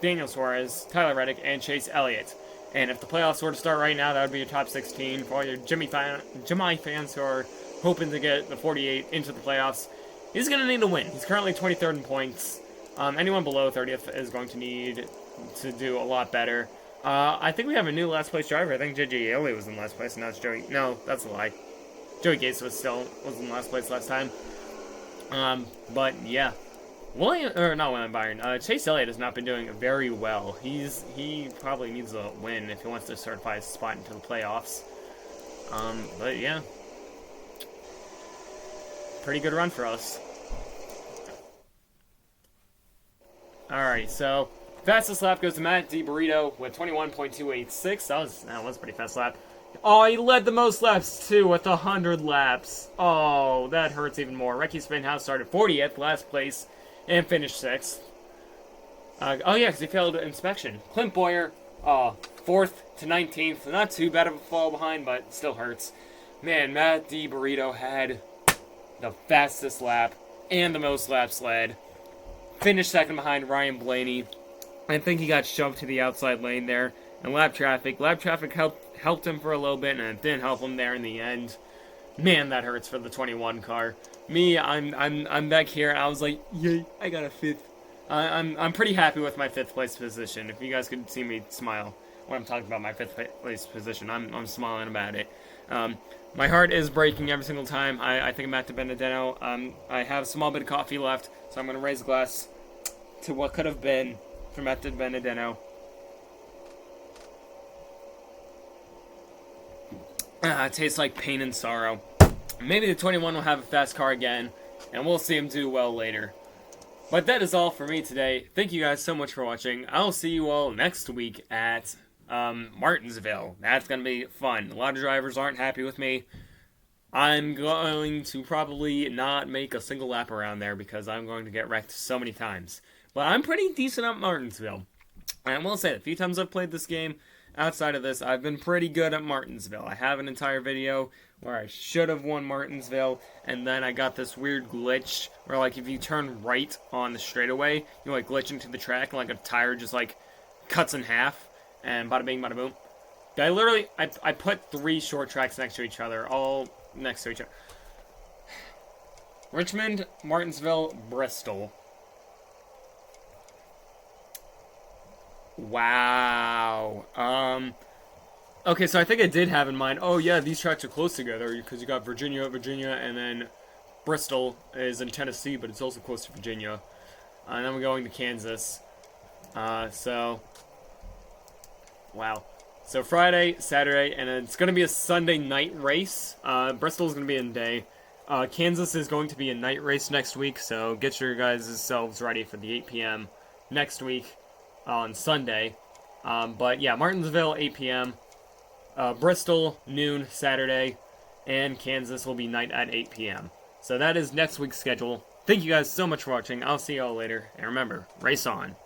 Daniel Suarez, Tyler Reddick, and Chase Elliott. And if the playoffs were to start right now, that would be your top 16 for all your Jimmy fans who are hoping to get the 48 into the playoffs. He's going to need a win. He's currently 23rd in points. Anyone below 30th is going to need to do a lot better. I think we have a new last place driver. I think J.J. Yaley was in last place, and now it's Joey. No, that's a lie. Joey Gates was in last place last time. But yeah. Not William Byron. Chase Elliott has not been doing very well. He probably needs a win if he wants to certify his spot into the playoffs. But yeah. Pretty good run for us. Alright, so fastest lap goes to Matt DiBurrito with 21.286. That was a pretty fast lap. Oh, he led the most laps too with 100 laps. Oh, that hurts even more. Ricky Spinhouse started 40th, last place, and finished 6th. Oh yeah, because he failed inspection. Clint Boyer, 4th to 19th. Not too bad of a fall behind, but still hurts. Man, Matt DiBurrito had the fastest lap and the most laps led. Finished second behind Ryan Blaney. I think he got shoved to the outside lane there. And lap traffic helped him for a little bit, and it didn't help him there in the end. Man, that hurts for the 21 car. Me, I'm back here. I was like, yay, I got a 5th. I'm pretty happy with my 5th place position. If you guys could see me smile when I'm talking about my 5th place position, I'm smiling about it. My heart is breaking every single time I think I'm at the Benedetto. I have a small bit of coffee left, so I'm going to raise a glass to what could have been from at the Benedetto. It tastes like pain and sorrow. Maybe the 21 will have a fast car again, and we'll see him do well later. But that is all for me today. Thank you guys so much for watching. I'll see you all next week at Martinsville. That's going to be fun. A lot of drivers aren't happy with me. I'm going to probably not make a single lap around there because I'm going to get wrecked so many times. But I'm pretty decent at Martinsville. And I will say, the few times I've played this game, outside of this, I've been pretty good at Martinsville. I have an entire video where I should have won Martinsville, and then I got this weird glitch where, like, if you turn right on the straightaway, you, like, glitch into the track, and, like, a tire just, like, cuts in half, and bada bing, bada boom. I put 3 short tracks next to each other, all next to each other. Richmond, Martinsville, Bristol. Wow. Okay, so I think I did have in mind, oh yeah, these tracks are close together, because you got Virginia, and then Bristol is in Tennessee, but it's also close to Virginia. And then we're going to Kansas. Wow. So Friday, Saturday, and it's going to be a Sunday night race. Bristol's going to be in day. Kansas is going to be a night race next week, so get your guys' selves ready for the 8 p.m. next week on Sunday. But yeah, Martinsville, 8 p.m. Bristol, noon, Saturday, and Kansas will be night at 8 p.m. So that is next week's schedule. Thank you guys so much for watching. I'll see y'all later, and remember, race on.